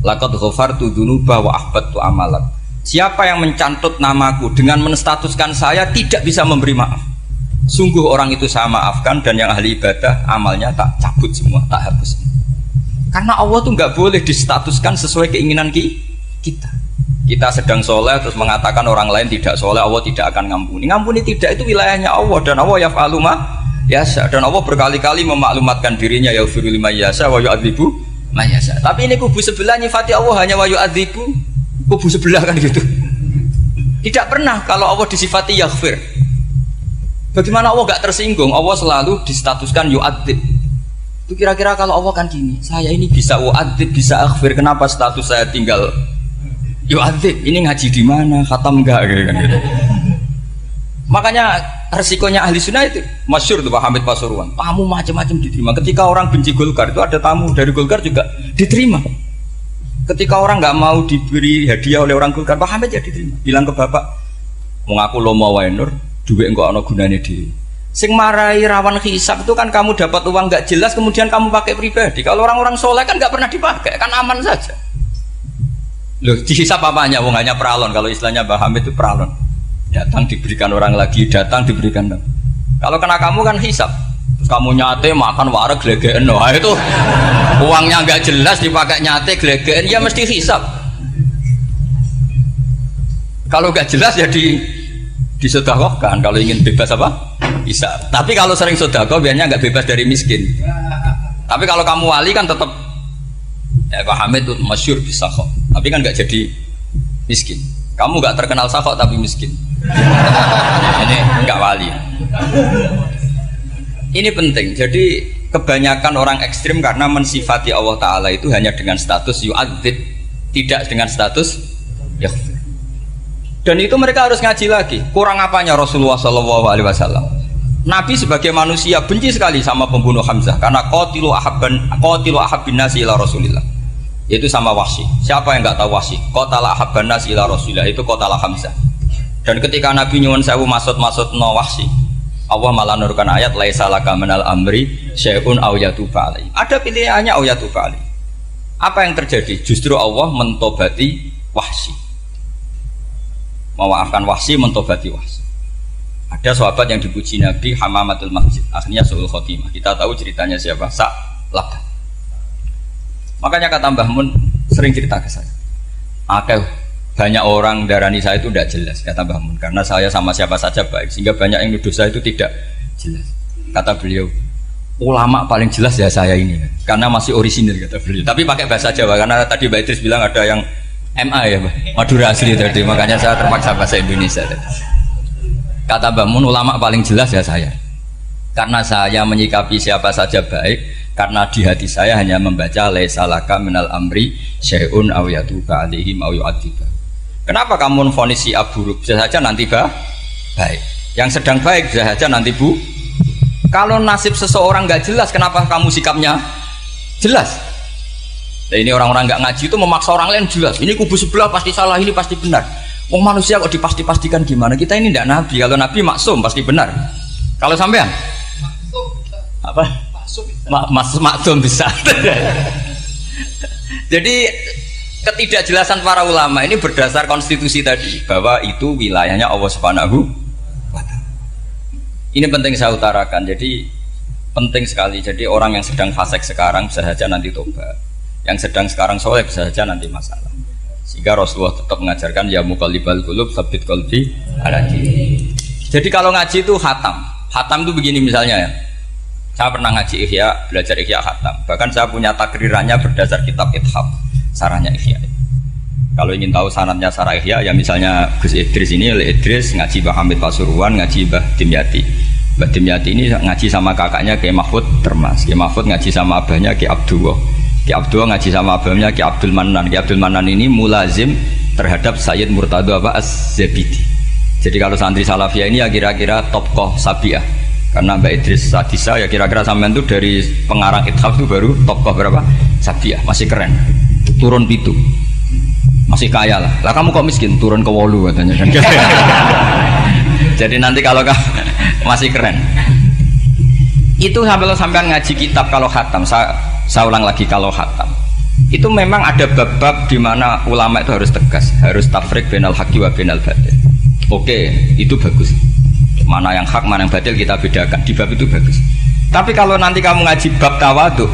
Laqad ghafartu dzunuba wa ahbattu amalak. Siapa yang mencantut namaku dengan menstatuskan saya tidak bisa memberi maaf, sungguh orang itu saya maafkan, dan yang ahli ibadah amalnya tak cabut semua, tak hapus. Karena Allah tuh nggak boleh distatuskan sesuai keinginan kita. Kita sedang soleh terus mengatakan orang lain tidak soleh, Allah tidak akan ngampuni. Ngampuni tidak, itu wilayahnya Allah, dan Allah yaf'alu ma yasha. Dan Allah berkali-kali memaklumatkan dirinya yaghfiru liman yasha wa yu'adzibu man yasha. Tapi ini kubu sebelah nyifati Allah hanya wa yu'adzibu, kubu sebelah kan gitu. Tidak pernah kalau Allah disifati yaghfir. Bagaimana Allah gak tersinggung? Allah selalu distatuskan yu'adzib. Itu kira-kira kalau Allah kan gini, saya ini bisa u'adzib, bisa aghfir, kenapa status saya tinggal yu'adzib? Ini ngaji di mana? Khatam enggak kan gitu. Makanya resikonya ahli sunnah itu masyhur tuh Pak Hamid Pasuruan. Tamu macam-macam diterima. Ketika orang benci Golkar itu ada tamu dari Golkar juga diterima. Ketika orang nggak mau diberi hadiah oleh orang Golkar, Pak Hamid ya diterima. Bilang ke bapak, mengaku lo mau wainur, duit enggak ono gunanya diri. Sing marai rawan hisab itu kan kamu dapat uang nggak jelas, kemudian kamu pakai pribadi. Kalau orang-orang soleh kan nggak pernah dipakai, kan aman saja. Loh, dihisab apanya? Wong hanya peralon. Kalau istilahnya Pak Hamid itu peralon. Datang diberikan orang lagi, datang diberikan. Kalau kena kamu kan hisab. Terus kamu nyate makan wareg glegeken, wah itu uangnya nggak jelas dipakai nyate glegeken, ya mesti hisab. Kalau nggak jelas ya disedekahkan. Kalau ingin bebas apa? Hisab. Tapi kalau sering sedekah biasanya nggak bebas dari miskin. Tapi kalau kamu wali kan tetap ya Pak Hamid itu masyhur bisa kok. Tapi kan nggak jadi miskin. Kamu nggak terkenal sakok tapi miskin. Ini nggak wali. Ini penting. Jadi kebanyakan orang ekstrim karena mensifati Allah Ta'ala itu hanya dengan status yu'adzib, tidak dengan status yaghfir. Dan itu mereka harus ngaji lagi. Kurang apanya Rasulullah SAW? Nabi sebagai manusia benci sekali sama pembunuh Hamzah karena qatilu ahabbin nasi ila Rasulillah. Itu sama Wahsy. Siapa yang enggak tahu Wahsy? Qatala ahabban nasi ila Rasulillah itu qatala Hamzah. Dan ketika Nabi nyuwun sewu maksud-maksudna Wahsy, Allah malah nurkan ayat laisa laka minal amri syai'un aw yatuba alaihi. Ada pilihannya aw yatuba alaihi. Apa yang terjadi? Justru Allah mentobati Wahsy. Memaafkan Wahsy, mentobati Wahsy. Ada sahabat yang dipuji Nabi Hamamatul Masjid, akhirnya su'ul khotimah. Kita tahu ceritanya siapa? Sa'labah. Makanya kata Mbah Mun sering cerita ke saya. Banyak orang darani saya itu tidak jelas, kata Mbah Mun, karena saya sama siapa saja baik, sehingga banyak yang nuduh saya itu tidak jelas. Kata beliau, ulama paling jelas ya saya ini, karena masih orisinil, kata beliau. Tapi pakai bahasa Jawa, karena tadi Mbak Idris bilang ada yang MA ya, Madura asli tadi, makanya saya terpaksa bahasa Indonesia tadi. Kata Mbah Mun, ulama paling jelas ya saya, karena saya menyikapi siapa saja baik, karena di hati saya hanya membaca laisa laka minal amri syai'un aw yatuba alaihim aw yu'adzibah. Kenapa kamu vonis si buruk? Bisa saja nanti baik. Yang sedang baik bisa saja nanti bu. Kalau nasib seseorang nggak jelas, kenapa kamu sikapnya jelas? Nah, ini orang-orang nggak ngaji itu memaksa orang lain jelas. Ini kubu sebelah pasti salah, ini pasti benar. Wong manusia kok dipasti-pastikan gimana? Kita ini tidak nabi. Kalau nabi maksum pasti benar. Kalau sampean apa? Maksum bisa. Jadi ketidakjelasan para ulama ini berdasar konstitusi tadi bahwa itu wilayahnya Allah Subhanahu wa ta'ala. Ini penting saya utarakan. Jadi penting sekali. Jadi orang yang sedang fasik sekarang bisa saja nanti tobat. Yang sedang sekarang soleh bisa saja nanti masalah. Sehingga Rasulullah tetap mengajarkan ya muqallibal qulub tsabbit qalbi ala dinik. Jadi kalau ngaji itu khatam. Khatam itu begini misalnya ya. Saya pernah ngaji Ihya, belajar Ihya khatam. Bahkan saya punya takrirannya berdasar kitab Ithaf. Sarahnya Ihya. Kalau ingin tahu sanadnya Sarah Ihya, ya misalnya Gus Idris ini, Idris ngaji Mbah Hamid Pasuruan, ngaji Mbah Dimyati. Mbah Dimyati ini ngaji sama kakaknya Kiai Mahfud Termas. Kiai Mahfud ngaji sama abahnya Kiai Abdullah. Kiai Abdullah ngaji sama abahnya Kiai Abdul Manan. Kiai Abdul Manan ini mulazim terhadap Sayyid Murtado Az-Zabidi. Jadi kalau santri Salafiyah ini ya kira-kira topkoh Sabiah. Karena Mbak Idris Sadisa ya kira-kira sampean itu dari pengarang Ithaf itu baru topkoh berapa? Sabiah, masih keren. Turun pitu masih kaya lah. Lah kamu kok miskin? Turun ke 8 katanya kan. Jadi nanti kalau masih keren. Itu sampai ngaji kitab kalau khatam. Saya ulang lagi kalau khatam. Itu memang ada bab-bab di mana ulama itu harus tegas, harus tafriq bainal haqqi wa bainal batil. Oke, itu bagus. Mana yang hak, mana yang batil kita bedakan. Di bab itu bagus. Tapi kalau nanti kamu ngaji bab tawadhu,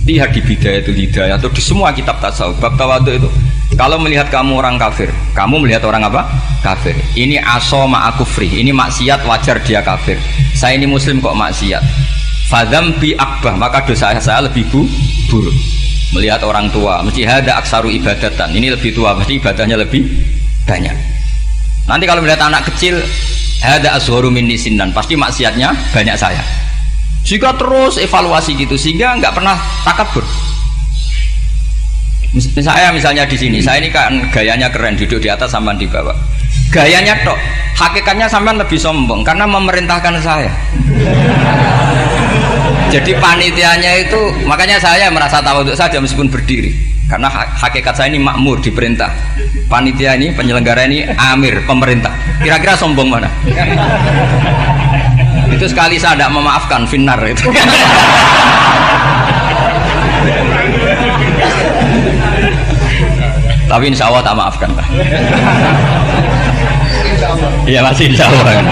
lihat di Bidayatul Hidayah atau di semua kitab tasawuf bab tawadhu itu, kalau melihat kamu orang kafir, kamu melihat orang apa? Kafir. Ini aso ma'akufri, ini maksiat wajar dia kafir. Saya ini muslim kok maksiat. Fadzambi akbah, maka dosa saya lebih buruk. Melihat orang tua, mesti hada aksaru ibadatan, ini lebih tua, mesti ibadahnya lebih banyak. Nanti kalau melihat anak kecil, hada asgharu minni sinnan, pasti maksiatnya banyak saya. Jika terus evaluasi gitu sehingga nggak pernah takabur. Saya misalnya di sini, saya ini kan gayanya keren, duduk di atas sampean di bawah. Gayanya tok, hakikatnya sampean lebih sombong karena memerintahkan saya. Jadi panitianya itu, makanya saya merasa tawadhu saja meskipun berdiri. Karena hakikat saya ini makmur, diperintah. Panitia ini, penyelenggara ini amir, pemerintah. Kira-kira sombong mana? Itu sekali saya tidak memaafkan finnar itu. Tapi insya Allah tak maafkan lah. Iya masih insya Allah.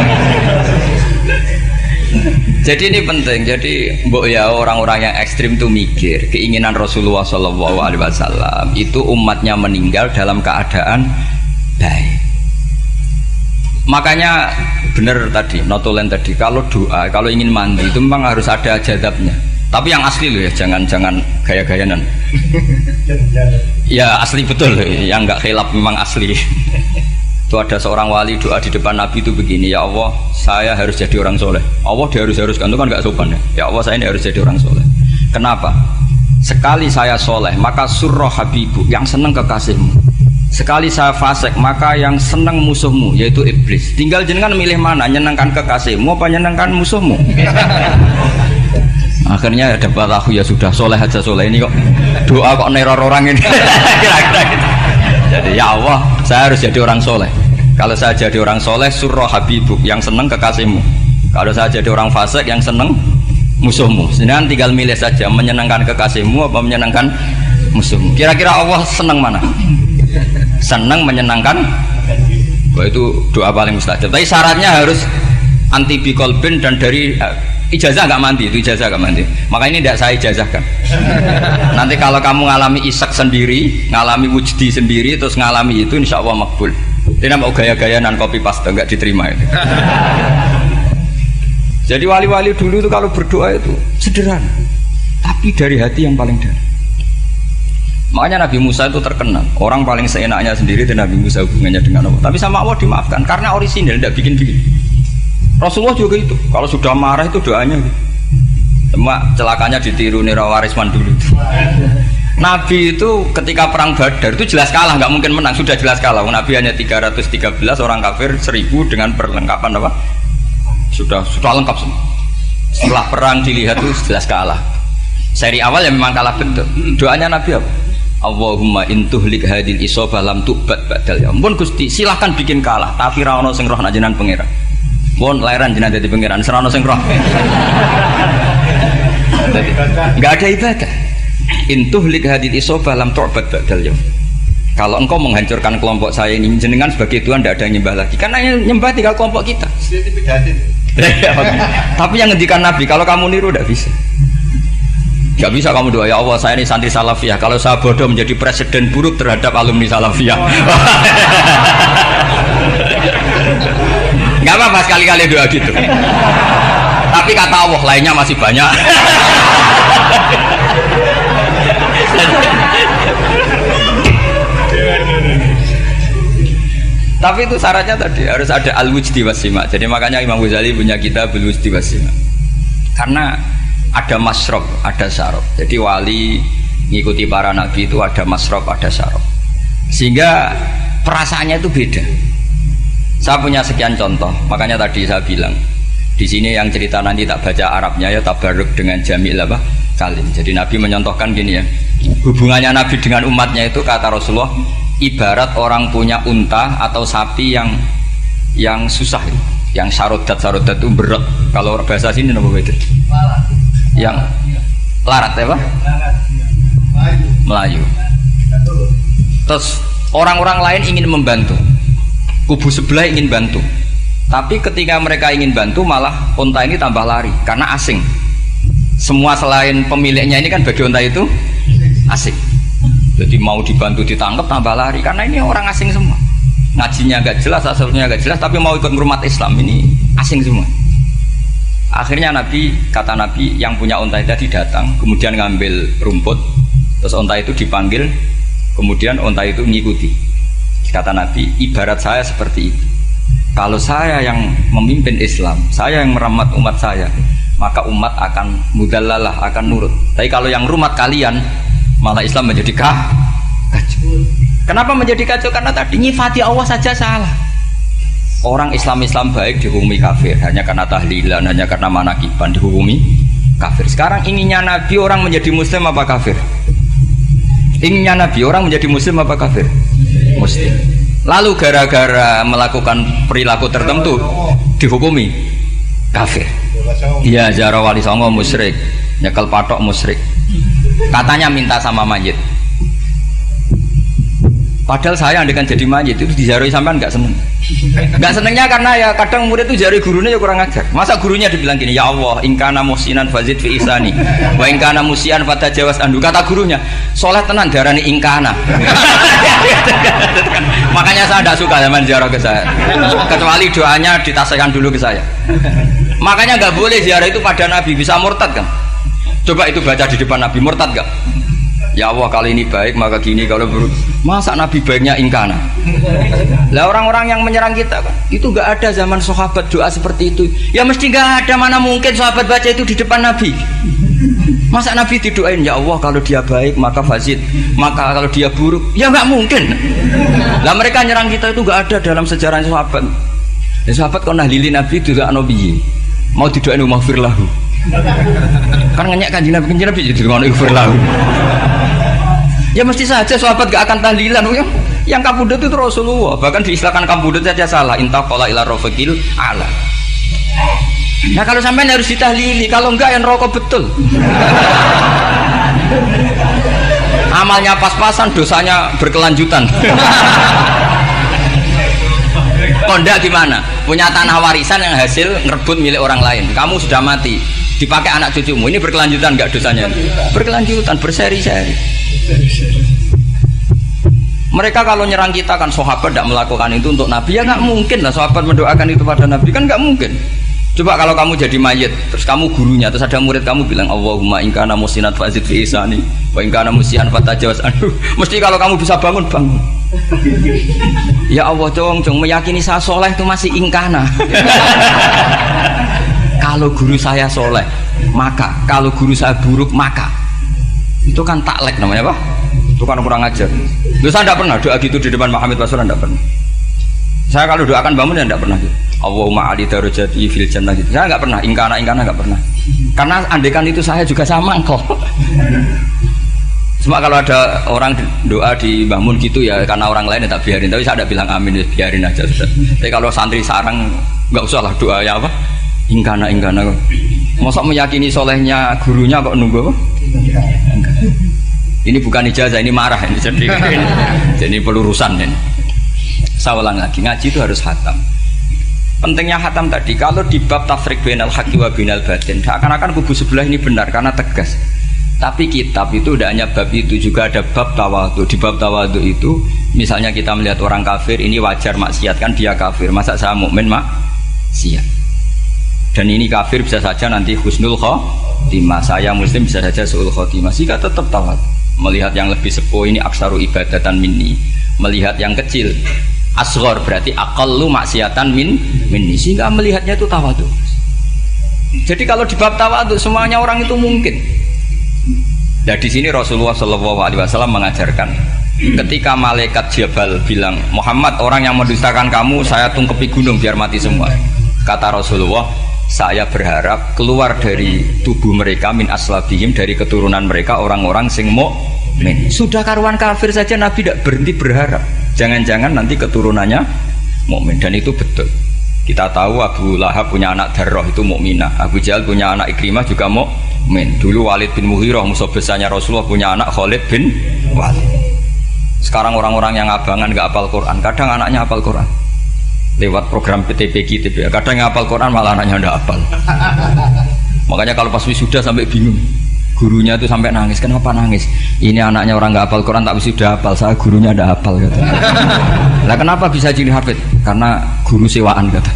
Jadi ini penting. Jadi mbok ya orang-orang yang ekstrim itu mikir keinginan Rasulullah SAW itu umatnya meninggal dalam keadaan baik. Makanya benar tadi, notulen tadi, kalau doa, kalau ingin mandi itu memang harus ada jadabnya. Tapi yang asli loh ya, jangan gaya-gayanan. Ya asli betul, yang nggak khilaf memang asli. Itu ada seorang wali doa di depan Nabi itu begini, ya Allah, saya harus jadi orang soleh. Allah diharuskan itu kan nggak sopan ya. Ya Allah, saya ini harus jadi orang soleh. Kenapa? Sekali saya soleh, maka surroh habibu, yang senang kekasihmu. sekali saya fasik maka yang senang musuhmu yaitu iblis. Tinggal jenengan milih mana, nyenangkan kekasihmu apa nyenangkan musuhmu. Akhirnya ya dapat aku ya sudah soleh aja soleh ini kok doa kok neror orang ini. Kira-kira gitu. Jadi ya Allah saya harus jadi orang soleh. Kalau saya jadi orang soleh surah habibuk yang senang kekasihmu. Kalau saya jadi orang fasik yang senang musuhmu. Sedangkan tinggal milih saja menyenangkan kekasihmu apa menyenangkan musuhmu. Kira-kira Allah senang mana? Senang menyenangkan. Wah itu doa paling mustajab. Tapi syaratnya harus anti bikolbin dan dari ijazah nggak mandi, itu ijazah nggak mandi. Maka ini tidak saya ijazahkan. Nanti kalau kamu ngalami isak sendiri, ngalami wujdi sendiri, terus ngalami itu insya Allah makbul. Tidak mau gaya-gayaan kopi pasta nggak diterima itu. Jadi wali-wali dulu itu kalau berdoa itu sederhana, tapi dari hati yang paling dalam. Makanya Nabi Musa itu terkenal, orang paling seenaknya sendiri dan Nabi Musa hubungannya dengan Allah. Tapi sama Allah dimaafkan karena orisinil, tidak bikin-bikin. Rasulullah juga itu, kalau sudah marah itu doanya gitu. Cuma celakanya ditiru Nira Warisman dulu itu. Nabi itu ketika perang Badar itu jelas kalah, nggak mungkin menang, sudah jelas kalah. Nabi hanya 313 orang kafir 1000 dengan perlengkapan apa? Sudah lengkap semua. Setelah perang dilihat itu jelas kalah. Seri awal ya memang kalah betul. Doanya Nabi apa? Allahumma intuhlik hadil isobah lam tu'bad badal ya. Ampun Gusti, silahkan bikin kalah, tapi ra ono sing roh nak jenengan pangeran. Pun lairan jenengan dadi pangeran, ora ono sing roh. Enggak ada ibadah. Intuhlik hadil isobah lam tu'bad badal ya. Kalau engkau menghancurkan kelompok saya ini, jenengan sebagai Tuhan tidak ada yang nyembah lagi. Karena yang nyembah tinggal kelompok kita. Tapi yang ngendikan Nabi, kalau kamu niru tidak bisa. Gak bisa kamu doa, ya Allah saya ini santri salafiyah. Kalau saya bodoh menjadi presiden buruk terhadap alumni salafiyah. Gak apa-apa sekali-kali doa gitu. Tapi kata Allah lainnya masih banyak. Tapi itu syaratnya tadi harus ada al-wujdi wasima. Jadi makanya Imam Ghazali punya kitab al-wujdi wasima. Karena ada masrob, ada syarab. Jadi wali ngikuti para nabi itu ada masrob, ada syarab. Sehingga perasaannya itu beda. Saya punya sekian contoh. Makanya tadi saya bilang di sini yang cerita nanti tak baca Arabnya ya tabarruk dengan jamil apa kalim. Jadi Nabi menyontohkan gini ya. Hubungannya Nabi dengan umatnya itu kata Rasulullah ibarat orang punya unta atau sapi yang susah, yang sarodat itu berat. Kalau bahasa sini nama beda. Yang larat apa? Melayu. Terus orang-orang lain ingin membantu, kubu sebelah ingin bantu, tapi ketika mereka ingin bantu malah unta ini tambah lari karena asing. Semua selain pemiliknya ini kan bagi unta itu asing. Jadi mau dibantu ditangkap tambah lari karena ini orang asing semua. Ngajinya agak jelas, asalnya agak jelas, tapi mau ikut ngurumat Islam ini asing semua. Akhirnya kata Nabi yang punya unta itu tadi datang, kemudian ngambil rumput, terus unta itu dipanggil, kemudian unta itu mengikuti. Kata Nabi, ibarat saya seperti itu. Kalau saya yang memimpin Islam, saya yang merawat umat saya, maka umat akan mudallalah, akan nurut. Tapi kalau yang rumat kalian, malah Islam menjadi kacau. Kenapa menjadi kacau? Karena tadi nyifati Allah saja salah. Orang Islam baik dihukumi kafir hanya karena tahlilan, hanya karena manakiban dihukumi kafir. Sekarang inginnya Nabi orang menjadi muslim apa kafir? Inginnya Nabi orang menjadi muslim apa kafir? Muslim. Lalu gara-gara melakukan perilaku tertentu dihukumi kafir. Dia ziarah wali songo musyrik, nyekel patok musyrik. Katanya minta sama mayit. Padahal saya andekan jadi mayit itu diziarahi sampean nggak seneng. Nggak senengnya karena ya kadang murid itu ziarahi gurunya ya kurang ajar. Masa gurunya dibilang gini, ya Allah, ingkana musinan fazid fi ihsani, wa ingkana musian fatajawas andu. Kata gurunya, soleh tenan darani ingkana. Makanya saya tidak suka zaman ziarah ke saya. Kecuali doanya ditasihkan dulu ke saya. Makanya nggak boleh ziarah itu pada Nabi, bisa murtad kan? Coba itu baca di depan Nabi, murtad gak? Ya Allah kali ini baik maka gini, kalau buruk masa Nabi baiknya ingkana. Lah orang-orang yang menyerang kita kan itu gak ada zaman sahabat doa seperti itu. Ya mesti gak ada, mana mungkin sahabat baca itu di depan Nabi. Masa Nabi didoain ya Allah kalau dia baik maka fazid, maka kalau dia buruk ya nggak mungkin. Lah mereka nyerang kita itu nggak ada dalam sejarah sahabat. Ya, sahabat kok nahlili Nabi juga Nabi mau didoain maghfir lahu. Kan ngenyek Kanjeng Nabi jadi ngono maghfir lahu. Ya mesti saja sahabat gak akan tahlilan. Yang kabudut itu Rasulullah. Bahkan diistilahkan kabudut saja salah. Intaqala ila rafiqil ala. Nah kalau sampai harus ditahlili, kalau enggak yang rokok betul. Amalnya pas-pasan, dosanya berkelanjutan. Kondak gimana? Punya tanah warisan yang hasil ngerebut milik orang lain. Kamu sudah mati, dipakai anak cucumu. Ini berkelanjutan enggak dosanya? Berkelanjutan, berseri-seri. Mereka kalau nyerang kita kan sahabat tidak melakukan itu untuk Nabi, ya nggak mungkin lah sahabat mendoakan itu pada Nabi, kan nggak mungkin. Coba kalau kamu jadi mayit, terus kamu gurunya, terus ada murid kamu bilang Allahumma in kana musinat fazid fi isani wa in kana musian fatajawaz anhu. Mesti kalau kamu bisa bangun. Ya Allah cong meyakini saya soleh itu masih ingkana. Kalau guru saya soleh maka, kalau guru saya buruk maka. Itu kan taklek namanya Pak. Itu kan kurang ajar. Loh, saya tidak pernah doa gitu di depan Muhammad Rasulullah, tidak pernah. Saya kalau doakan bangun ya tidak pernah gitu. Allahumma ali darajati fil jannah gitu. Saya nggak pernah, ingkana nggak pernah. Karena andekan itu saya juga sama kok. Cuma kalau ada orang doa di bangun gitu ya karena orang lain ya tak biarin. Tapi saya tidak bilang amin, ya biarin aja sudah. Tapi kalau santri sarang nggak usah lah doa ya apa? Ingkana. Masa meyakini solehnya gurunya kok nunggu apa? Ini bukan ijazah, ini marah ini jadi pelurusan ini. Saya ulang lagi, ngaji itu harus khatam. Pentingnya khatam tadi, kalau di bab tafriq bainal haqqi wa bainal batin, seakan-akan kubu sebelah ini benar karena tegas. Tapi kitab itu tidak hanya bab itu, juga ada bab tawadhu. Di bab tawadhu itu, misalnya kita melihat orang kafir, ini wajar maksiat kan dia kafir. Masa saya mukmin maksiat? Dan ini kafir bisa saja nanti husnul khotimah, saya muslim bisa saja su'ul khotimah. Jika tetap tawadhu, melihat yang lebih sepuh ini aksaru ibadatan minni, melihat yang kecil asghar berarti aqallu maksiatan minni, sehingga melihatnya itu tawadhu. Jadi kalau di bab tawadhu semuanya orang itu mungkin. Nah di sini Rasulullah SAW mengajarkan, ketika malaikat Jabal bilang Muhammad orang yang mendustakan kamu saya tungkepi gunung biar mati semua, kata Rasulullah saya berharap keluar dari tubuh mereka min aslabihim, dari keturunan mereka orang-orang sing mukmin. Sudah karuan kafir saja Nabi tidak berhenti berharap jangan-jangan nanti keturunannya mukmin, dan itu betul. Kita tahu Abu Lahab punya anak Darrah itu mukminah, Abu Jahal punya anak Ikrimah juga mukmin. Dulu Walid bin Mughirah musuh besarnya Rasulullah punya anak Khalid bin Walid. Sekarang orang-orang yang abangan nggak hafal Quran, kadang anaknya hafal Quran lewat program PTPG, kadang hafal Quran malah anaknya nggak hafal. Makanya kalau pas wisuda sampai bingung, gurunya itu sampai nangis. Kenapa nangis? Ini anaknya orang nggak hafal Quran tak wisuda hafal, saya gurunya nggak hafal kata. Lah kenapa bisa jadi hafid? Karena guru sewaan kata.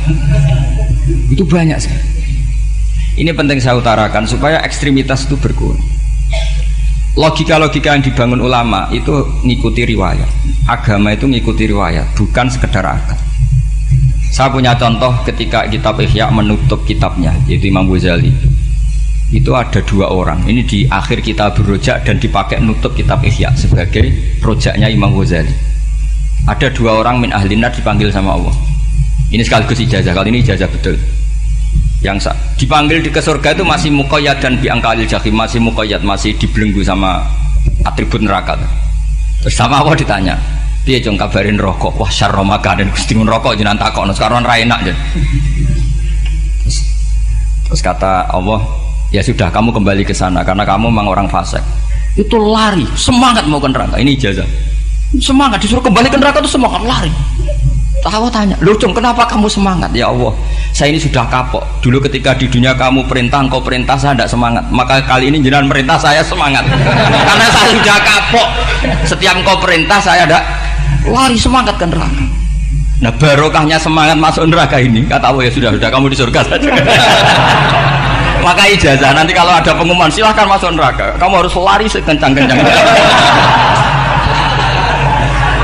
Itu banyak sekali. Ini penting saya utarakan supaya ekstremitas itu berkurang. Logika-logika yang dibangun ulama itu ngikuti riwayat. Agama itu ngikuti riwayat, bukan sekedar akal. Saya punya contoh ketika kitab Ihya menutup kitabnya, yaitu Imam Ghazali. Itu ada dua orang, ini di akhir kitab Rojak dan dipakai nutup kitab Ihya sebagai rojaknya Imam Ghazali. Ada dua orang min ahlinar dipanggil sama Allah. Ini sekaligus ijazah, kali ini ijazah betul. Yang dipanggil di ke surga itu masih muqayyad dan biangkalil jahim, masih muqayyad, masih dibelenggu sama atribut neraka. Terus sama Allah ditanya, dia jong kabarin rokok, wah syarro makan dan kustingun rokok jenang takok, sekarang rai enak jen. Terus kata Allah, ya sudah kamu kembali ke sana karena kamu memang orang fasik. Itu lari, semangat mau ke neraka. Ini ijazah. Semangat disuruh kembali ke neraka itu semangat lari. Allah tanya, loh Jong kenapa kamu semangat? Ya Allah, saya ini sudah kapok. Dulu ketika di dunia kamu perintah, engkau perintah saya tidak semangat. Maka kali ini jenengan perintah saya semangat. Karena saya sudah kapok. Setiap engkau perintah saya tidak lari, semangat ke neraka. Nah barokahnya semangat masuk neraka ini, kata Allah, ya sudah kamu di surga saja. Maka ijazah nanti kalau ada pengumuman silahkan masuk neraka, kamu harus lari sekencang-kencang.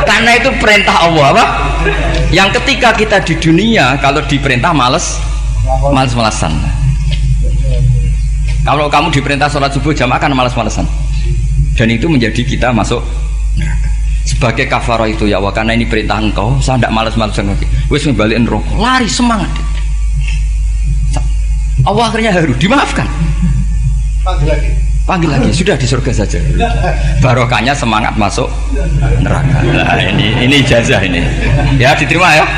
Karena itu perintah Allah apa? Yang ketika kita di dunia kalau diperintah males-malesan. Kalau kamu diperintah sholat subuh jamaah kan malas-malesan. Dan itu menjadi kita masuk neraka. Sebagai kafarah itu ya Allah, karena ini perintah engkau, saya tidak malas-malasan lagi. Wes ngebalikin rokok, lari semangat. Allah akhirnya harus dimaafkan. Panggil lagi, sudah di surga saja. Barokahnya semangat masuk neraka. Nah, ini ijazah ini. Ya diterima ya.